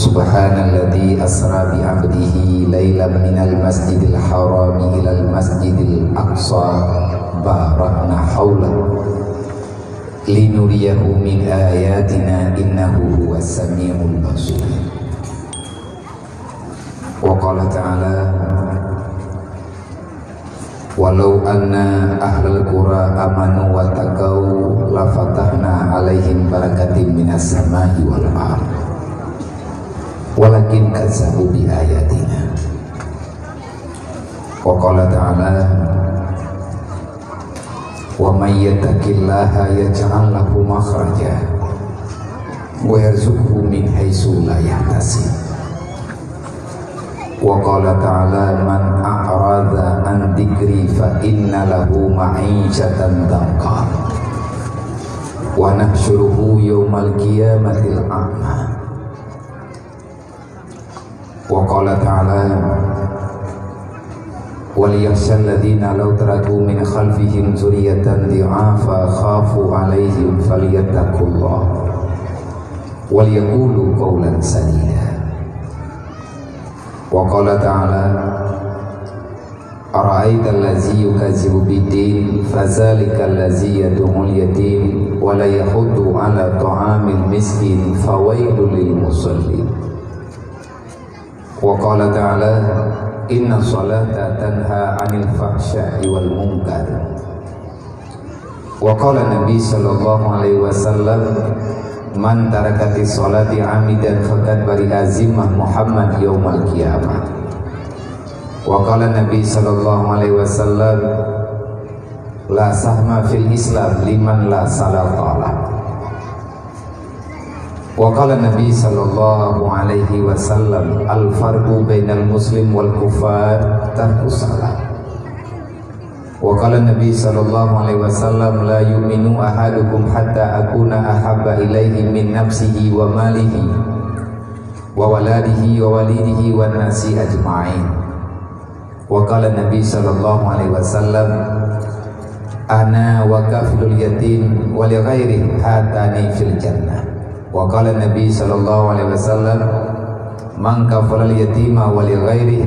Subhanalladzi asra bi 'abdihi lailan minal masjidil harami ilal masjidil aqsa barakna haula linuriyahu min ayatina innahu huwas samiul basir. Wa qala ta'ala walau anna ahlal qura amanu wa taqaw la fatahna 'alaihim barakatin minas sama'i wal ardh walakin kazzabu bi ayatina. Wa qala ta'ala wa may yattaqillaha yaj'al lahu makhraja wa yarzuqhu min haitsu la yahtasib. Wa qala ta'ala man a'rada an dzikri fa inna lahu ma'ishatan dhanqa wa nahsyuruhu yaumal qiyamatil a'ma. Wa qala ta'ala waliyakhshal ladzina law taraku min khalfihim dzurriyyatan dhi'afa khafu 'alaihim falyattaqullah waliyaqulu qawlan sadida. Wa qala ta'ala ara'aital ladzi yukazzibu bid-din fadzalikal ladzi yad'ul yatim wa la yahuddu 'ala ta'amil miskin fawailul lil musallin. Wa qala ta'ala inna salata tanha 'anil fahsya'i wal munkar. Wa qala Nabi sallallahu alaihi wasallam man tarakati sholati 'amidan faqad bari'a zimmah Muhammad yaumal qiyamah. Wa qala Nabi sallallahu alaihi wasallam la sahma fil islam liman la salata lah. Wa qala Nabi sallallahu alaihi wasallam al farqu bainal muslim wal kufar tarkus salat. Wa qala Nabi sallallahu alaihi wasallam la yu'minu ahadukum hatta akuna ahabba ilaihi min nafsihi wa malihi wa waladihi wa walidihi wan nasi ajma'in. Wa qala Nabi sallallahu alaihi wasallam ana wa kafilul yatim wa li ghairi hatani fil jannah. Wa qala Nabi sallallahu alaihi wasallam man kafalal yatima wa li ghairi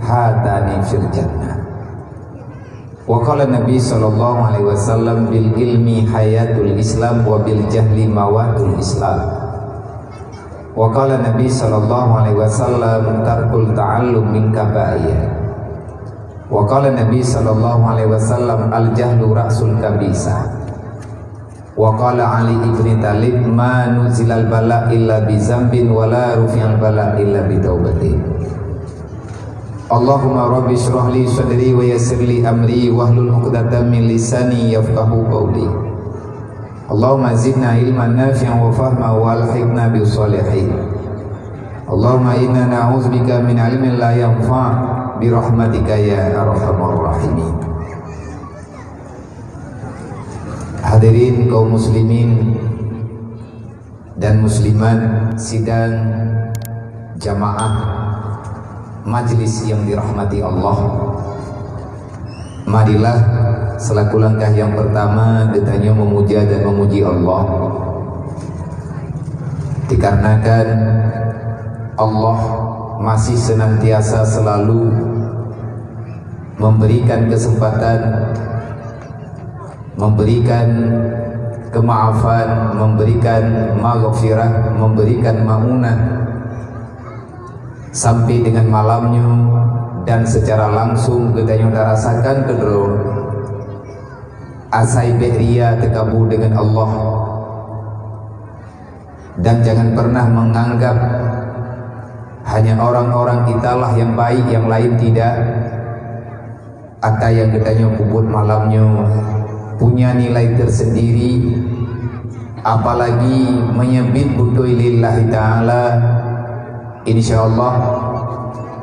hatani fil jannah. Wa qala Nabi sallallahu alaihi wasallam bil ilmi hayatul islam wa bil jahli mawatul islam. Wa qala Nabi sallallahu alaihi wasallam tarkul ta'allum min kaba'ir. Wa qala Nabi sallallahu alaihi wasallam al jahlu ra'sul kabisa. Wa qala Ali ibn Talib ma nuzilal bala illa bi zambin wa la rufi'al bala illa bi taubatin. Allahumma rabbi shrah li sadri wa yassir li amri wahlul 'uqdatam min lisani yafqahu qawli. Allahumma zidna ilman nafi'an wa fahma wa alhiqna bis sholihin. Allahumma inna na'udzubika min 'ilmin la yanfa' bi rahmatika ya arhamar rahimin. Hadirin kaum muslimin dan muslimat sidang jamaah majlis yang dirahmati Allah, marilah selaku langkah yang pertama kita memuja dan memuji Allah, dikarenakan Allah masih senantiasa selalu memberikan kesempatan, memberikan kemaafan, memberikan maghfirah, memberikan ma'unah sampai dengan malamnya, dan secara langsung kita rasakan kedua asai behria tekabu dengan Allah. Dan jangan pernah menganggap hanya orang-orang kita lah yang baik, yang lain tidak. Ada yang kita kubut malamnya punya nilai tersendiri, apalagi menyebut butuh lillahi ta'ala. Insyaallah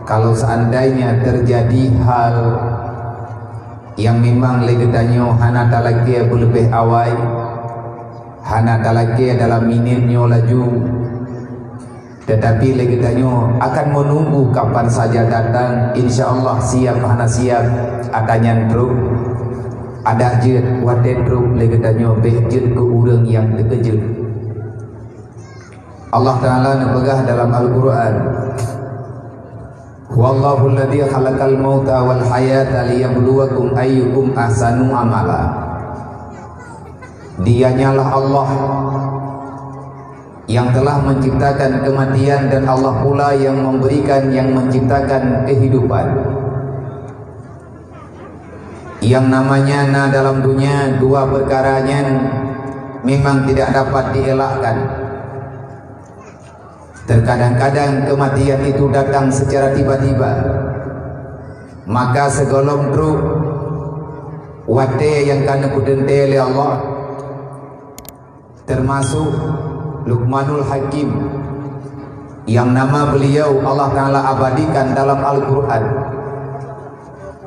kalau seandainya terjadi hal yang memang legetanyo hana talaki lebih awal, hana talaki dalam minitnya laju, tetapi legetanyo akan menunggu kapan saja datang. Insyaallah siap, hana siap adanya truk ada je waten truk legetanyo behjet ke urang yang terkejut. Allah Ta'ala nebegah dalam Al-Quran, Wallahu alladhi khalaqal mauta wal hayata liyabluwakum ayyukum ahsanu amala. Dianyalah Allah yang telah menciptakan kematian, dan Allah pula yang memberikan, yang menciptakan kehidupan. Yang namanya dalam dunia dua perkaranya memang tidak dapat dielakkan. Terkadang-kadang kematian itu datang secara tiba-tiba, maka segolong truk wate yang kana kudente oleh Allah, termasuk Luqmanul Hakim yang nama beliau Allah Ta'ala abadikan dalam Al-Quran,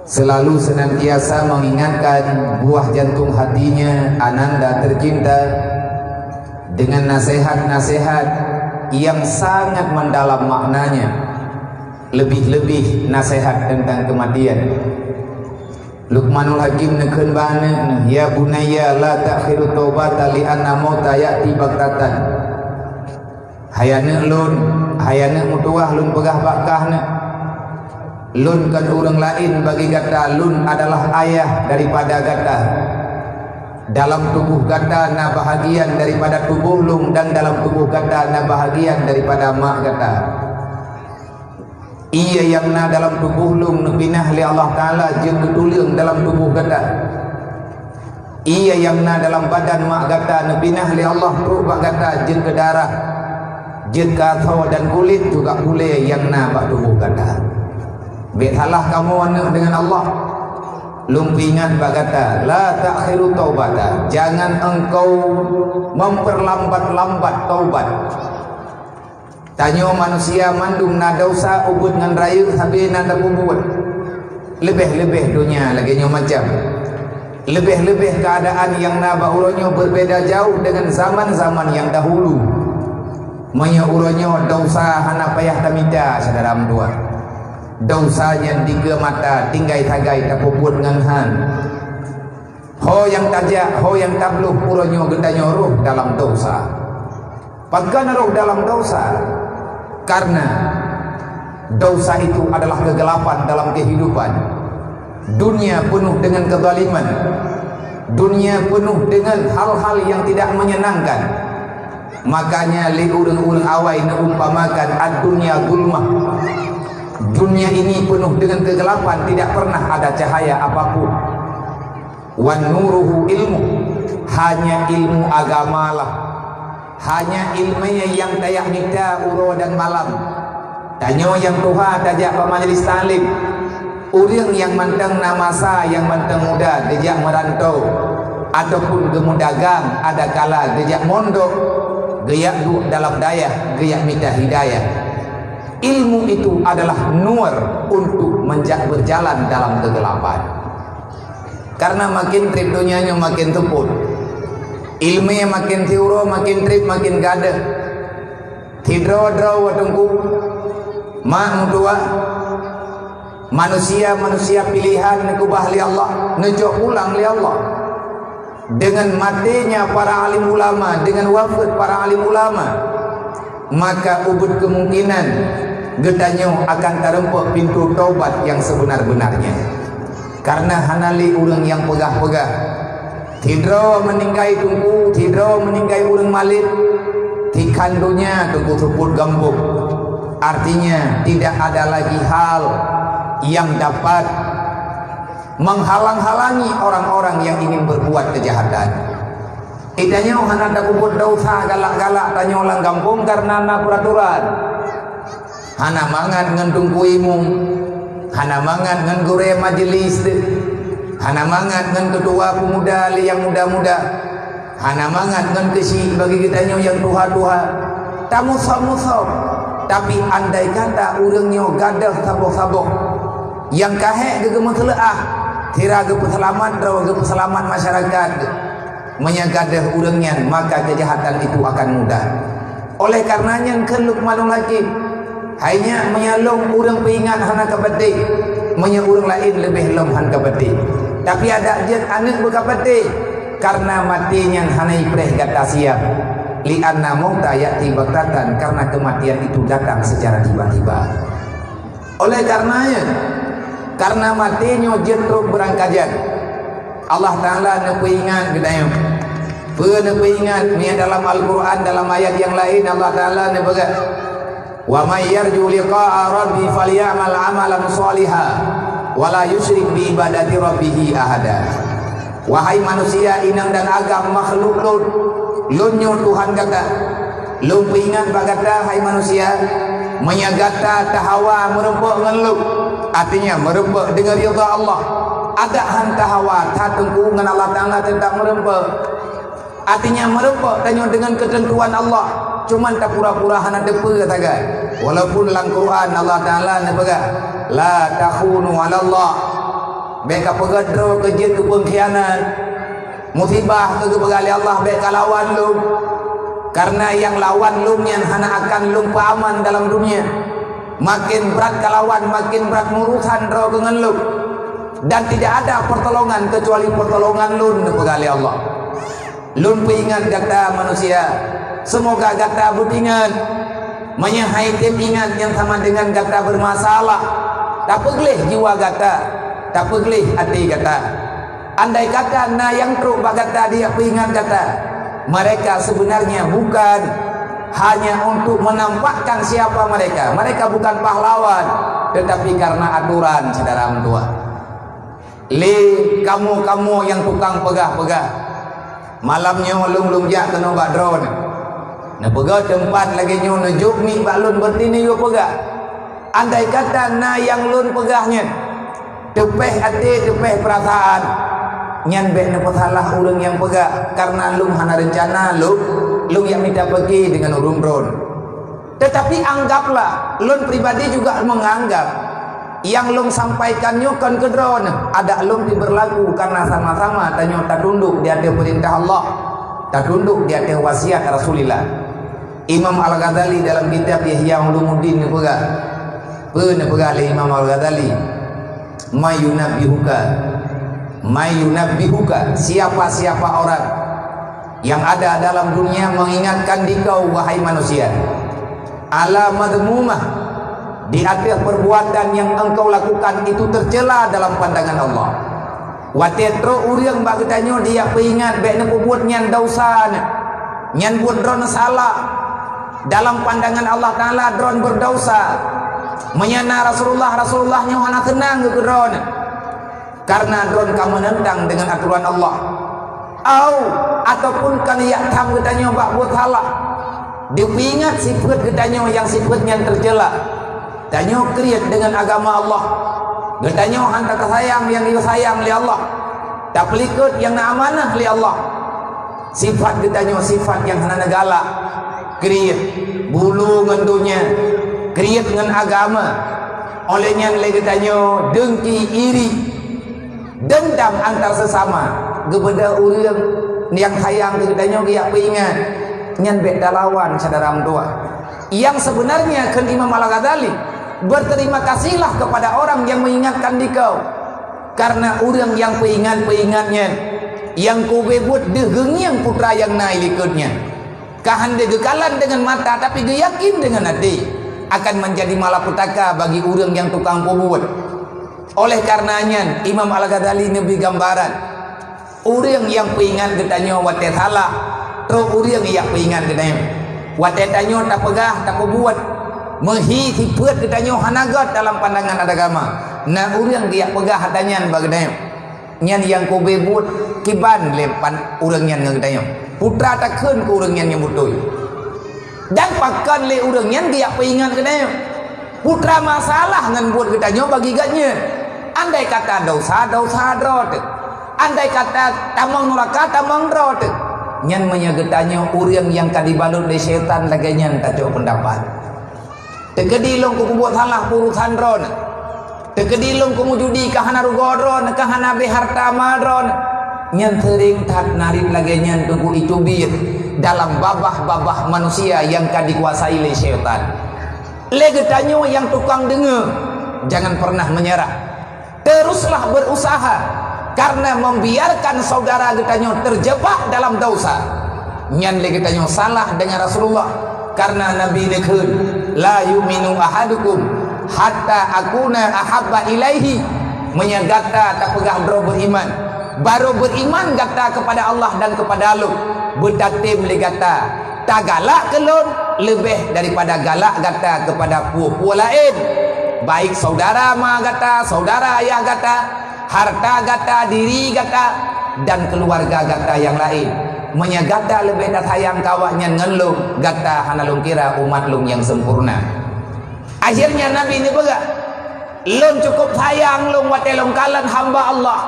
selalu senantiasa mengingatkan buah jantung hatinya Ananda tercinta dengan nasihat-nasihat yang sangat mendalam maknanya, lebih-lebih nasihat tentang kematian. Luqmanul Hakim nekeun bana, ya bunayya la ta'khiru taubata li anna mauta ya'ti baghtatan. Hayana lun, hayana mutuah lun pegah bakahna. Lun kan urang lain bagi kata lun adalah ayah daripada kata. Dalam tubuh kata na bahagian daripada tubuh lung, dan dalam tubuh kata na bahagian daripada mak kata. Ia yang na dalam tubuh lung nebinah li Allah Ta'ala jeung ketulung dalam tubuh kata. Ia yang na dalam badan mak kata nebinah li Allah perut bak kata jeung ke darah jeung ke atau dan kulit juga boleh yang na bak tubuh kata. Betalah kamu anak dengan Allah. Lumpingan bagata, la ta'khiru taubata, jangan engkau memperlambat-lambat taubat. Tanyo manusia mandum na dosa ubud ngan rayu sabi na terubud. Lebih-lebih dunia lagi nyo macam. Lebih-lebih keadaan yang na bauronyo berbeda jauh dengan zaman-zaman yang dahulu. Manya uronyo dosa hana payah tamida saudara mdua. Dosanya tiga mata tinggai tagai tapuput nganhan. Ho yang tajak, ho yang tabluh puronyo gendanya roh dalam dosa. Pagana roh dalam dosa, karena dosa itu adalah kegelapan dalam kehidupan. Dunia penuh dengan kezaliman, dunia penuh dengan hal-hal yang tidak menyenangkan. Makanya li urang-urang awai neumpamakan ad-dunya gulmah. Dunia ini penuh dengan kegelapan, tidak pernah ada cahaya apapun. Wan nuruhu ilmu, hanya ilmu agamalah, hanya ilmunya yang dayak nita uro dan malam. Tanyo yang Tuhan tajak ke majlis talim, urang yang manteng namasa, yang manteng muda dejak merantau ataupun gemudagang, ada kala dejak mondok, geyak du dalam daya, geyak minta hidayah. Ilmu itu adalah nur untuk berjalan dalam kegelapan. Karena makin trip dunianya makin teput, ilmunya makin tiuro, makin trip makin gada. Tidro-dro watungku mak mudua manusia pilihan nekubah li Allah, nejok pulang li Allah. Dengan matinya para alim ulama, dengan wafat para alim ulama, maka ubud kemungkinan getanyo akan terempuk pintu taubat yang sebenar-benarnya. Karena hanali urang yang pegah-pegah, tidro meninggai tunggu, tidro meninggai urang malit, tikandunya tunggu teput gambuk. Artinya tidak ada lagi hal yang dapat menghalang-halangi orang-orang yang ingin berbuat kejahatan. Itanya hana tak kubut dosa galak-galak tanyo lang kampung karena na peraturan. Hana mangan ngan tungkuimu, hana mangan ngan gore majelis, hana mangan ngan ketua pemuda yang muda-muda, hana mangan ngan kesi bagi kitanya yang tuha-tuha. Tamu-samu-sam. Tapi andai kata urangnya gadah saboh-saboh, yang kahek gegema teleah, tira ge peselamat rawa ge peselamat masyarakat, menyagadah urangnya, maka kejahatan itu akan mudah. Oleh karenanya ke Luqmanul Hakim hanya menyalong urang peingat hana kapati, menya urang lain lebih lomhan kapati. Tapi ada jet anak berkapati karena matinya hana ipreh kata siap. li'anna mauta ya'ti baghtatan, karena kematian itu datang secara tiba-tiba. Oleh karenanya, karena matinya jetruk berangkajan, Allah Ta'ala nepeingat gedayam. Nepeingat ni dalam Al-Quran, dalam ayat yang lain Allah Ta'ala nebegat, wa may yarju liqa'a rabbi falyamal amalan shalihan wa la yusyrik bi ibadati rabbih ahada. Wahai manusia inang dan agam makhluk lun nyo Tuhan kata, lun peingat bagata hai manusia menyagata tahawa merempuk ngeluk, artinya merempuk dengan ridha Allah. Ada hanta hawa tatungku dengan Allah Ta'ala tentang merempuk, artinya merempuk tanya dengan ketentuan Allah, cuman tak pura-pura hana depa katakan. Walaupun dalam Quran Allah Ta'ala nebaga la takhunu 'ala Allah, beka pegadro kerja tu pengkhianat, musibah ke begali Allah beka lawan lu, karena yang lawan lu yang hana akan lu paaman dalam dunia. Makin berat kalawan, makin berat urusan ro dengan lu, dan tidak ada pertolongan kecuali pertolongan lu begali Allah. Lu ingat kata manusia, semoga kata budingan menyahai tim ingat yang sama dengan kata bermasalah, tak pegelih jiwa kata, tak pegelih hati kata. Andai kata na yang truk bagata dia peringat kata, mereka sebenarnya bukan hanya untuk menampakkan siapa mereka. Mereka bukan pahlawan, tetapi karena aturan saudara tua. Kamu yang tukang pegah-pegah, malamnya lung jak kena bak drone. Na pegah tempat lagi nyo nejuk mi bak lun bertini yo pegah. Andai kata na yang lun pegahnya tepeh hati, tepeh perasaan, nyan bek ne pasalah urang yang pegah, karena lung hana rencana lung yang minta pergi dengan urung drone. Tetapi anggaplah lun pribadi juga menganggap yang lung sampaikannya kan ke drone, ada lung diberlaku karena sama-sama tanya tak tunduk di atas perintah Allah, tak tunduk di atas wasiat Rasulullah. Imam Al-Ghazali dalam kitab Ihya Ulumuddin ni pegah Imam Al-Ghazali, mayunabbihuka, siapa-siapa orang yang ada dalam dunia mengingatkan dikau wahai manusia, ala madmumah, di atas perbuatan yang engkau lakukan itu tercela dalam pandangan Allah. Wa tetro urang bak tanyo dia peingat bek ne buat nyan dosa, nyan buat drone salah. Dalam pandangan Allah Ta'ala drone berdosa. Menyana Rasulullah nyo hana tenang ke drone, karena drone kamu menentang dengan aturan Allah. Ataupun kan yak tam katanya buat salah, dipingat sifat katanya yang sifatnya tercela, tanya kriat dengan agama Allah, katanya hantar sayang yang dia sayang li Allah, tak pelikut yang amanah li Allah. Sifat katanya sifat yang hana negala, kriat bulu ngan dunia, kriat dengan agama. Olehnya lagi katanya dengki, iri, dendam antar sesama, kepada orang yang sayang kepadanya dia ingat nyan bek dalawan saudara tua. Yang sebenarnya kan Imam Al-Ghazali berterima kasihlah kepada orang yang mengingatkan dikau, karena orang yang peingatnya yang kau bebut degengiang putra yang naik ikutnya, kahan de gekalan dengan mata tapi ge yakin dengan hati akan menjadi malapetaka bagi orang yang tukang pembuat. Oleh karenanya Imam Al-Ghazali nabi gambaran orang yang peingat katanya wate salah, terus orang yang peingat katanya wate tanyo tak pegah tak buat mehi sifat katanya hanagat dalam pandangan agama. Nah orang dia pegah hatanya bagadanya nyan yang ko bebut kiban lepan orang yang katanya putra takkan ke orang yang betul, dan pakan le orang yang dia peingat katanya putra masalah ngan buat katanya bagi gatnya. Andai kata dosa drot, andai kata tamang neraka tamang drot, nyan menyagetanya orang yang kadibalut dari syaitan lagi nyan tak jauh pendapat. Tegedilong ku buat salah urusan drone, tegedilong ku judi kahana rugodron kahana beharta madron, nyan sering tak narik lagi nyan tunggu itu bir dalam babah-babah manusia yang kadikuasai oleh syaitan. Legetanya yang tukang dengar, jangan pernah menyerah. Teruslah berusaha, karena membiarkan saudara katanya terjebak dalam dosa, Nyan lagi tanya salah dengan Rasulullah, karena Nabi nekun la yu'minu ahadukum hatta akuna ahabba ilaihi, menyagata tak pegah bro beriman, baru beriman gata kepada Allah dan kepada Allah. Betatim le gata tak galak kelon lebih daripada galak gata kepada puak-puak lain, baik saudara ma gata, saudara ayah gata, harta gata, diri gata, dan keluarga gata yang lain. Menyagata lebih dah sayang kawannya ngelung gata hanalung kira umat lung yang sempurna. Akhirnya Nabi ini berkata, lung cukup sayang lung wate lung kalan hamba Allah,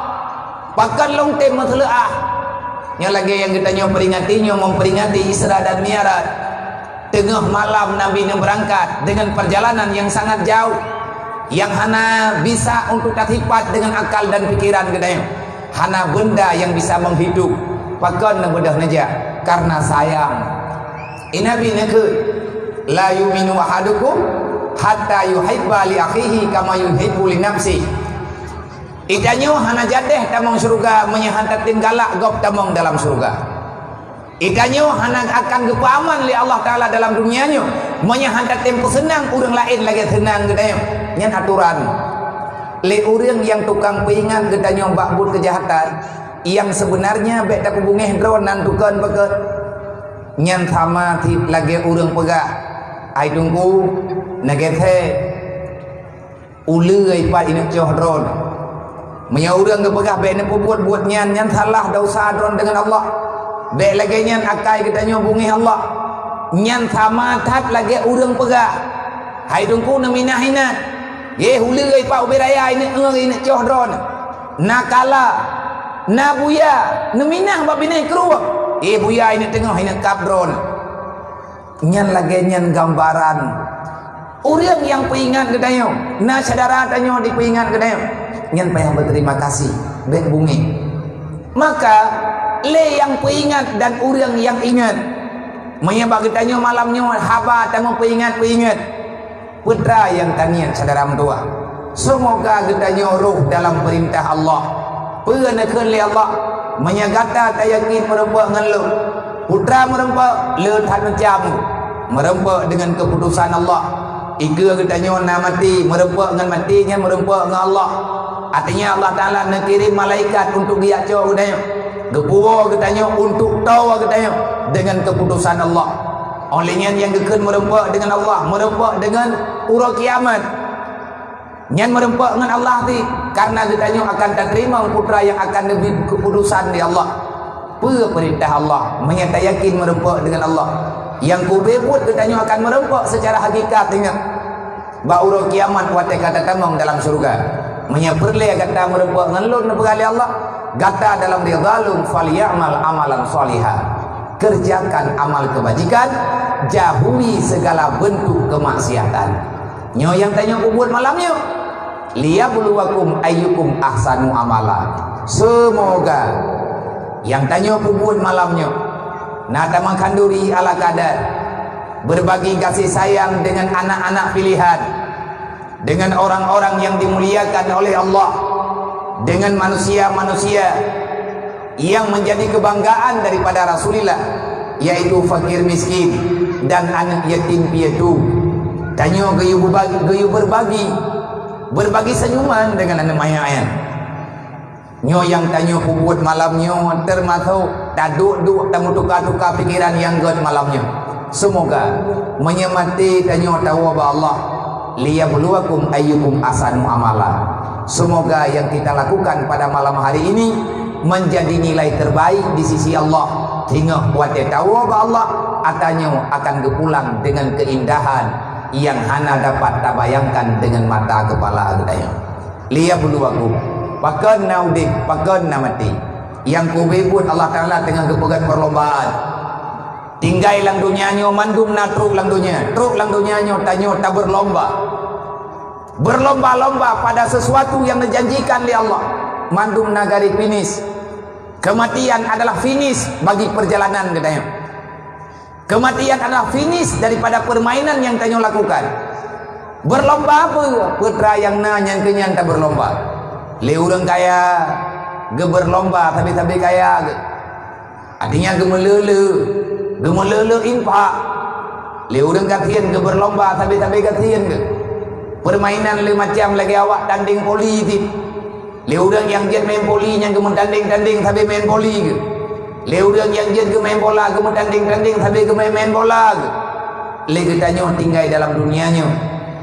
pakan lung tem matlaah. Yang lagi yang kita memperingati Isra dan Mi'raj. Tengah malam Nabi ini berangkat dengan perjalanan yang sangat jauh, yang hana bisa untuk terhipat dengan akal dan pikiran kita. Hana benda yang bisa menghidup. Pakan bedah naja karena sayang. Nabi ini ke la yu'minu ahadukum hatta yuhibba li akhihi kama yuhibbu li nafsi. Ikanyo hana jadeh tamong surga menyahantatin galak gop tamong dalam surga. Ikanyo hana akan kepaman li Allah Ta'ala dalam dunianya menyahantatin pesenang orang lain lagi senang gedanya. Nyan aturan li orang yang tukang peingat gedanya bakbut kejahatan yang sebenarnya bek tak hubungih drone nan tukan beket nyan sama tip lagi orang pegah ai tunggu nagethe ulai pa inak joh drone menya orang ke pegah bek ne buat nyan salah dosa drone dengan Allah bek lagi nyan akai kita nyobungi Allah nyan sama tat lagi orang pegah hai tunggu naminah inat ye ulai pa ubiraya ini inak joh drone nakala na buya neminah babine keruak buya ini tengah ini kabron nyan lagi nyan gambaran orang yang peingat kedayo na saudara tanyo dipeingat kedayo nyan payah berterima kasih baik bungi. Maka le yang peingat dan orang yang ingat menyebab kedayo malamnya haba tanyo peingat putra yang tanian saudara mentua. Semoga kedayo roh dalam perintah Allah penekan li Allah menyagata tayakin merempak ngeluh putra merempak lehat macam merempak dengan keputusan Allah. Iga katanya nak mati merempak dengan matinya merempak dengan Allah. Artinya Allah Ta'ala nak kirim malaikat untuk dia cok katanya gepuwa katanya untuk tahu katanya dengan keputusan Allah. Olehnya yang gekan merempak dengan Allah, merempak dengan urut kiamat, nyan merempak dengan Allah ti karena katanya akan terima putra yang akan lebih keputusan di Allah. Perintah Allah menyata yakin merempak dengan Allah. Yang kubebut katanya akan merempak secara hakikat ingat. Bauro kiamat wate kata tamang dalam surga. Menyaperle kata merempak ngelun begali Allah. Kata dalam dia zalum falyamal amalan salihah. Kerjakan amal kebajikan, jauhi segala bentuk kemaksiatan. Nyo yang tanya kubur malamnya liyabluwakum ayyukum ahsanu amala. Semoga yang tanya kubur malamnya nada mengkanduri ala kadar berbagi kasih sayang dengan anak-anak pilihan, dengan orang-orang yang dimuliakan oleh Allah, dengan manusia-manusia yang menjadi kebanggaan daripada Rasulullah, yaitu fakir miskin dan anak yatim piatu. Tanya gayu berbagi senyuman dengan anak mayan. Nyo yang tanya kubut malamnya termasuk taduk tamu tukar-tukar pikiran yang god malamnya. Semoga menyemati tanya tahu Allah liyabluwakum ayyukum ahsanu amala. Semoga yang kita lakukan pada malam hari ini menjadi nilai terbaik di sisi Allah, hingga buat tahu Allah atanya akan kepulang dengan keindahan yang hana dapat tak bayangkan dengan mata kepala kita. Liyabluwakum pakan naudik pakan namati yang kubebut Allah Ta'ala tengah kepegat perlombaan tinggal lang dunianya mandum na truk lang dunianya tanyo tak berlomba-lomba pada sesuatu yang dijanjikan oleh Allah. Mandum nagari finish, kematian adalah finish bagi perjalanan katanya. Kematian adalah finish daripada permainan yang tanyo lakukan. Berlomba apa? Putra yang nanya kenyan tak berlomba. Le orang kaya ge berlomba tapi kaya ge. Artinya gemelele infak. Le urang katian ke berlomba tabe-tabe katian ke. Permainan le macam lagi awak tanding poli ti. Le urang yang jet main poli yang gemen tanding-tanding tabe main poli ke. Le urang yang jet ke main bola gemen tanding-tanding tabe ke main bola ke. Le getanyo tinggal dalam dunianya.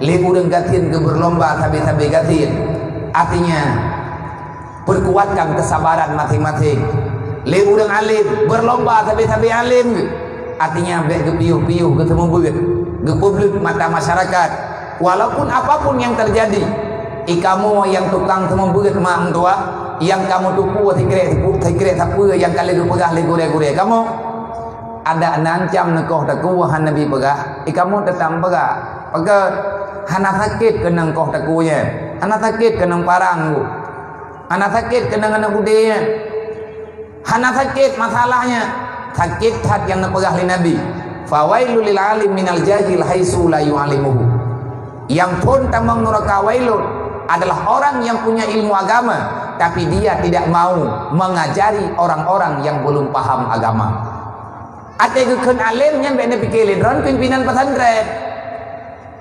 Le urang katian ke berlomba tabe-tabe katian. Artinya perkuatkan kesabaran masing-masing. Le urang alim berlomba tabe-tabe alim ke. Artinya baik ke piuh-piuh ketemu beut ke publik mata masyarakat. Walaupun apapun yang terjadi, kamu yang tukang temu beut mak tua, yang kamu tupu tikret apa yang kali pegah le gure-gure kamu ada nancam nekoh taku han nabi pegah, kamu tetap pegah. Pegah hana sakit kenang koh takunya, hana sakit kenang parang bu, hana sakit kenang anak budaya, hana sakit masalahnya. Sakit hat yang nepegah li Nabi. Fawailul lil alim minal jahil haitsu la yu'alimuhu. Yang pun tamang neraka wailun adalah orang yang punya ilmu agama tapi dia tidak mau mengajari orang-orang yang belum paham agama. Ate gekeun alim nya bene pikir ledron pimpinan pesantren.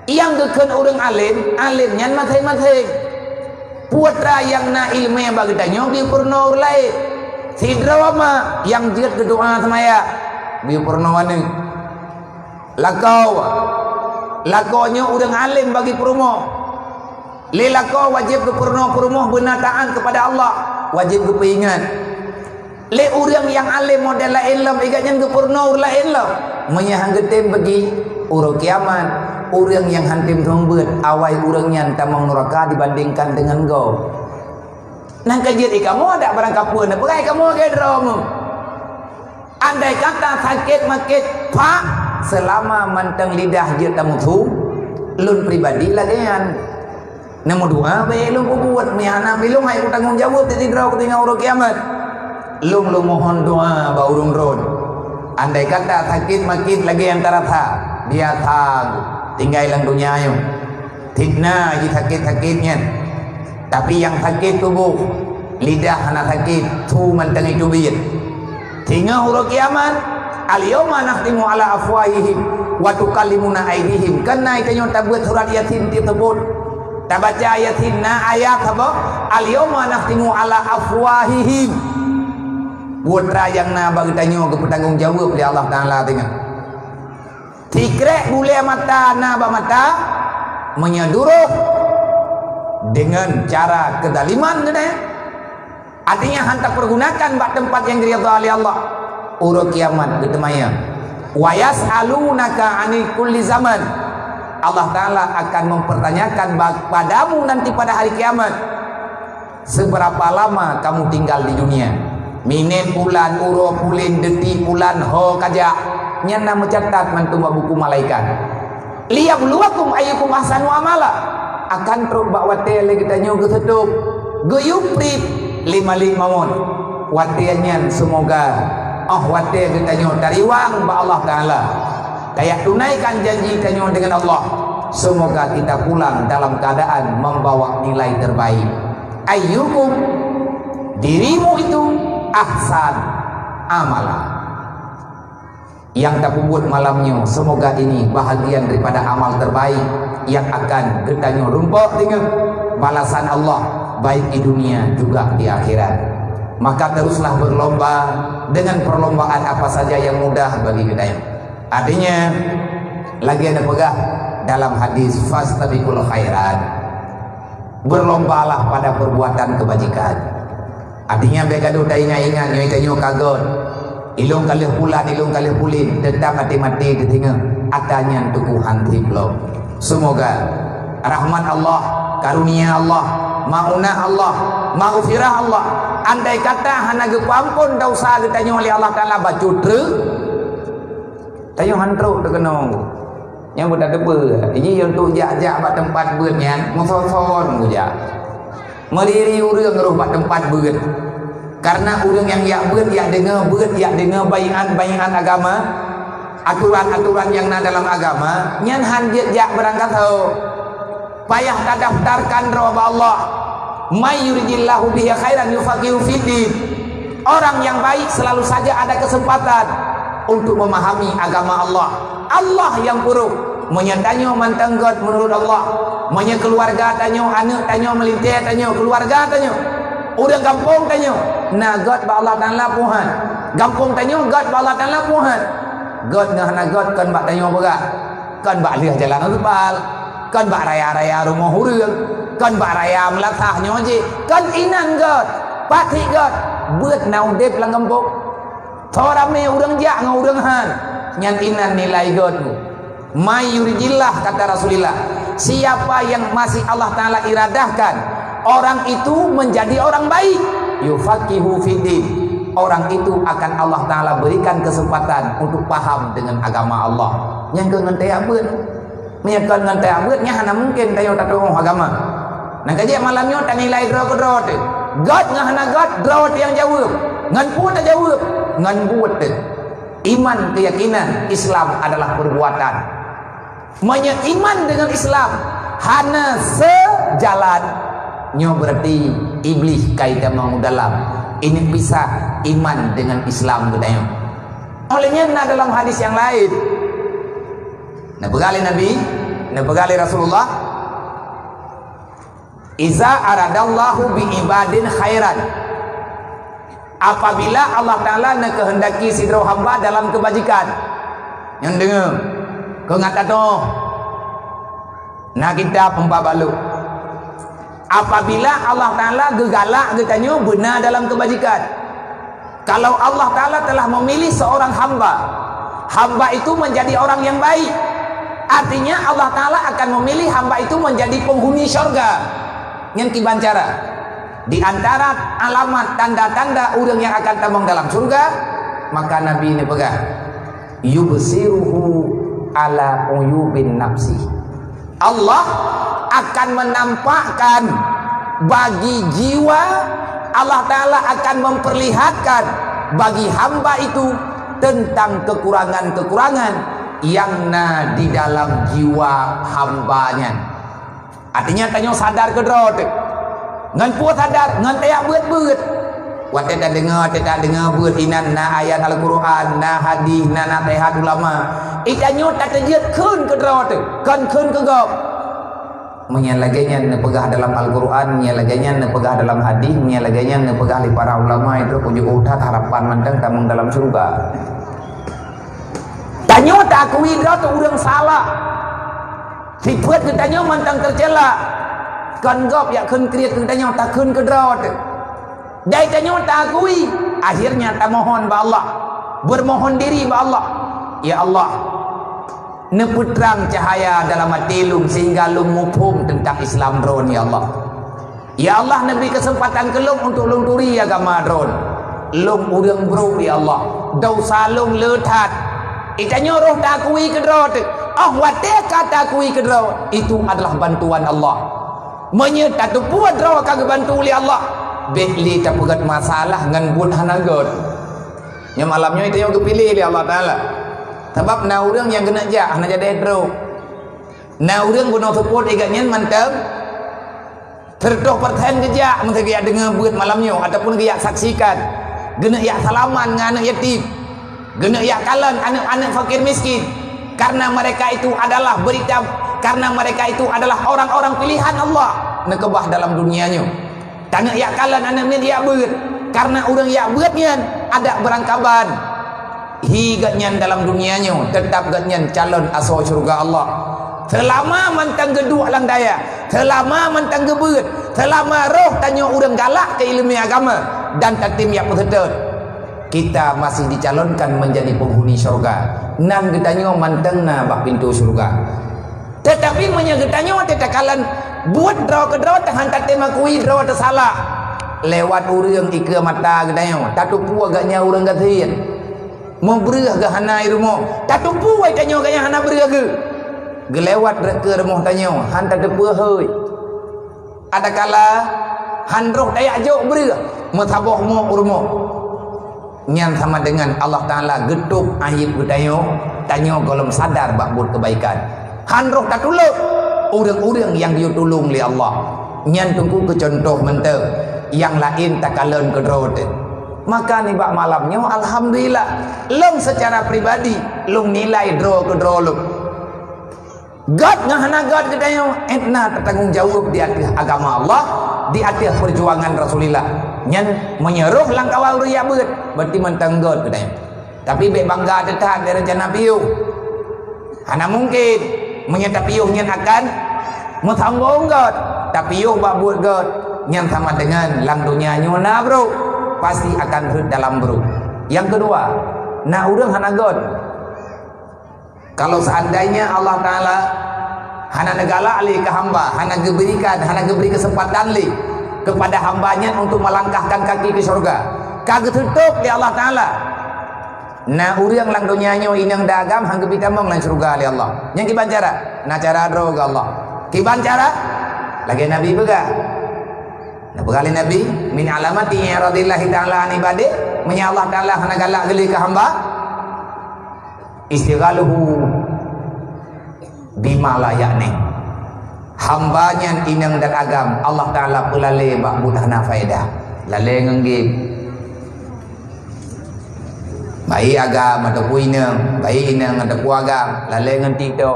Yang gekeun urang alim nya mateng-mateng. Putra yang na ilmu yang bagi tanyo di purno lain. Si drama yang jiat berdoa sama ya biu purnawane lakonya udang alim bagi perumoh le lako wajib ke perumoh benar taat kepada Allah wajib ke peingat le urang yang alim model la ilm igatnya ke purno la ilm menyahang getem bagi uro kiamat urang yang hantim tombeut awai urangnya tamang neraka dibandingkan dengan go. Nang kajian kamu ada barang kapur na pegai kamu ke drom. Andai kata sakit makit pak selama manteng lidah je tamu tu lun pribadi lagian. Namo dua be lun buat miana bilung hai ku tanggung jawab ti dro ketinggal uro kiamat. Lung mohon doa ba urung ron. Andai kata sakit makit lagi antara tha dia tang tinggal lang dunia yo. Tidna ji sakit-sakitnya. Tapi yang sakit tubuh lidah anak sakit tu mantang itu biit tinggal huruf kiamat al-yawma nakhtimu ala afwahihim wa tukallimuna aydihim karena itu nyata buat surat yasin tersebut tak baca yasinna ayat apa al-yawma nakhtimu ala afwahihim buat yang na bagi tanyo ke bertanggung jawab oleh Allah Ta'ala tengah tikrek boleh mata na ba mata menyaduruh dengan cara kedaliman artinya hantar pergunakan bak tempat yang diridha oleh Allah urut kiamat getemaya wa yas'alunaka 'anil kulli zaman Allah Ta'ala akan mempertanyakan padamu nanti pada hari kiamat seberapa lama kamu tinggal di dunia minen bulan uro pulin detik bulan ho kaja nyana mencatat mantu buku malaikat liyabluwakum ayyukum ahsanu amala akan teruk bak wate lagi tanyo ke setup geyuprip lima mamun watiannya semoga wate ke tanyo tariwang ba Allah Ta'ala kayak tunaikan janji tanyo dengan Allah semoga kita pulang dalam keadaan membawa nilai terbaik ayyukum dirimu itu ahsan amala yang tak buat malamnya semoga ini bahagian daripada amal terbaik yang akan getanya rumput dengan balasan Allah baik di dunia juga di akhirat. Maka teruslah berlomba dengan perlombaan apa saja yang mudah bagi kita. Artinya lagi ada pegah dalam hadis fastabiqul khairat, berlombalah pada perbuatan kebajikan. Artinya mereka dah ingat nyoy kagot ilung kalih pulan ilung kalih pulin tetap mati-mati ketinggal atanya tuku hanti belum. Semoga rahmat Allah, karunia Allah, maunah Allah, maghfirah Allah. Andai kata hana gepampun dosa getanyo oleh Allah Ta'ala bacutre tanyo hantruk terkenong yang budak debe ini yang tu jak-jak bak tempat beut nyan moson-son buja meriri urang ngeruh bak tempat beut karena urang yang yak beut yak dengar beut yak dengar bayan agama aturan-aturan yang na dalam agama nyan hanjit jak berangkat ho payah kadaftarkan roh Allah may yuridillahu bihi khairan yufaqihu fiddin Orang yang baik selalu saja ada kesempatan untuk memahami agama Allah. Allah yang buruk menyantanyo mantanggot menurut Allah, menye keluarga tanyo, anak tanyo melintir tanyo, keluarga tanyo, udah kampung tanyo, nah God ba Allah Taala Tuhan, kampung tanyo God ba Allah Taala Tuhan, God ngah God kan ba tanyo berat, kan ba liah jalan tebal, kan ba raya-raya rumah hurung, kan ba raya melatah nyoje, kan inan God, pati God, buat naudep lang kampung, thorame urang jak ngau urang han, nyan inan nilai God ku. Mayuridillah kata Rasulullah, siapa yang masih Allah Ta'ala iradahkan orang itu menjadi orang baik, yufaqihu fiddin, orang itu akan Allah Ta'ala berikan kesempatan untuk paham dengan agama Allah. Yang ngentai abut menyakkan ngentai abutnya hana mungkin tayo tatung agama nah kaje malamnya tak nilai draw ke draw tu God ngahana God draw yang jawab ngan pun tak jawab ngan buat iman keyakinan Islam adalah perbuatan. Iman dengan Islam hana sejalan nyo berarti iblis kaitan mau dalam ini pisah iman dengan Islam gedanya. Olehnya dalam hadis yang lain begali Nabi begali Rasulullah, iza aradallahu bi ibadin khairan, apabila Allah Ta'ala nak kehendaki sidro hamba dalam kebajikan yang dengar kau ngata tu nah kita pembabalu apabila Allah Ta'ala gegalak getanya benar dalam kebajikan. Kalau Allah Ta'ala telah memilih seorang hamba itu menjadi orang yang baik, artinya Allah Ta'ala akan memilih hamba itu menjadi penghuni syurga. Yang kibancara di antara alamat tanda-tanda orang yang akan tambang dalam surga, maka Nabi ini pegang yubsiruhu ala uyubin nafsi, Allah akan menampakkan bagi jiwa, Allah Ta'ala akan memperlihatkan bagi hamba itu tentang kekurangan-kekurangan yang di dalam jiwa hambanya. Artinya tanya sadar ke drot ngan puas sadar ngan tayak beut-beut wat tak dengar beut inan na ayat Al-Quran na hadis na nasihat ulama itanyo tak terjed keun ke drot kan keun ke gop menyalaganya nepegah dalam Al-Quran, menyalaganya nepegah dalam hadis, menyalaganya nepegah li para ulama itu punya utat harapan manteng tamung dalam surga. Tanyo tak akui drot urang salah sipet ketanyo mantang tercela kan gop ya keun kriat ketanyo tak keun ke drot dai tanyo tak akui, akhirnya tak mohon ba Allah, bermohon diri ba Allah, ya Allah neputrang cahaya dalam hati lum sehingga lum mufhum tentang Islam drone ya Allah. Ya Allah nabi kesempatan ke lum untuk lum turi agama drone lum urang bro ya Allah dosa lum letat itanyo roh tak akui ke drone wate kata akui ke drone itu adalah bantuan Allah menyerta tu puat drone kagak bantu oleh Allah betli tak pegat masalah ngan buat hanagot nya malamnya itu yang kepilih oleh Allah Ta'ala. Sebab na urang yang kena jak hana jadi drone na urang guna support iganya mantap terdoh pertahan kejak mungkin dia dengar buat malamnya ataupun dia saksikan gena ya salaman dengan anak yatim, gena ya kalan anak-anak fakir miskin, karena mereka itu adalah berita, karena mereka itu adalah orang-orang pilihan Allah nekebah dalam dunianya. Tanah ya kalan anak min ya beut, karena orang ya beutnya ada berangkaban higatnya dalam dunianya tetap gatnya calon asal surga Allah. Selama mantang gedua lang daya, selama mantang gebeut, selama roh tanya orang galak ke ilmu agama dan tatim yang betul, kita masih dicalonkan menjadi penghuni surga. Nan getanya mantang na bak pintu surga. Tetapi menyegetanya tetakalan buat draw ke draw tahan tatim akui draw tersalah lewat urang ike mata getanya tatupu agaknya urang gatian memberah ke hana irmo tatupu ai tanya agaknya hana berah ke gelewat ke rumah tanya han tak depu heuy ada kala han roh dayak jauh berah metaboh mo urmo nyan sama dengan Allah Taala getuk ahib tanya golom sadar bak buat kebaikan han roh tak tulung orang-orang yang dia tolong oleh Allah nyan tunggu ke contoh mentah yang lain tak kalen ke drone Maka ni bak malamnya alhamdulillah long secara pribadi long nilai draw ke draw long God ngahana God katanya entna tertanggung jawab di atas agama Allah, di atas perjuangan Rasulullah nyan menyeruh langkawal riya beut berarti mentang God katanya. Tapi be bangga tetap dari rencana piuh hana mungkin menyata piuh nyan akan mutanggung God, tapi piuh bak buat God nyan sama dengan lang dunia nyona bro, pasti akan hut dalam bro. Yang kedua, nah urang hana God. Kalau seandainya Allah Ta'ala hana negala ali ke hamba, hana geberi kesempatan li kepada hambanya untuk melangkahkan kaki ke surga, kagak tutup di Allah Ta'ala. Nah urang lang dunianya inang dagam hangga bitamong lang surga li Allah. Yang kiban cara? Nah cara droga Allah. Kiban cara? Lagi Nabi bega. Nah begali Nabi min alamati radhiyallahu ta'ala an ibadi, menya Allah Ta'ala hana galak geli ke hamba istighaluhu bima la yakni, hambanya inang dan agam Allah Ta'ala pelale bak budahna faedah lale ngenggip bayi agam atau inang bayi inang atau agam lale ngenti to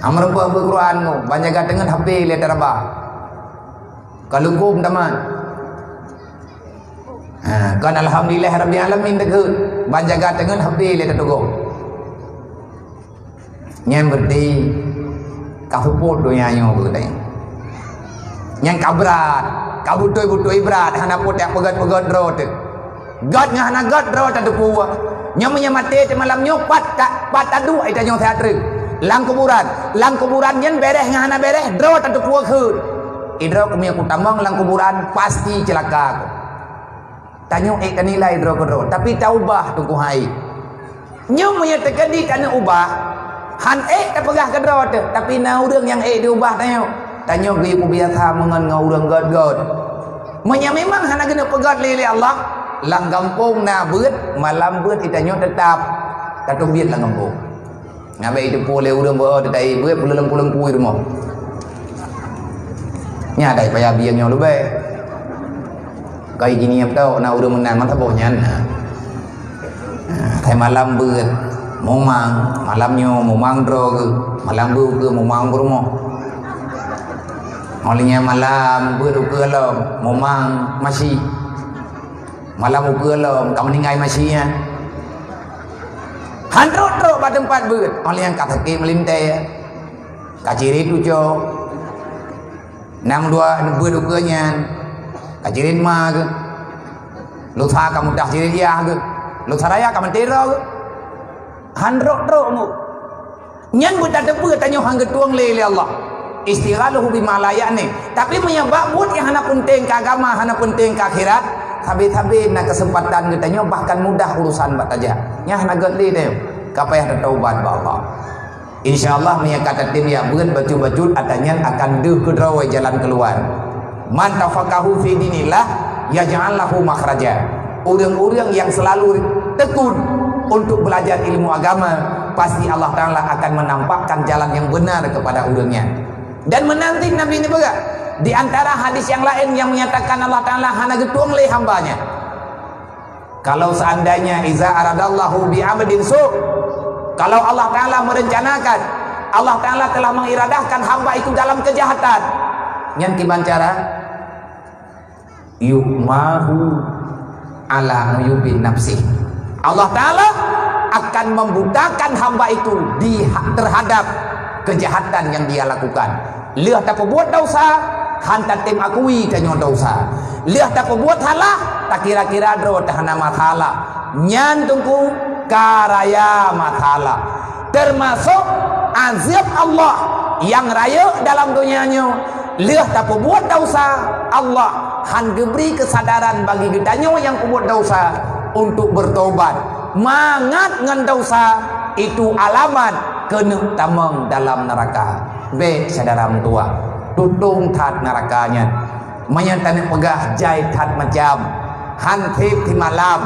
amr pa Quran mo banyak dengan HP le teraba kalungkum teman. Kan alhamdulillah rabbil alamin degeut banjaga dengan HP le tetugo nyen berdi kahuput doyanyo begitu nyen kabrat kabutoi berat hana pot yang pegat drot god ngahana god drot adu puwa nyen menyamate te malam nyopat pat adu ai tanyo teatre lang kuburan nyen bereh ngahana bereh drot adu puwa keut idro kemia kutamang lang kuburan pasti celaka tanyo kanilai idro kodro tapi taubah tunggu hai nyen menyatakan di kana ubah han terpegah ke drot tapi na urang yang diubah tanyo ge ku biasa mengan ngau urang god menya memang hana gena pegat lele Allah lang gampung na beut malam beut itanyo tetap katubiet lang gampung ngabe itu pole urang bo dai beut pulang pui rumah nya dai paya biang nyo lu be kai gini tau na urang menang man thabo nyan thai malam beut momang malamnya momang drog malam bu ke momang berumah olehnya malam beru ke lom momang masih malam ke lom kamu ningai masihnya handrot ro pada tempat beut oleh yang kata ke melinte kaciri tujo 62 beru ke nyan kacirin mah ke lu tha kamu dah ciri dia ke lu saraya kamu tero ke handrok mu nyan buta debu tanyo hang getuang lele Allah istighaluhu bima la yakni, tapi menyebab buat yang hana penting ke agama hana penting ke akhirat habis-habis na kesempatan getanyo bahkan mudah urusan bat aja nya hana getli deh kapayah taubat ba Allah insyaallah meya kata tim ya beun baju-baju atanya akan deuh kedrawe jalan keluar man tafaqahu fi dinillah yaj'al lahu makhraja urang-urang yang selalu tekun untuk belajar ilmu agama pasti Allah Ta'ala akan menampakkan jalan yang benar kepada urangnya. Dan menanti Nabi ini juga di antara hadis yang lain yang menyatakan Allah Ta'ala hana getuang le hambanya kalau seandainya iza aradallahu bi abdin su, kalau Allah Ta'ala merencanakan Allah Ta'ala telah mengiradahkan hamba itu dalam kejahatan yang kiban cara yumahu ala yubin nafsih, Allah Ta'ala akan membutakan hamba itu terhadap kejahatan yang dia lakukan. Lihat tak buat dosa, hantar tim akui tanyo dosa. Lihat tak buat halah, tak kira-kira dro tahana mathala. Nyantungku karaya mathala. Termasuk azab Allah yang raya dalam dunianya. Lihat tak buat dosa, Allah han diberi kesadaran bagi kitanya yang buat dosa untuk bertobat. Mangat ngan dosa itu alamat kena tamang dalam neraka. Be saudara tua tutung tat nerakanya menyatakan pegah jai tat macam hantip di malam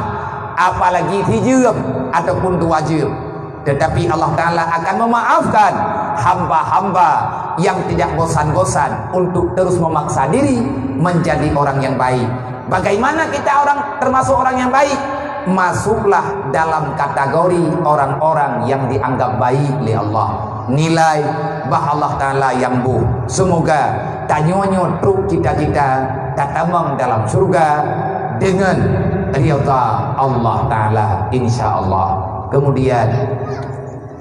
apalagi di jam ataupun 2 jam, tetapi Allah Ta'ala akan memaafkan hamba-hamba yang tidak bosan-bosan untuk terus memaksa diri menjadi orang yang baik. Bagaimana kita termasuk orang yang baik? Masuklah dalam kategori orang-orang yang dianggap baik oleh Allah. Nilai bah Allah Ta'ala yang bu. Semoga tanyonyo truk cita-cita tatamang dalam surga dengan ridha Allah Ta'ala, insya-Allah. Kemudian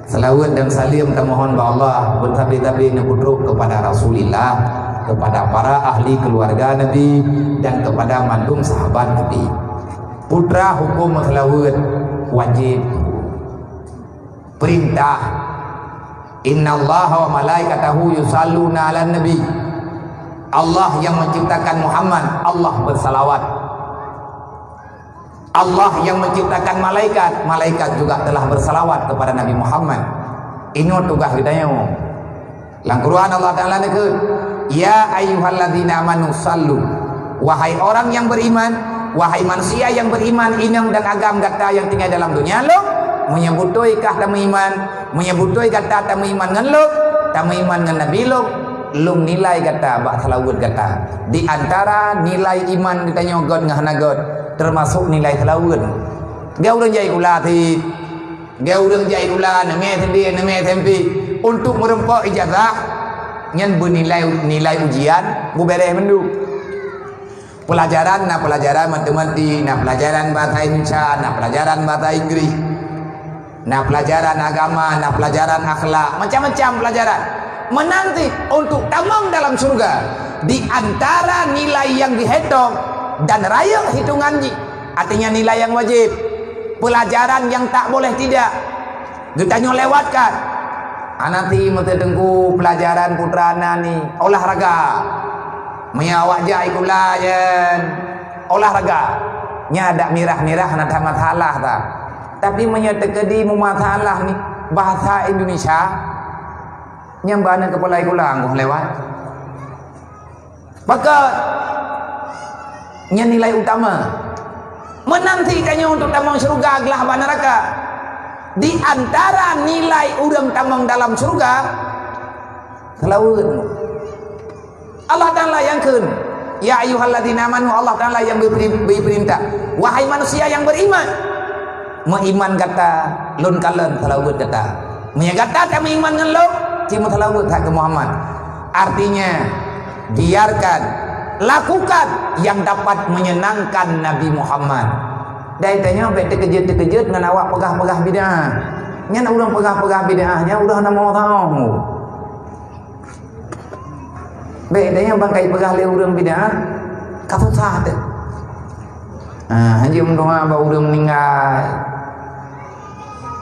salawat dan salim termohon ba Allah bertabi-tabi nepudruk kepada Rasulullah, kepada para ahli keluarga Nabi, dan kepada mandum sahabat Nabi. Putra hukum salawat wajib perintah innallaha wa malaikatahu yusalluna 'alan nabi. Allah yang menciptakan Muhammad, Allah bersalawat. Allah yang menciptakan malaikat, malaikat juga telah bersalawat kepada Nabi Muhammad. Ini tugas kita yo. Lang Quran Allah Ta'ala nekut, ya ayyuhalladzina amanu sallu. Wahai orang yang beriman, wahai manusia yang beriman, inang dan agam kata yang tinggal dalam dunia lo, menyebutoi kah tamu iman, menyebutoi kata tamu iman ngan lo, tamu iman ngan Nabi lo, lum nilai kata bak salawat kata. Di antara nilai iman kita nyogot ngahna god, termasuk nilai salawat. Gau urang jai kula ti, gau urang jai kula name tempi name tempi untuk merempok ijazah ngan bernilai ujian bu bereh mendu. Pelajaran matematik, pelajaran bahasa Indonesia, pelajaran bahasa Inggris, pelajaran agama, pelajaran akhlak, macam-macam pelajaran menanti untuk tamang dalam surga. Di antara nilai yang dihitung dan raya hitungan artinya nilai yang wajib, pelajaran yang tak boleh tidak kita lewatkan. Nanti metedengku pelajaran putra ni olahraga. Menyawak jai kula yen olahraga nya ada mirah-mirah nak masalah tak, tapi menyetekedi masalah ni bahasa Indonesia nyambana kepala kula angguh lewat. Maka nya nilai utama menantikannya untuk tamang surga gelah neraka. Di antara nilai urang tamang dalam surga selawat Allah Ta'ala yang kun, ya ayyuhalladzina amanu, Allah Ta'ala yang beri perintah, wahai manusia yang beriman, mengiman kata lun kalen salawat kata, menyagata kami iman ngan lo cima salawat hak ke Muhammad. Artinya biarkan, lakukan yang dapat menyenangkan Nabi Muhammad. Dari tanya baik terkejut dengan awak pegah-pegah bid'ah, nya urang pegah-pegah bid'ahnya udah nak mau tahu. Bedanya bangkai pegah le urang bid'ah kata sah teh. Haji doa ba urang meninggal.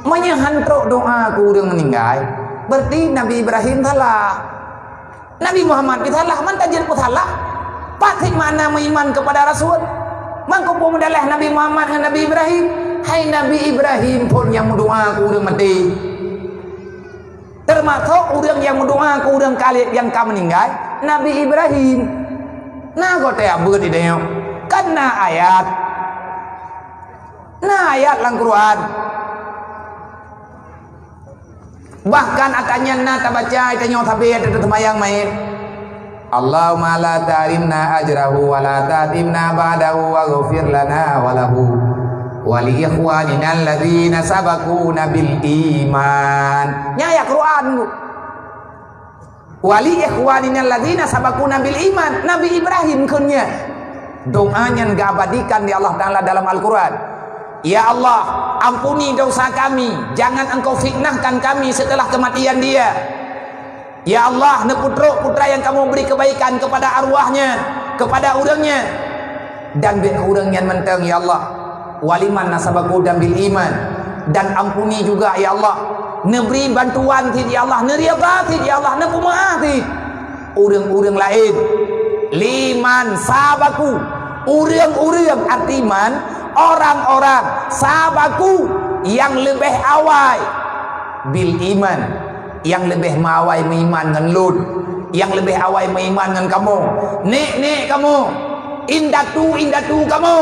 Menyahantrok doa ku urang meninggal, berarti Nabi Ibrahim salah. Nabi Muhammad salah, man tajir ku salah. Patih mana meiman kepada Rasul? Mangko pun mendalah Nabi Muhammad dengan Nabi Ibrahim. Hai Nabi Ibrahim pun yang mendoa ku urang mati. Termasuk urang yang mendoa ku urang kali yang ka meninggal Nabi Ibrahim. Nah kau teh abut ide yo. Karena ayat. Nah ayat lang Quran. Bahkan atanya na tabaca itanyo tabi ada temayang main. Allahumma la tarimna ajrahu wa la tatimna ba'dahu wa ghfir lana wa lahu wa li ikhwanina alladzina sabaquna bil iman. Nya ayat Quran. Wali ikhwanina alladzina sabaquna bil iman. Nabi Ibrahim kunnya doanya ngabadikan di Allah Ta'ala dalam Al-Quran. Ya Allah, ampuni dosa kami, jangan engkau fitnahkan kami setelah kematian dia. Ya Allah, ne putra yang kamu beri kebaikan kepada arwahnya, kepada urangnya, dan bi urangnya menteng ya Allah. Waliman nasabaku dan bil iman, dan ampuni juga ya Allah, neberi bantuan ti ya Allah, neriaba ti ya Allah, nepumaah ti urang-urang lain. Liman sabaku, urang-urang artiman orang-orang sabaku yang lebih awal bil iman, yang lebih mawai meiman ngan lun, yang lebih awal meiman ngan kamu. Nek kamu, indatu kamu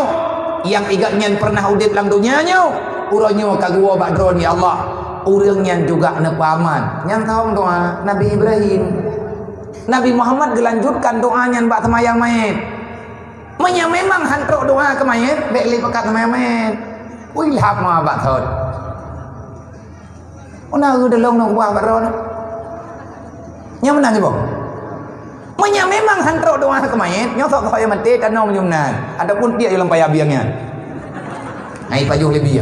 yang igatnya pernah udip dalam dunianya, uronyo kagua badron ya Allah. urangnya juga nepaman yang tahu doa Nabi Ibrahim. Nabi Muhammad gelanjutkan doanya bak semayang mayit. Menya memang hantruk doa ke mayit, beli pekat semayang mayit. Ui lap ma bak thot. Ona gu delong nok buah baron. Nya menang je bang. Menya memang hantruk doa ke mayit, nya sok kau yang mati tanau menyumnan. Adapun dia yang payah biangnya. Ai pajuh lebih.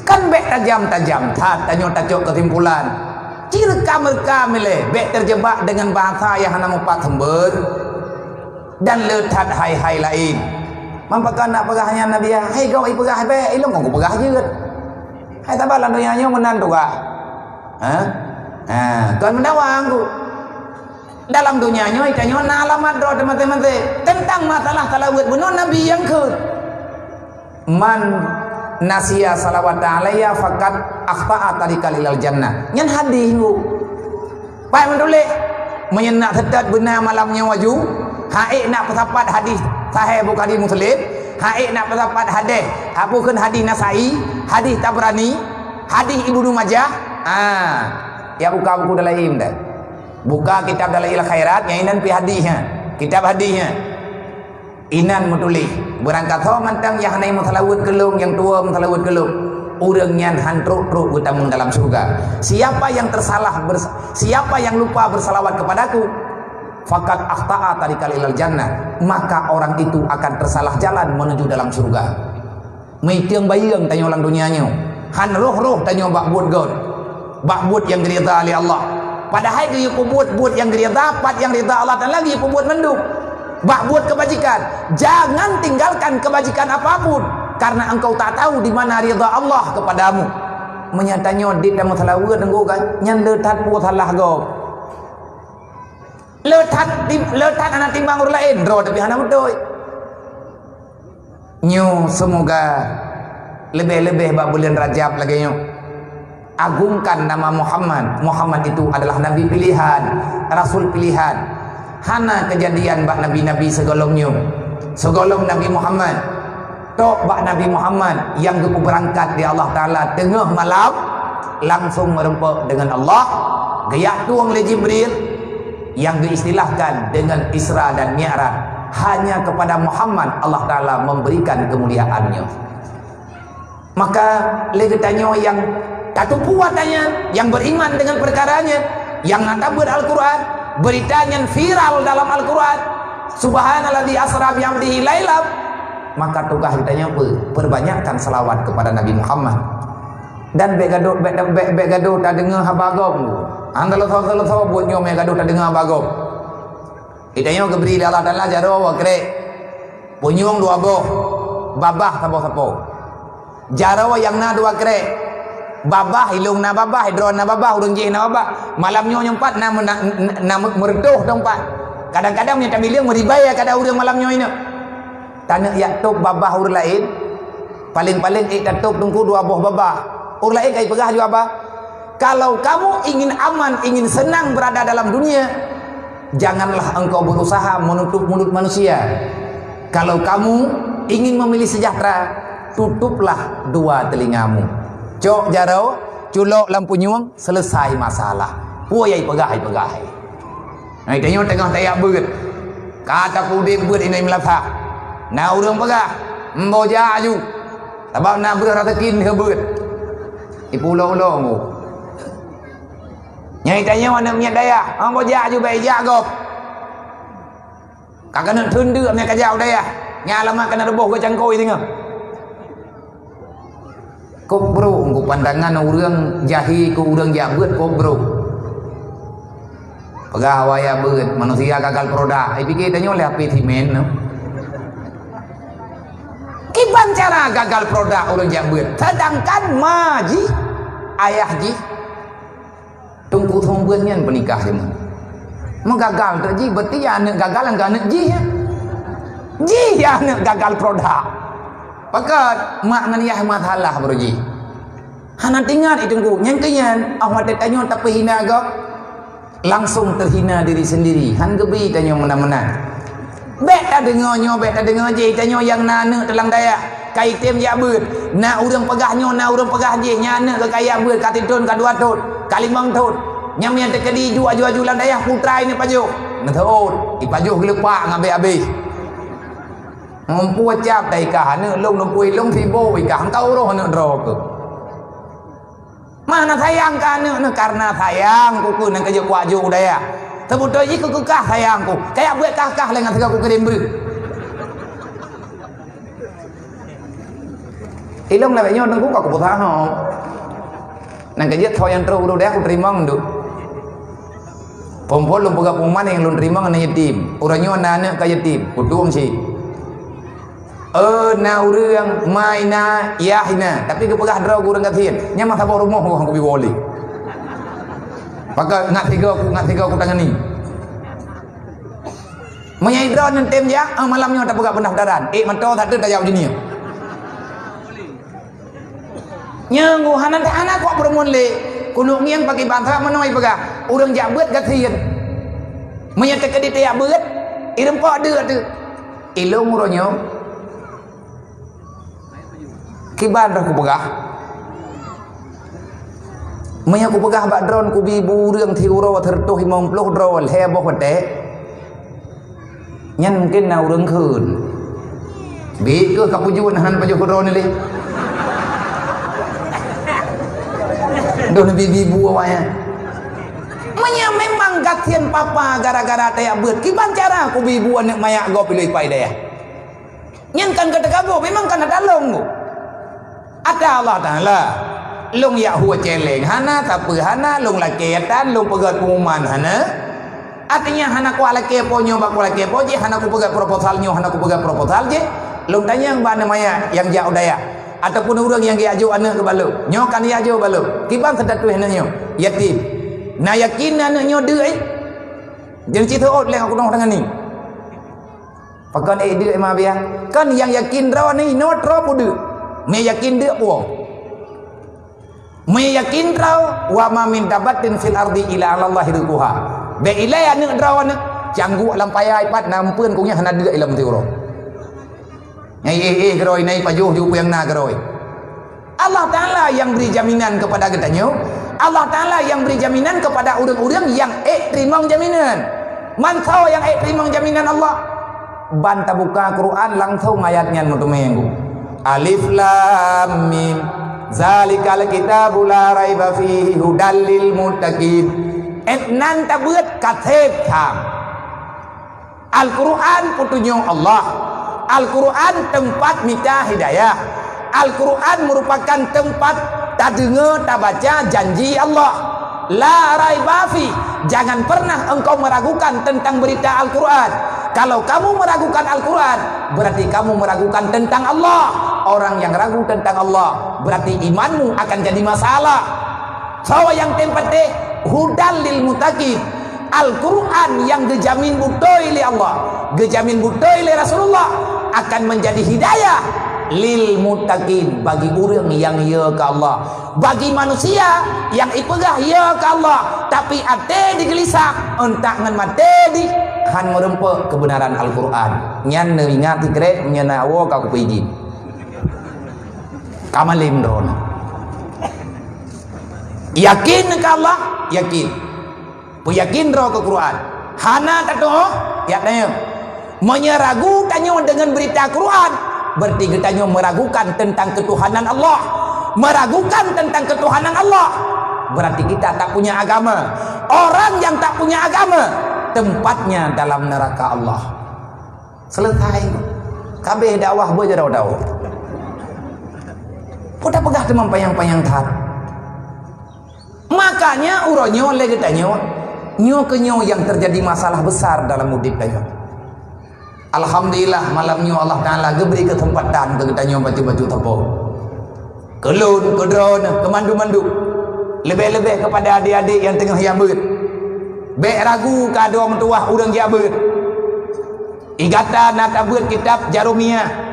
Kan bek tajam-tajam, tanyo tajok kesimpulan. Cirka-merka mele bek terjebak dengan bahasa yang hana mempat hember dan letat hai-hai lain. Mampakan nak pegahnya Nabi ya, hai kau pegah bek, ilong kau pegah jeut. Hai tabalan dunyanya menan tu ka. Kan mendawang tu. Dalam dunianya itanyo na alamat do teman-teman tentang masalah salawat benar Nabi yang ke man nasiya salawat alaiya fakat akhta'a tariqal ilal jannah. Nyan hadis tu. Pai mendulik menyenak sedat benar malamnya waju. Haik nak persapat hadis sahih Bukhari Muslim. Haik nak persapat hadis apukeun hadis Nasai, hadis Tabrani, hadis Ibnu Majah. Ya buka buku dalaim dah. Buka kitab Dalail Khairat yang pi hadisnya. Kitab hadisnya. Inan mutulih berangkat ho mantang yang hanai mutalawud kelung yang tua mutalawud kelung urangnya hantruk-truk utamun dalam surga. Siapa yang siapa yang lupa bersalawat kepadaku fakat akhta'a tariqal ilal jannah, maka orang itu akan tersalah jalan menuju dalam surga. Meitiang bayang tanya orang dunianya han roh-roh tanya bakbud god bakbud yang dirida oleh Allah, padahal dia kubut yang dirida pat yang dirida Allah dan lagi kubut menduk bak buat kebajikan. Jangan tinggalkan kebajikan apapun karena engkau tak tahu di mana ridha Allah kepadamu. Menyatanya di dalam salawat engkau kan nyan letat pu salah go. Letat anak timbang orang lain ro tapi hana betul. Nyu semoga lebih-lebih bak bulan Rajab lagi nyu. Agungkan nama Muhammad. Muhammad itu adalah nabi pilihan, rasul pilihan. Hana kejadian bak nabi-nabi segolongnya, segolong Nabi Muhammad tok bak Nabi Muhammad yang gepu berangkat di Allah Ta'ala tengah malam langsung merempuk dengan Allah gayak tuang le Jibril yang diistilahkan dengan Isra dan Mi'raj. Hanya kepada Muhammad Allah Ta'ala memberikan kemuliaannya. Maka legetanyo yang tak puatannya yang beriman dengan perkaranya yang ngadabur Al-Quran beritanya viral dalam Al-Quran subhanalladzi asra bi 'abdihi lailam, maka tugas kitanya perbanyakkan selawat kepada Nabi Muhammad dan begado tak dengar habagom andalo tahu buat nyom begado tak dengar habagom itanya geberi Allah Taala jaro wa kre punyong dua boh babah sapo jaro yang na dua kre babah ilung na babah hidron na babah urang je na babah malamnya nyempat na mertuh tempat kadang-kadang nya tamiling meribaya kada urang malamnya ini tanah yak tok babah urang lain paling-paling ik tok tungku dua buah babah urang lain kai pegah juga apa. Kalau kamu ingin aman, ingin senang berada dalam dunia, janganlah engkau berusaha menutup mulut manusia. Kalau kamu ingin memilih sejahtera, tutuplah dua telingamu. Cok jarau, culok lampu nyuang, selesai masalah. Puai pegah. Nah, itu tengah tayak beut. Kata kudim beut ini melafak. Nah, urang pegah, mboja aju. Sebab nak beratakin dia beut. Di pulau-pulau mu. Nyai tanya mana minyak daya, mboja aju baik jagop. Kakak nak tundu minyak kajau daya. Nyalama kena reboh ke cangkoi tengah. Kobro ku pandangan urang jahi ku urang jabeut kobro. Pegawai ya beut manusia gagal produk. Ai pikir tanya oleh api simen no. Kiban cara gagal produk urang jabeut. Sedangkan maji ayah ji tungku thongbeut nyan penikah je mah. Menggagal tu ji berarti ya anak gagal enggak anak ji ya. Ji ya anak gagal produk. Pakat makna ni ahmad halah beruji. Hana tinggal itu ku nyangkian ahmad tanya tapi hina agak langsung terhina diri sendiri. Han gebi tanya menang-menang. Bet tak dengarnya, bet tak dengar je tanya yang nana telang daya. kai tem ya beut na urang pegahnya na urang pegah je nyana ke kaya beut katitun kadua tut kalimang tut nyam yang tekedi jual-jualan dayah putra ini pajuh ngeut ipajuh gelepak ngabe habis ngompu cap dai ka ne long nopui long tibo ikah tau roh ne ro ke mana sayang ka ne karena sayang ku nang kerja kuaju daya sebutoi ku kah sayangku kayak buat kah lengan tiga ku kirim beri ilong là vậy nhau nâng cũng có của thằng họ nang kerja thoi yang terus udah aku terima ndu pompol lu buka puman yang lu terima ngana yatim urangnya nana ka yatim kudung sih na urang maina yahina tapi ke pegah draw urang katien nya mah sabor rumah aku biwoli maka ngat tiga aku tangan ni menyai draw nan tem ya malamnya tak buka pendaftaran manto satu tak jawab dunia nyanggu hanan anak kok bermun le kuno ngiang pakai bantah menoi pegah urang jak beut katien menyata ke dia beut irem kok ada tu ilung uronyo kiban dah ku pegah maya ku pegah bak drone ku bibu reung thiuro thertuh 50 drone he boh pete nyan mungkin na urang keun bi ke kapujun han pajuh drone ni don bibu awanya maya memang gatian papa gara-gara taya beut kiban cara ku bibu anak maya go pilih pai daya nyan kan kata kago memang kan ada long ada Allah Ta'ala lung ya huwa celeng hana tapi hana lung laketan lung pegat pengumuman hana artinya hana ku ala kepo nyoba ku ala kepo je hana ku pegat proposalnya hana ku pegat proposal je lung tanya yang mana maya yang jauh daya ataupun orang yang diaju anak ke balu nyo kan diaju balu kiban sedatu henaknya yatim na yakin anaknya deui jadi cerita ot leng aku nong dengan ni pakan deui mah biar kan yang yakin raw ni not raw pudu me yakin dia puang me yakin raw wa ma min dabatin fil ardi ila Allah rizquha be ilai anak raw anak canggu alam payah ipat nampeun kunya hana dia ilam tiuro nyai geroi nai pajuh di upang na geroi Allah Ta'ala yang beri jaminan kepada katanya Allah Ta'ala yang beri jaminan kepada orang-orang yang terima jaminan man tahu yang terima jaminan Allah banta buka Quran langsung ayatnya nutumenggu alif lam mim zalikal kitabul la raiba fihi hudal lil muttaqin nan tabeut katep tham Al-Quran petunjuk Allah Al-Quran tempat minta hidayah Al-Quran merupakan tempat tak dengar tak baca janji Allah la raiba fi jangan pernah engkau meragukan tentang berita Al-Quran kalau kamu meragukan Al-Quran berarti kamu meragukan tentang Allah orang yang ragu tentang Allah berarti imanmu akan jadi masalah so yang tempat hudal lil muttaqin Al-Quran yang dijamin betul oleh Allah dijamin betul oleh Rasulullah akan menjadi hidayah lil muttaqin bagi orang yang ya ke Allah bagi manusia yang ipegah ya ke Allah tapi ate digelisak entak ngan mate di han merempe kebenaran Al-Quran nyan ingat tikre nyana wo ka ku piji kamalim don yakin ke Allah yakin yakin roh ke Quran hana tato ya tanya menyeragu tanya dengan berita Quran berarti kita meragukan tentang ketuhanan Allah meragukan tentang ketuhanan Allah berarti kita tak punya agama orang yang tak punya agama tempatnya dalam neraka Allah selesai kabeh dakwah berjauh dakwah udah pegah teman payang-payang tar makanya uronyo lagi tanya nyo kenyo yang terjadi masalah besar dalam mudik tanya alhamdulillah malamnya Allah Ta'ala beri kesempatan ke kita nyo baju-baju tepuk kelun kedron kemandu-mandu lebih-lebih kepada adik-adik yang tengah yabut baik ragu kada orang tua urang yabut igata natabut kitab Jarumiyah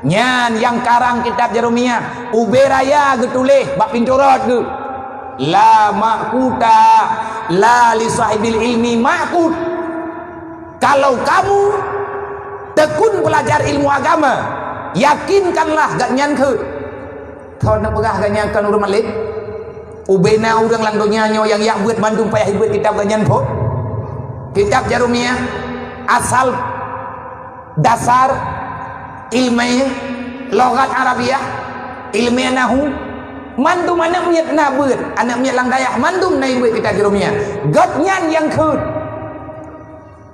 nyan yang karang kitab Jarumiyah uberaya getulih bak pinturot tu la makuta la li sahibil ilmi makut kalau kamu tekun belajar ilmu agama yakinkanlah gak nyan ke thon nak pegah gak nyan kan urang malik ubena urang lang dunia nyo yang yak buat mandum payah buat kitab gak nyan po kitab Jarumiyah asal dasar ilmu logat Arabiah ilmu nahu mandum anak miat na buat anak miat lang dayah mandum nai buat kitab Jarumiyah gak nyan yang ke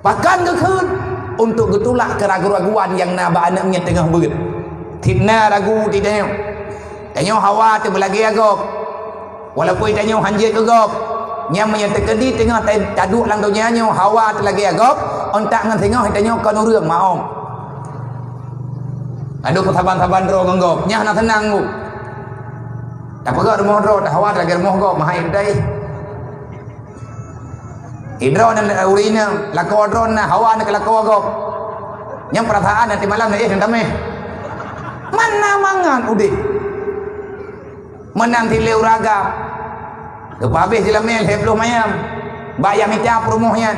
pakan ke untuk getulak keraguan-raguan yang naba anak miat tengah buat Tidna ragu tidaknya. Tanya hawa tu belagi agak. Walaupun tanya hanjit agak. Yang menyatakan tengah taduk lang dunia nyo hawa tu lagi agak. Ontak ngan tengah tanya kan urang maom. Aduh ketaban-taban ro ganggop. Nyah nak tenang ku. Tak pegak rumah ro tak hawa lagi rumah gop mahai dai. Hidro nan urina lako dron na hawa nak lako agak. Yang perasaan nanti malam ni tameh. Mana mangan udah menang tileu ragam kepabeh jelamel hebloh mayam bayam ita promohnya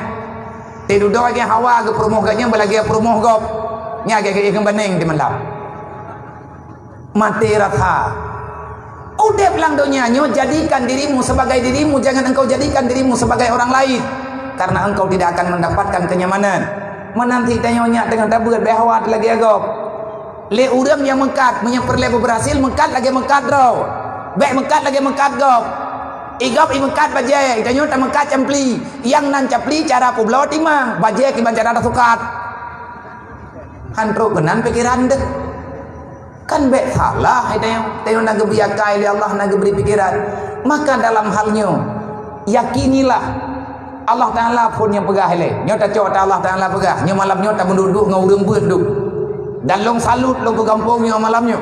tidu doa ke hawa ke promoh ganya belagi promoh gop nya ke ikan bening di malam mati rata udah pelang dunia nyo jadikan dirimu sebagai dirimu jangan engkau jadikan dirimu sebagai orang lain karena engkau tidak akan mendapatkan kenyamanan menanti tanyonya dengan tabur behawat lagi agop le urang yang mengkat menyamper le berhasil mengkat lagi mengkat raw baik mengkat lagi mengkat gop igop i mengkat bajai tanyo tak mengkat campli yang nan campli cara publot timang bajai ki cara sukat hantro benan pikiran dek kan baik salah tanyo nak gebiakai le Allah nak beri pikiran maka dalam halnya yakinilah Allah Taala pun yang pegah le nyo tak cok Allah Taala pegah nyo malam nyo tak menduduk ngau urang beut duk dan long salut long ke kampungnya malamnya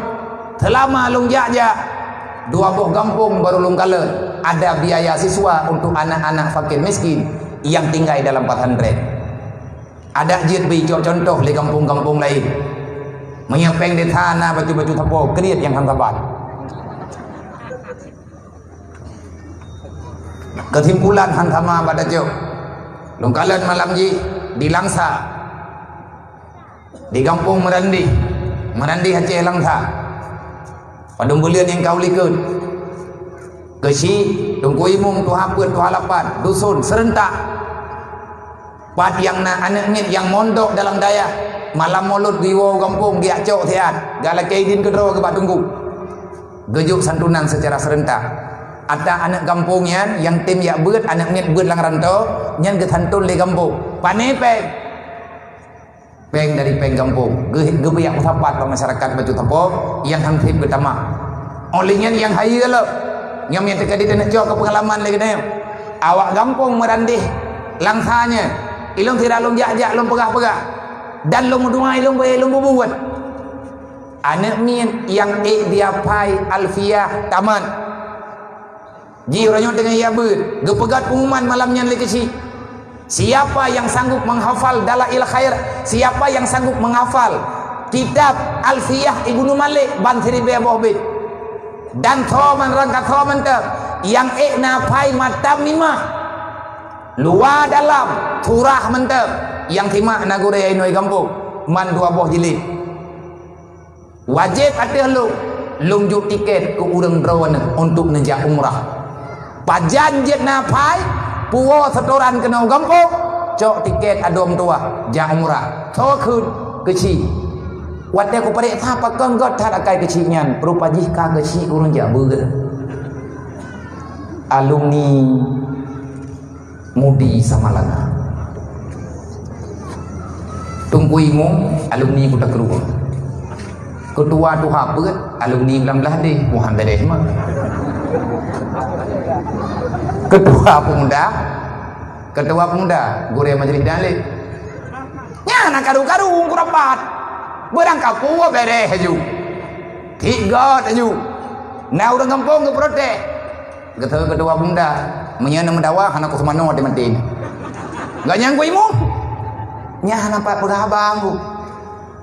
selama long jajak 2 buah kampung baru long kala ada biaya siswa untuk anak-anak fakir miskin yang tinggal dalam 400 ada jid bijak contoh di kampung-kampung lain menyapeng di tanah baju-baju tapo kriat yang hantabat kesimpulan hantama pada jauh long kala malam ji di Langsa di kampung Merandi Aceh Langsa padung bulian yang kau likut kesi tungku imung tu hapun tu halapan dusun serentak pad yang na anak ngit yang mondok dalam daya malam mulut diwo kampung dia cok tiat galak kaidin kedua ke batunggu gejuk santunan secara serentak ada anak kampungnya yang tim ya beut anak ngit beut lang rantau nyan getantun di kampung panepek peng dari peng kampung gebiak sapat masyarakat baju tapo yang hangtip pertama olehnya yang hayal yang terkait dengan jauh ke pengalaman lagi nih awak kampung Merandih langsanya ilung tidak long jak long pegah dan long dungai long bayi long bubuat anak min yang diapai alfiah taman jiranyo dengan ia ber gepegat pengumuman malamnya lagi si siapa yang sanggup menghafal Dalail Khair, siapa yang sanggup menghafal kitab Alfiyah Ibnu Malik Bantiri Bohbit dan thoman rangka thoman ter yang napai matam mimah luar dalam turah mentep yang timak nagure inoi kampung man 2 buah jilid wajib ada lung juk tiket ke urang drawana untuk nejak umrah pajan jet napai puwo setoran kena kampung cok tiket adom tua jang umrah so kun keci wadah ku pada apa kenggot tak akai kecinya berupa jika keci urun jabu alumni mudi Samalanga tunggu imung alumni kuda keruh ketua tu apa alumni 16 deh Muhammad Ahmad ketua pemuda gure majelis dalil nya nak karu-karu kurapat berangkat kuwa bere haju 3 haju na urang kampung ke protes ketua pemuda menyana mendawa hana kusmano di Madinah enggak nyangku imu nya hana pak pegabang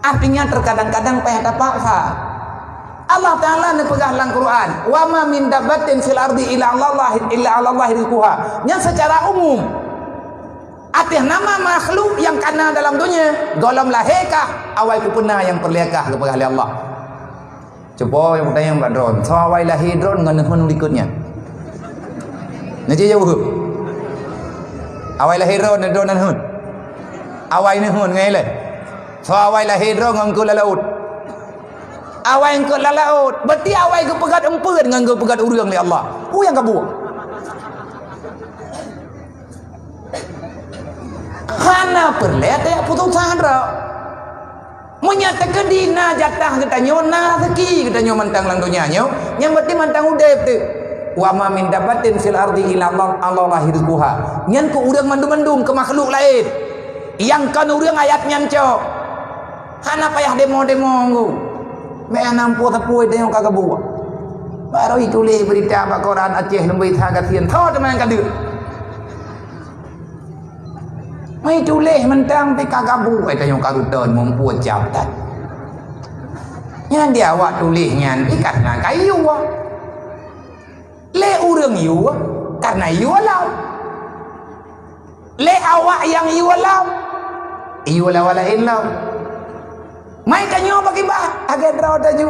artinya terkadang-kadang payah paksa Allah Ta'ala nepegah dalam Quran wa ma min dabbatin fil ardi illa 'ala Allah rizquha yang secara umum artinya nama makhluk yang kana dalam dunia golom lahekah awal kupuna yang perliakah kepada Allah Coba yang bertanya Mbak Dron, sawai lahir Dron dengan hun berikutnya. Nanti jauh. Awai lahir Dron dan hun. Awai ni hun ngai le. Sawai lahir Dron dengan ku laut. Awai engkau laut. Berarti awai ke pegat empeun dengan ke pegat urang li Allah. Ku yang kabuat. Hana perlet ya putusan ra. Menyatakan dina jatah katanya na rezeki katanya mantang lang dunia nyo yang berarti mantang udep tu wa ma min dabatin fil ardi illa Allah lahirquha nyan ku urang mandum-mandum ke makhluk lain yang kan urang ayat nyan cok hana payah demo-demo nggu me nampu tapui tengok kagak buat baru tulis berita pak Quran Aceh lembai thaga thien tho teman kadir mai tulis mentang pi kagabu ai tanya karuton mempuat jabatan nyan dia awak tulis nyan ikat na kayu wa le urang yu karena yu lau le awak yang yu lau wala lau mai tanya bagi bah agak draw taju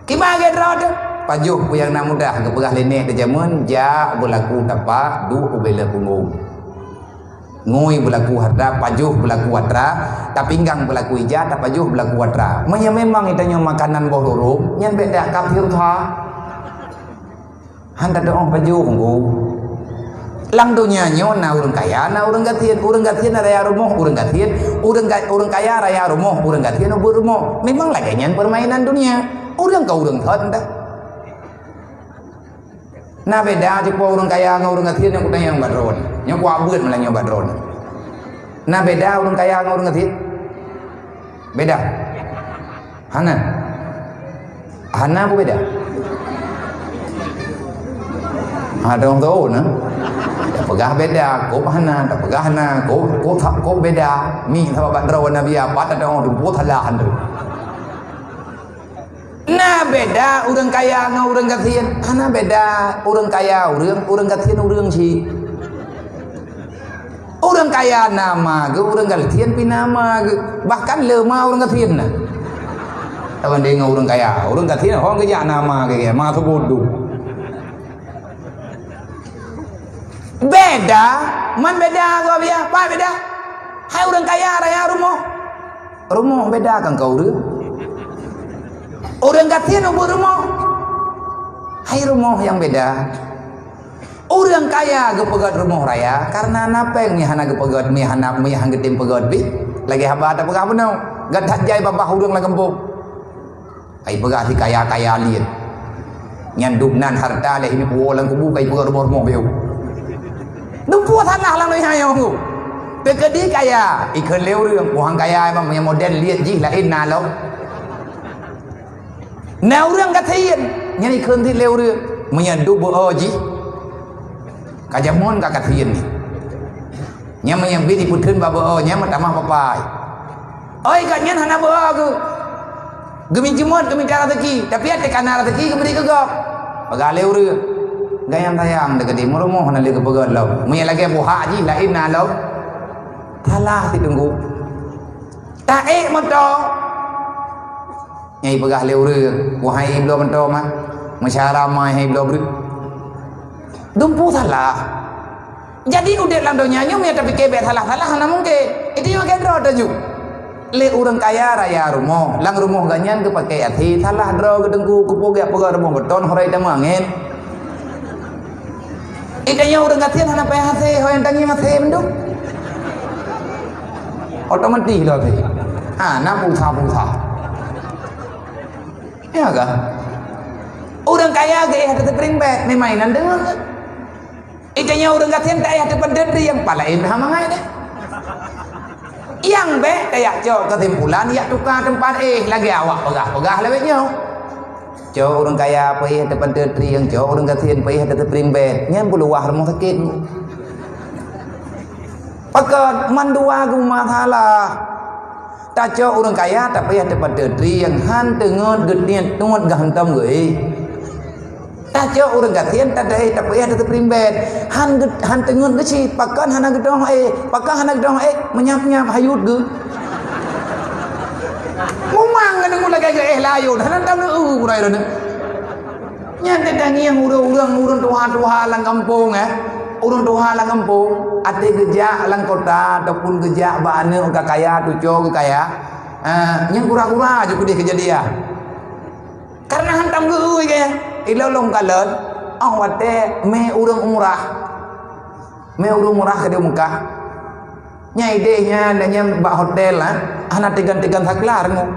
kima agak draw tu pajuh ku yang nak mudah ke perah lenek de jamun ja berlaku tapak du ubela punggung ngui berlaku hadra, pajuh berlaku watra, tapi pinggang berlaku ija, tak pajuh berlaku watra. Memang itanya makanan boh lorong, yang beda kafir tha. Handa doong pajuh nggu. Lang dunia nyo na urang kaya, na urang gatien raya rumah, urang kaya raya rumah, urang gatien ubur rumah. Memang lagi nyan permainan dunia. Urang ka urang thot dah. Na beda je po urang kaya ngau urang gatien yang kutanya yang badron. Nya ku abeut melanya badron. Na beda urang kaya ngau urang gatien. Beda. Hana apa beda? Ada orang tahu nah. Tak pegah beda, kop hana, tak pegah hana, kop beda. Mi sama badron nabi apa ada orang tu thalahan tu. Nah beda urang kaya ngau urang gatien hana beda urang kaya urang gatien urang si urang kaya nama ge urang gatien pi nama ge bahkan lema urang gatien na tawan de ngau urang kaya urang gatien hong ge ya nama ge ma tu bodu beda man beda go biya pa beda hai urang kaya raya rumah beda kan kau urang orang gatien ubur rumah hai rumah yang beda orang kaya gepegat rumah raya karena napeng ni hana gepegat mi hana mi hang getim pegat bi lagi haba tak pegah benau gat hajai babah urang la kampung ai pegah si kaya liat nyan dubnan harta le ini puo lang kubu kai pegat rumah beu dumpu tanah lang noi hayo ngu pekedi kaya ikon leu reung puang kaya memang model liat ji lain na lo Nah orang gatien nyari keunti leu reung menyandu bo oji kajamon ka gatien ni nya menyambi di putreun babo nya matamah papai oi kanyan hana bo ge gemi jemot gemi cara rezeki tapi ate kana rezeki geberi gegok paga leu reung gayang tayang de gede murumoh na le gebegot law menyang lagi bo haji lain na law talah ti tunggu tae moto nyai pegah leu reung wahai belum mento mah masyarakat mai hai belum ber dumpu salah jadi udah lang donya nyo me tapi kebet salah hana mungkin itu yo gendro taju le urang kaya raya rumah lang rumah ganyan ke pakai ati salah dro gedengku kupoge apa rumah beton horai tang angin itanya urang gatien hana payah hase hoyan tangi hase menduk otomatis lo teh na pulsa ya kah? Orang kaya ge ada terperingbet, mainan dengan. Itanya orang gatien tak ada pendedri yang palain hamangai deh. Yang be kayak jo kesimpulan ya tukar tempat lagi awak pegah lewetnya. Jo orang kaya apa ada pendedri yang jo orang gatien apa ada terperingbet, nyen buluah rumah sakit. Pakat mandua rumah salah. Tak cho orang kaya tak payah dapat dedri yang han tengot gedian tengot gahantam gue. Tak cho orang gatien tak payah dapat primbet han tengot geci pakan hana gedong pakan hana gedong menyap hayut ge. Mumang kan ngula kaya layo dan tahu na kurai ron nya tetang yang urang tuha lang kampung urang tuha lang kampung ate geja lang kota ataupun geja baane ka kaya tujo kaya yang kura-kura aja kudu kejadian karena hantam geui kaya ilolong kalen ong wate me urang umrah ke di Mekah nya idenya nanya mbak hotel anak tegan-tegan saklar ngo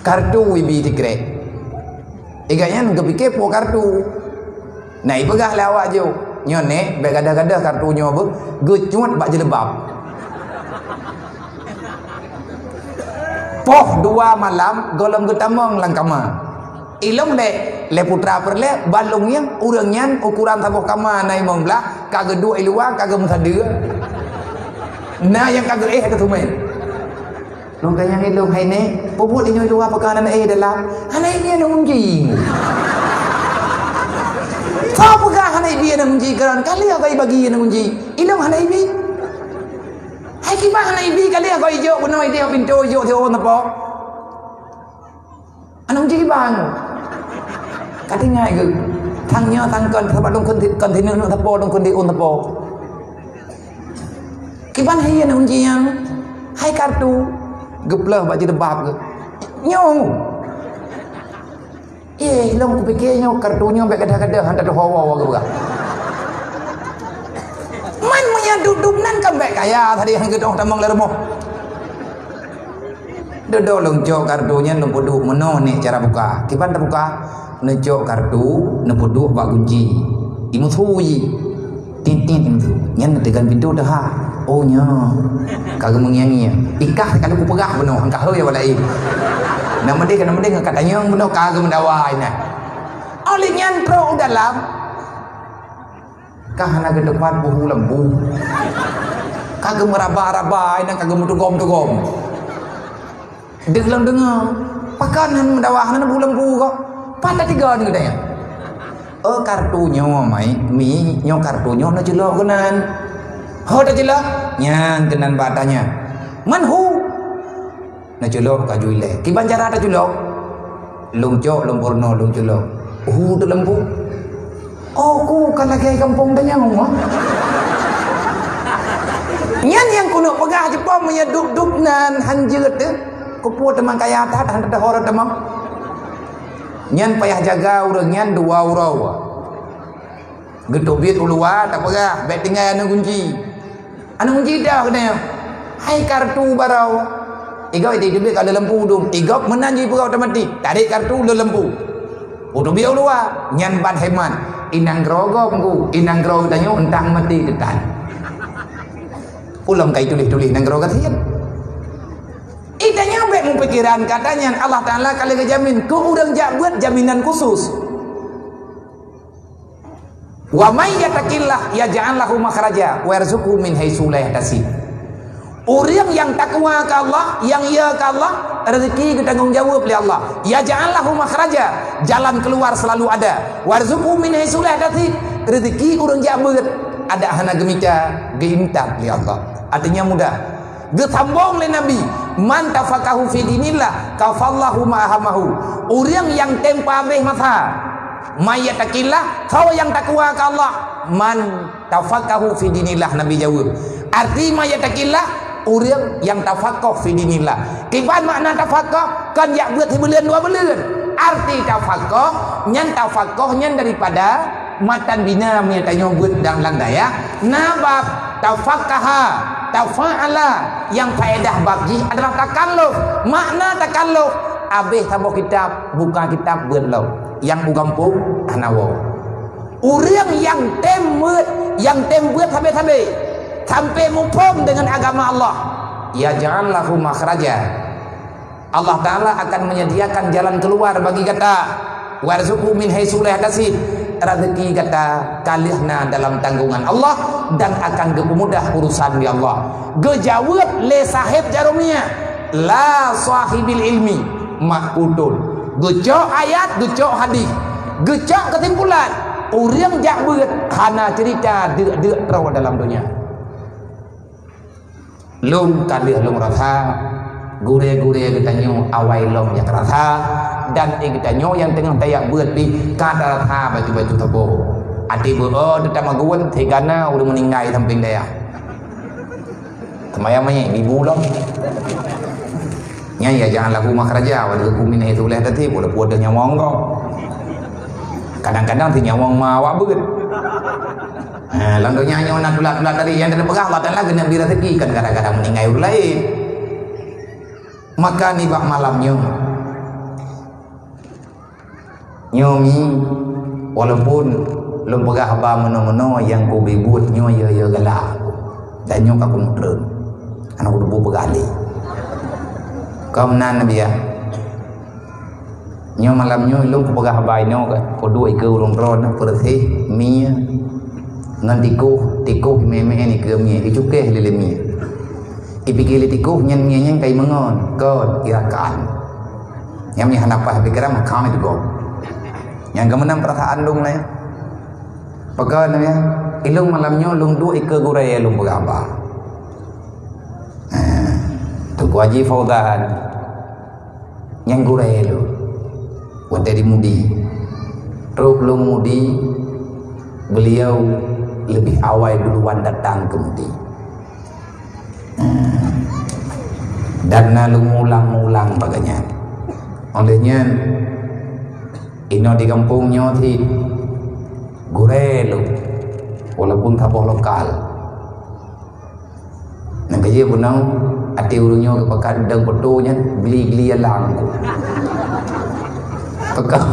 kartu wibi tikre iganya ngepike po kartu nah ibegah lawak jo nyone be gada-gada kartunya be gecut bak jelebab poh 2 malam golong getamong langkama ilong le putra perle balong yang urang nyan ukuran taboh kama nai mong belah kagak 2 iluang kagak musadeu nah yang kagak ketumen long kayang ilong hai ne pobut inyo luar pekanan dalam hanai dia nang unji sa pegah hanai dia nang unji karan kali agai bagi nang unji ilong hanai bi hai kibah hanai bi kali agai jo bunoi dia pintu jo theo napo anong ji bang kati ngai ge thangnya thangkan sabat dong kon thin no thapo dong kon di un thapo kiban hai nang unji yang hai kartu geplah bak jedebab ke nyong long ku pikirnya kartunya bek kada-kada hantar tu hawa ke bukan man punya duduk nan kan bek kaya tadi yang gedong tamang lermo duduk long jok kartunya nempudu meno ni cara buka kiban tak buka nejok kartu nempudu bak kunci imu thuyi tin itu nyan tegan pintu dah oh nya kagak mengiangi ikah kalau ku pegah beno angkah heu ya walai nama dia katanya beno kagak mendawai nah oleh nyan pro dalam kahana ke depan buhu lembu kagak meraba-raba ina kagak mutugom-tugom deglang dengar pakanan mendawahna buhu lembu kok patah 3 ni katanya kartunya mai mi nyo kartunya na jelok kenan ho ta jelok nyan kenan batanya manhu na jelok kajuile ki banjara ta jelok lungcok lumpurno lung jelok tu lembu ku kan lagi kampung tanya ngomong nyan yang kuno pegah jepom punya duk nan hanjeut tu kupu teman kaya tat han ta hora temang nyan payah jaga urang nyan 2 urau gedobit ulua tak pegah bet tinggal anu kunci dah kena hai kartu barau igau itu dia kalau lempu dum igau menanji pegau otomatik tarik kartu le lempu udah biau ulua nyan ban heman inang grogo ku inang grogo tanyo entang mati ketan ulang kai tulis nang grogo kathian itanya bet pikiran katanya Allah Taala kalau kejamin ku urang jak buat jaminan khusus wa may yattaqillah yaj'al lahu makhraja wa yarzuqhu min haitsu la yahtasib. Orang yang takwa ke Allah, yang ia ke Allah, rezeki ditanggung jawab oleh Allah. Yaj'al lahu makhraja, jalan keluar selalu ada. Warzuqhu min haitsu la yahtasib, rezeki urang jabat ada hana gemita geintak oleh Allah. Artinya mudah. Gesambung oleh Nabi, man tafaqahu fi dinillah kafallahu ma'ahamahu. Orang yang tempa habis masa mayyatakillah, kau yang takwa ke Allah, man tafaqahu fi dinillah. Nabi jawab arti mayyatakillah, orang yang tafaqah fi dinillah. Kiban makna tafaqah kan yak buat sebulan 2 bulan. Arti tafaqah nyan tafaqahnya daripada matan bina punya tanya buat dan landaya nabab tafaqaha tafa'ala yang faedah babji adalah takalluf. Makna takalluf abih tabuh kitab buka kitab berlau yang ugampung anawo orang yang tembuat sampai mupom dengan agama Allah, ya janganlah makhraja, Allah Ta'ala akan menyediakan jalan keluar bagi kata warzuqhu min haitsu la yahtasib, rezeki kata kalihna dalam tanggungan Allah dan akan gemudah urusan di Allah. Gejawab le sahib jarumia la sahibil ilmi makudun. Gecok ayat, gecok hadis, gecok kesimpulan. Orang jak beut kana cerita deuk rawa dalam dunia. Lung kalih lung rasa gure-gure kita nyo awai long yang rasa dan kita nyo yang tengah tayak buat di kada rasa batu-batu tabo ati beo kita maguan tegana udah meninggal samping dia temayamanya di bulan nya ya jangan laku makraja waduh kumin itu leh tadi boleh puada nyawang kau kadang-kadang ti nyawang mawa beut landonya nyawa nak tulak-tulak tadi yang ada pegah batan lagi nak rezeki kan kadang-kadang meninggal orang lain maka nibak malamnya nyomi walaupun lum pegah ba meno-meno yang ku bibut nyo ya galak dan nyo ka kumtrem anak ku debu pegali kau nan nabi ya nyo malam nyo lum ku pegah ba nyo ka ko dua ke urung ron persi mia ngan tiku meme ni ke mia icuke lele mia ipikili tiku nyen mia nyen kai mengon kon irakan yang ni hanapah pikiran makam itu go yang kemenang perasaan lung lah pakai namanya ilung malamnya lung dua ike gurai lung berapa Tuku Haji Fauzan yang gurai lu wanda di mudi ruk lung mudi beliau lebih awal duluan datang ke mudi dan lalu mulang-mulang baganya olehnya ino di kampungnya ti gurelu walaupun tapoh lokal nang kaya punau ati urunyo kepakat dang petunya beli alang pekat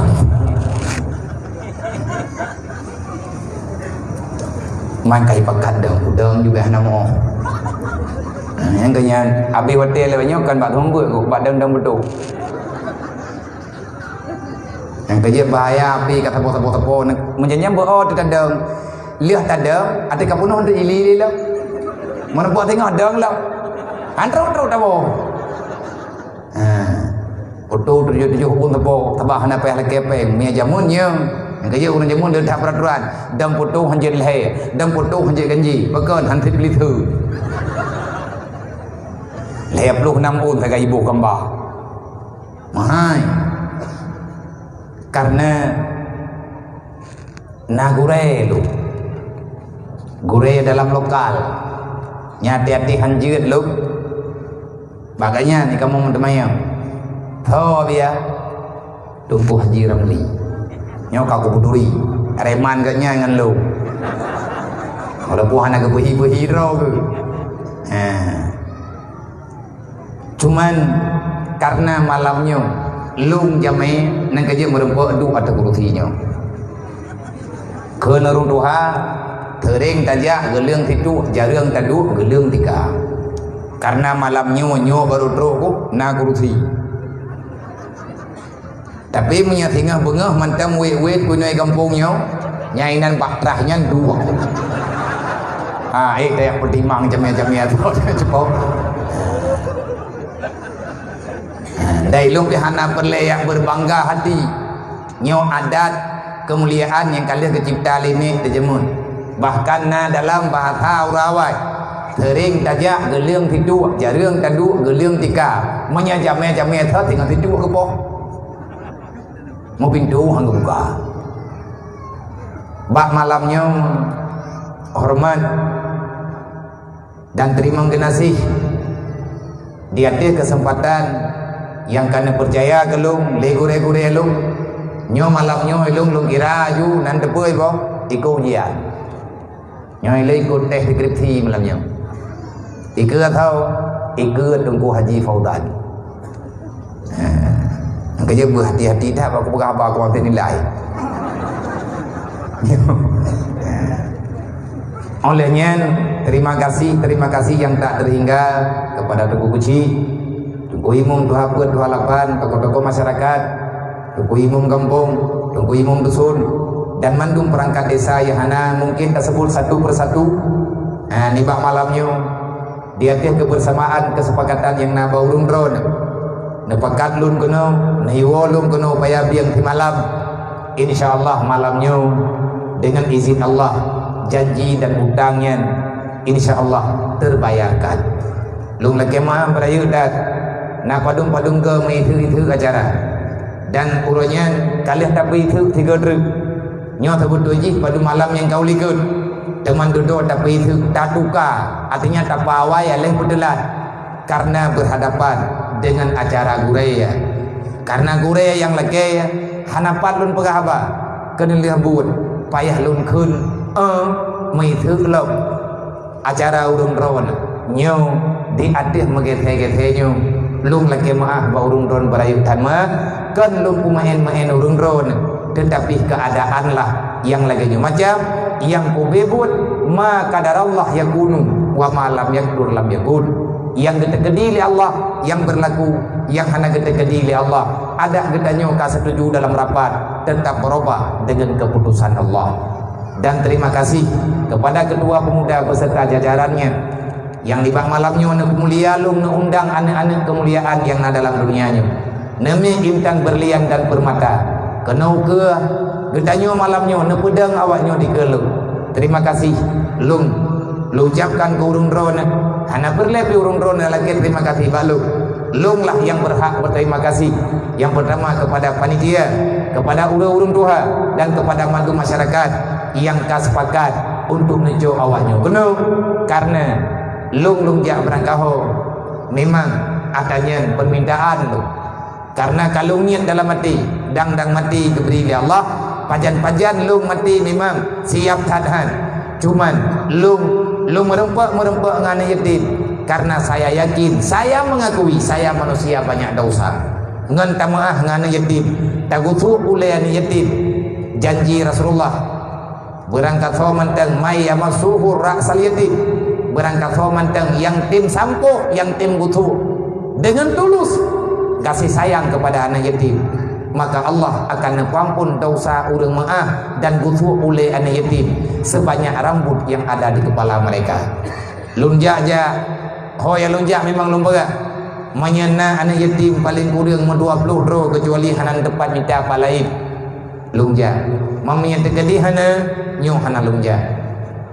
man kai pakat dang juga namo yang kaya abi hotel lebanyo kan bak thong ko bak dang betul yang kerja bahaya api kata tepo menjanya oh tidak ada lihat ada ati kapuno untuk ili lah mana buat tengok dang lah antro tabo foto tujuh pun tepo tabah hana peh lekepeng mia jamun yang kerja urang jamun dah tak peraturan dan foto hanjir leher dan foto hanjir ganji bakon hanti beli tu leher 26 un tak ibu kembar mahai karena nagure lu gure dalam lokal nyati-hati hanjir lu baganya ni kamu mendemayang tho dia tumpu Haji Ramli nyok aku buduri reman katnya dengan lu kalau puan nak berhi hero ke cuman karena malamnya lung jame nang kerja merempak du atau kurusinya kena rung tuha tering tajak geling titu jarang tadu geling tika karena malamnya nyo baru truk na kurusi tapi punya tingah bengah mantam wet kunoi kampungnya nyainan pakrahnya dua kayak pertimang jamnya tu cukup dari lung pihana perlayak berbangga hati nyo adat kemuliaan yang kalian kecipta ini terjemun bahkan dalam bahasa urawai tering tajak geling tidu jarang tadu geling tika menya jamnya tha tinggal tidu ke poh mau pintu hang buka bak malamnya hormat dan terima kasih di atas kesempatan yang kena percaya ke lung legure lung nyo malamnya lung kira ju nan tepoi bo iko jian nyo ile ikut teh skripsi malamnya ikut tahu ikut Tunku Haji Fauzan kerja berhati-hati dah aku berapa aku nanti nilai olehnya terima kasih yang tak terhingga kepada Tunku Kuci Tunku Imum Tuha Buat 28 tokoh-tokoh masyarakat Tunku Imum Kampung Tunku Imum Dusun dan mandum perangkat desa yang hana mungkin tersebut satu persatu nibak malamnya di atas kebersamaan kesepakatan yang na baurung drone nepakat lun kuno naiwo lun kuno paya biang di malam insyaallah malamnya dengan izin Allah janji dan hutangnya insyaallah terbayarkan lung lekemah berayu dat na padung-padung ke itu acara dan urutnya kalian tapi itu 3 druk nyo sebut tuji pada malam yang kau likut teman duduk tapi itu tak tukar artinya tak pawai alih bedelah karena berhadapan dengan acara guraya karena guraya yang lagi hanapat lun pegah apa kena lihat buat payah lun kun mai thứ lộc acara urung ron nyo diadih magethe-gethe nyo lung lagi maaf ba urung ron barayut tanma kan lung kumain-main urung ron tetapi keadaanlah yang lagi nyo macam yang kubebut ma qadarallah yakunu wa ma lam yakdur lam yakun yang gede-gede li Allah yang berlaku yang hana gede-gede li Allah ada gedanya ka setuju dalam rapat tetap berubah dengan keputusan Allah. Dan terima kasih kepada ketua pemuda beserta jajarannya yang di bang malamnya nak mulia lung nak undang anak-anak kemuliaan yang ada dalam dunianya nemi intang berlian dan permata kenau ke gedanya malamnya nak pedang awaknya di gelung. Terima kasih lung lu ucapkan ke urung drone hana berlebi urung drone lagi terima kasih balu lung lah yang berhak berterima kasih yang pertama kepada panitia kepada urung tuha dan kepada mantu masyarakat yang sepakat untuk nejo awaknya benar karena lung jak berangkaho memang adanya permintaan lu karena kalau niat dalam hati dang mati diberi oleh Allah pajan lung mati memang siap tahan cuman lung merempak dengan yatim karena saya yakin saya mengakui saya manusia banyak dosa ngan tamaah dengan yatim tagutu ulai yatim janji Rasulullah berangkat so manteng mai yamasuhu ra'sal yatim berangkat so manteng yang tim sampo yang tim gutu dengan tulus kasih sayang kepada anak yatim maka Allah akan mengampun dosa urang maaf dan gutu oleh anak yatim sebanyak rambut yang ada di kepala mereka. Lunjak ja hoya lunjak memang lumba menyena anak yatim paling kurang 20 dro kecuali hanan depan minta apa lain lunjak mamanya tegadi hana nyo hana lunjak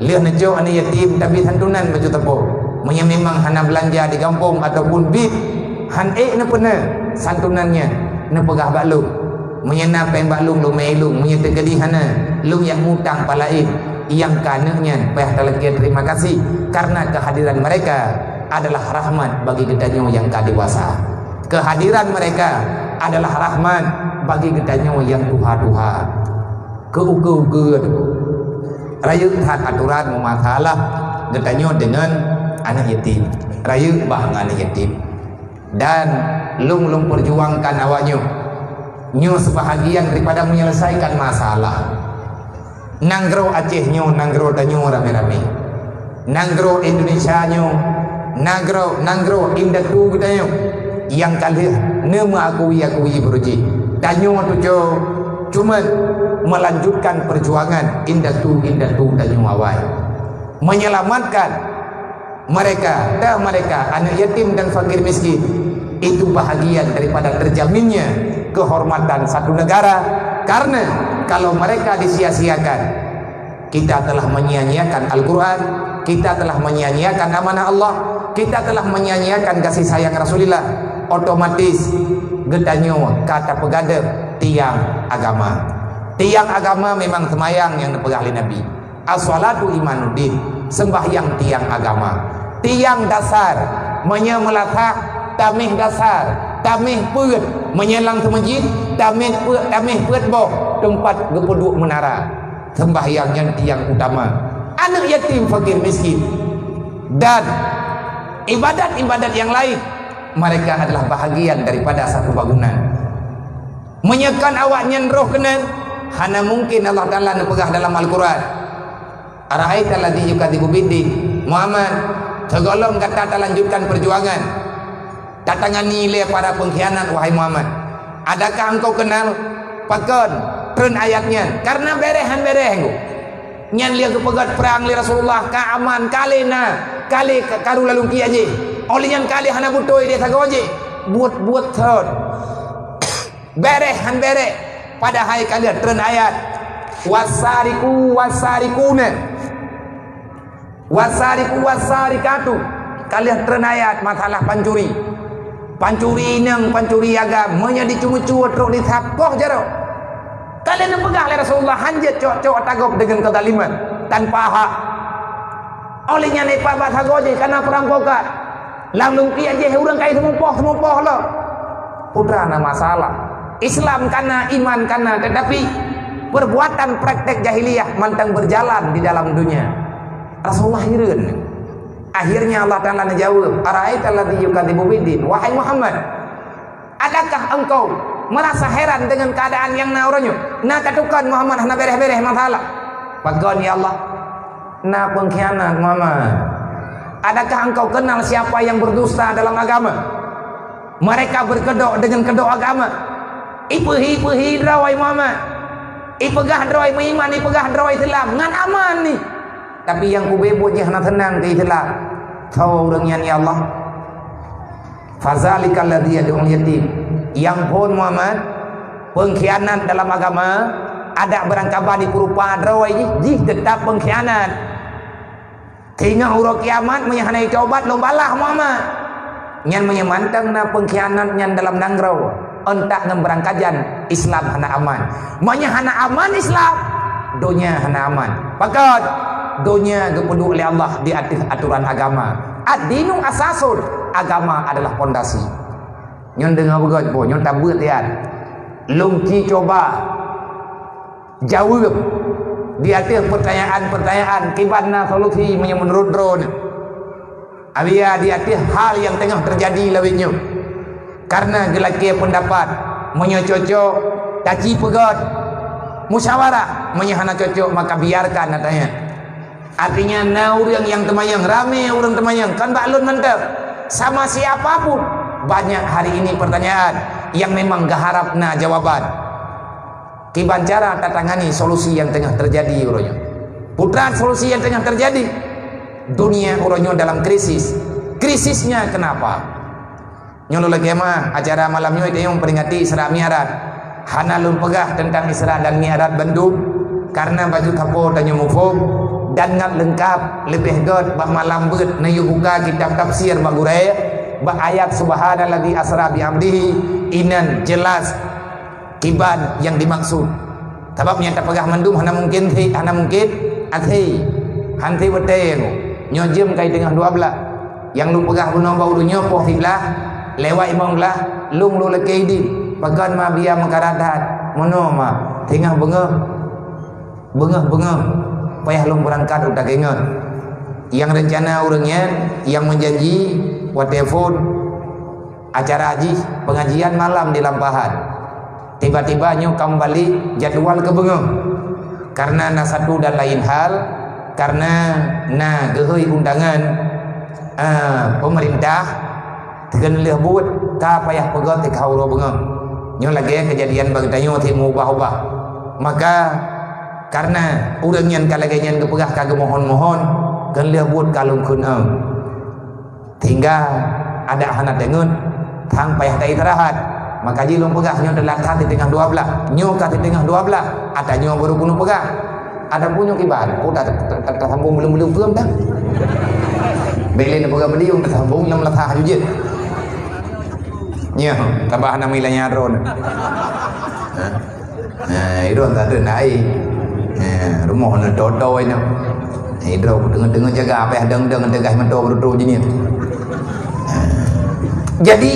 lihat nejo anak yatim tapi santunan baju tepo menyang memang hana belanja di kampung ataupun bit han na pernah santunannya na pegah baklung menyena peng baklung lu melung menyete gedi hana lung yang ngutang palain yang kananya payah talaki terima kasih karena kehadiran mereka adalah rahmat bagi gedanya yang kadewasa kehadiran mereka adalah rahmat bagi gedanya yang tuha-tuha keuge-uge raya hat aturan masalah gedanya dengan anak yatim raya bah anak yatim dan lung perjuangkan awaknya nyo sebahagian daripada menyelesaikan masalah nanggro Aceh nyo nanggro danyo rame-rame nanggro Indonesia nyo nanggro indatu kita nyo yang kali nema akui beruji danyo tu cuma melanjutkan perjuangan indatu danyo awal menyelamatkan mereka anak yatim dan fakir miskin itu bahagian daripada terjaminnya kehormatan satu negara karena kalau mereka disia-siakan kita telah menyia-nyiakan Al-Quran kita telah menyia-nyiakan amanah Allah kita telah menyia-nyiakan kasih sayang Rasulullah otomatis gedanyo kata pegadep tiang agama memang semayang yang dipegang oleh Nabi as-salatu imanuddin sembahyang tiang agama tiang dasar menyemelatak tamih dasar tamih put menyelang ke masjid tamih put boh tempat gepeduk menara sembahyang yang tiang utama anak yatim fakir miskin dan ibadat-ibadat yang lain mereka adalah bahagian daripada satu bangunan menyekan awaknya roh kenan hana mungkin Allah Ta'ala nepegah dalam Al-Quran araita alladzi yukadzibu biddi Muhammad segolong kata lanjutkan perjuangan tatangani le para pengkhianat wahai Muhammad adakah engkau kenal pakon tren ayatnya karena berehan nyan lia kepegat perang li Rasulullah ka aman kalena kali karu lalu ki aje olian kali hana butoi dia tagawaje buat thot berehan pada hai kalian tren ayat wasariku wasarikatu kalian tren ayat masalah pancuri pancuri nang pancuri agamanya dicuma-cua teruk dithapoh jaro. Kalian yang pegang oleh Rasulullah hanjat cok-cok tagop dengan kezaliman tanpa hak. Olehnya ni pak thago je karena perampokan. Langsung kia je urang kai semumpoh lo. Udah ada masalah. Islam karena iman karena tetapi perbuatan praktek jahiliyah mantang berjalan di dalam dunia. Rasulullah hireun. Akhirnya Allah Ta'ala menjawab, "Ara'aital ladzi yukadzibu biddin?" Wahai Muhammad, adakah engkau merasa heran dengan keadaan yang nauranya? Na katukan Muhammad hana beres-beres masalah. Bagon ya Allah. Na pengkhianat Muhammad. Adakah engkau kenal siapa yang berdusta dalam agama? Mereka berkedok dengan kedok agama. Ipehi drawai Muhammad. Ipegah drawai beriman, ipegah drawai Islam. Ngan aman ni. Tapi yang ku bebot je hana tenang ke Islam. Tahu orangnya ni Allah. Fazalikal ladzi yad'ul yatim. Yang pun Muhammad pengkhianat dalam agama ada berangkaban di perupa drawai ji tetap pengkhianat. Tinggal huruf kiamat menyahanai cobat lombalah Muhammad. Nyan menyemantang na pengkhianat nyan dalam nangrau. Entak ngemberangkajan Islam hana aman. Manya hana aman Islam, dunia hana aman. Pakat dunia kepedu oleh Allah di atas aturan agama. Ad-dinu asasun, agama adalah pondasi. Nyon dengar begot po, nyon tak beut lihat. Lungki coba jawab di atas pertanyaan-pertanyaan kibana solusi menurut drone. Abia di atas hal yang tengah terjadi lawinyo. Karena gelaki pendapat menyococok taci pegot musyawarah menyahana cocok maka biarkan katanya. Artinya na orang yang temayang rame orang temayang kan baklun mantap sama siapapun. Banyak hari ini pertanyaan yang memang gaharap na jawaban. Kiban cara tatangani solusi yang tengah terjadi uronyo. Putra solusi yang tengah terjadi. Dunia uronyo dalam krisis. Krisisnya kenapa? Nyolo lagi mah acara malam nyo itu yang memperingati Isra Mi'raj. Hana lum pegah tentang Isra dan Mi'raj Bandung karena baju tapo tanya mufum dan ngat lengkap lebih god bah malam beut na buka kitab tafsir bagurai bah ayat subhanalladzi asra bi abdihi inan jelas kiban yang dimaksud. Sebabnya tak pegah mandum hana mungkin athi hanti beteng nyojem kai tengah 12 yang lu pegah bunuh bau dunya poh tiblah lewat imam lah lung lu lagi di bagan ma biar mengkaradat mono ma tengah bengah payah lung berangkat udah kengen yang rencana orangnya yang menjanji buat telepon acara haji pengajian malam di Lampahan tiba-tiba nyo kembali jadwal ke bengah karena na satu dan lain hal karena na gehui undangan pemerintah dengan lehbut tak payah pegot di kau bengah nyo lagi kejadian bagi tanyo ti mubah-ubah maka karena urang nyan kalagayan kepegah kagak mohon-mohon kan lehbut kalung kun tinggal ada hana dengun tang payah tak istirahat maka jilung pegah nyo telah kati tengah 12 nyo kati tengah 12 ada nyo baru bunuh pegah ada punya kiban udah tersambung belum belum dah belin pegah beliung tersambung yang meletah jujit nya tambah nama ilahnya ron iron tak ada naik rumah nak toto ini hidro dengar jaga apa yang dengan tegah mentok berdua jenis. Jadi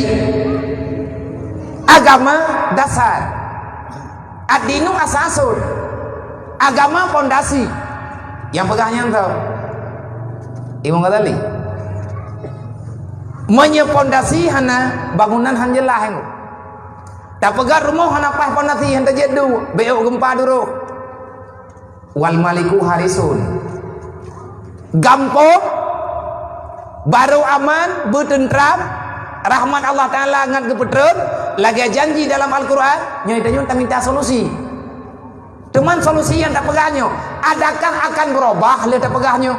agama dasar, ad-dinu asasun, agama fondasi. Yang pegahnya tahu Imam Ghazali menyepondasi hana bangunan hanjelah yang tak pegat rumah hana pah pondasi yang terjadu beok gempa dulu wal maliku harisun gampang baru aman bertentram rahmat Allah Ta'ala ngat kepetreun lagi janji dalam Al-Quran nyo itu minta solusi cuman solusi yang tak pegahnya adakah akan berubah lihat tak pegahnya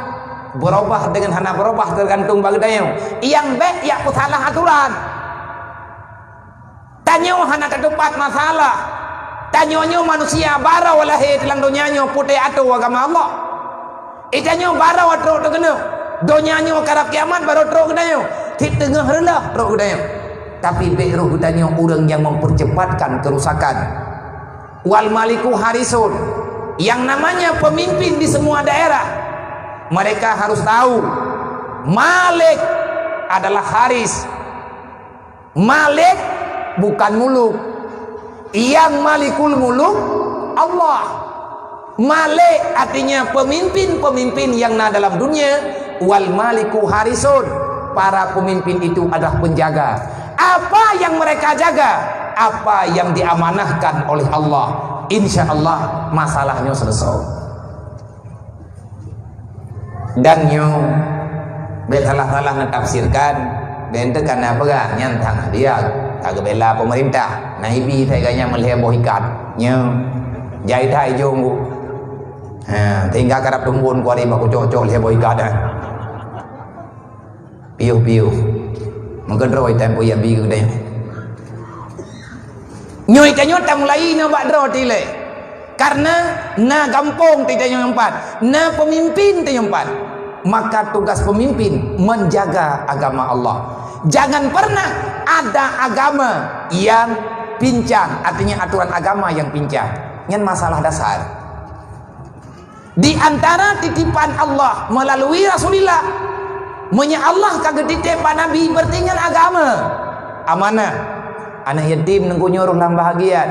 berubah dengan hana berubah tergantung bagainya yang baik ya salah aturan tanyo hana ketupat masalah tanyonyo manusia bara walahi telang donyanya putih atau agama Allah itanyo bara watro terkena donyanya karap kiamat baru teruk kedayo di tengah rendah teruk kedayo tapi beruh hutanya orang yang mempercepatkan kerusakan. Wal maliku harisun, yang namanya pemimpin di semua daerah, mereka harus tahu Malik adalah haris. Malik bukan muluk, yang malikul muluk Allah. Malik artinya pemimpin-pemimpin yang ada dalam dunia. Wal maliku harisun, para pemimpin itu adalah penjaga. Apa yang mereka jaga? Apa yang diamanahkan oleh Allah. Insya Allah masalahnya selesai. Dan nyo salah-salah mentafsirkan dan itu karena apa kan? Nyantang dia tak bela pemerintah. Naibi teganya meliheboh ikat nyo jai thai jonggu. Tinggal karap tumbun kuari baku cocok liheboh ikat dah. Piuh mungkin roy tempo yang biru deh nyoi tanyo tam mulai na bakdro tile karena na gampong tanyo empat na pemimpin tanyo empat. Maka tugas pemimpin menjaga agama Allah. Jangan pernah ada agama yang pincang, artinya aturan agama yang pincang. Yang masalah dasar di antara titipan Allah melalui Rasulullah. Menya Allah kagak titipan Nabi bertinggal agama amanah. Anak yatim nunggu nyuruh dalam bahagian.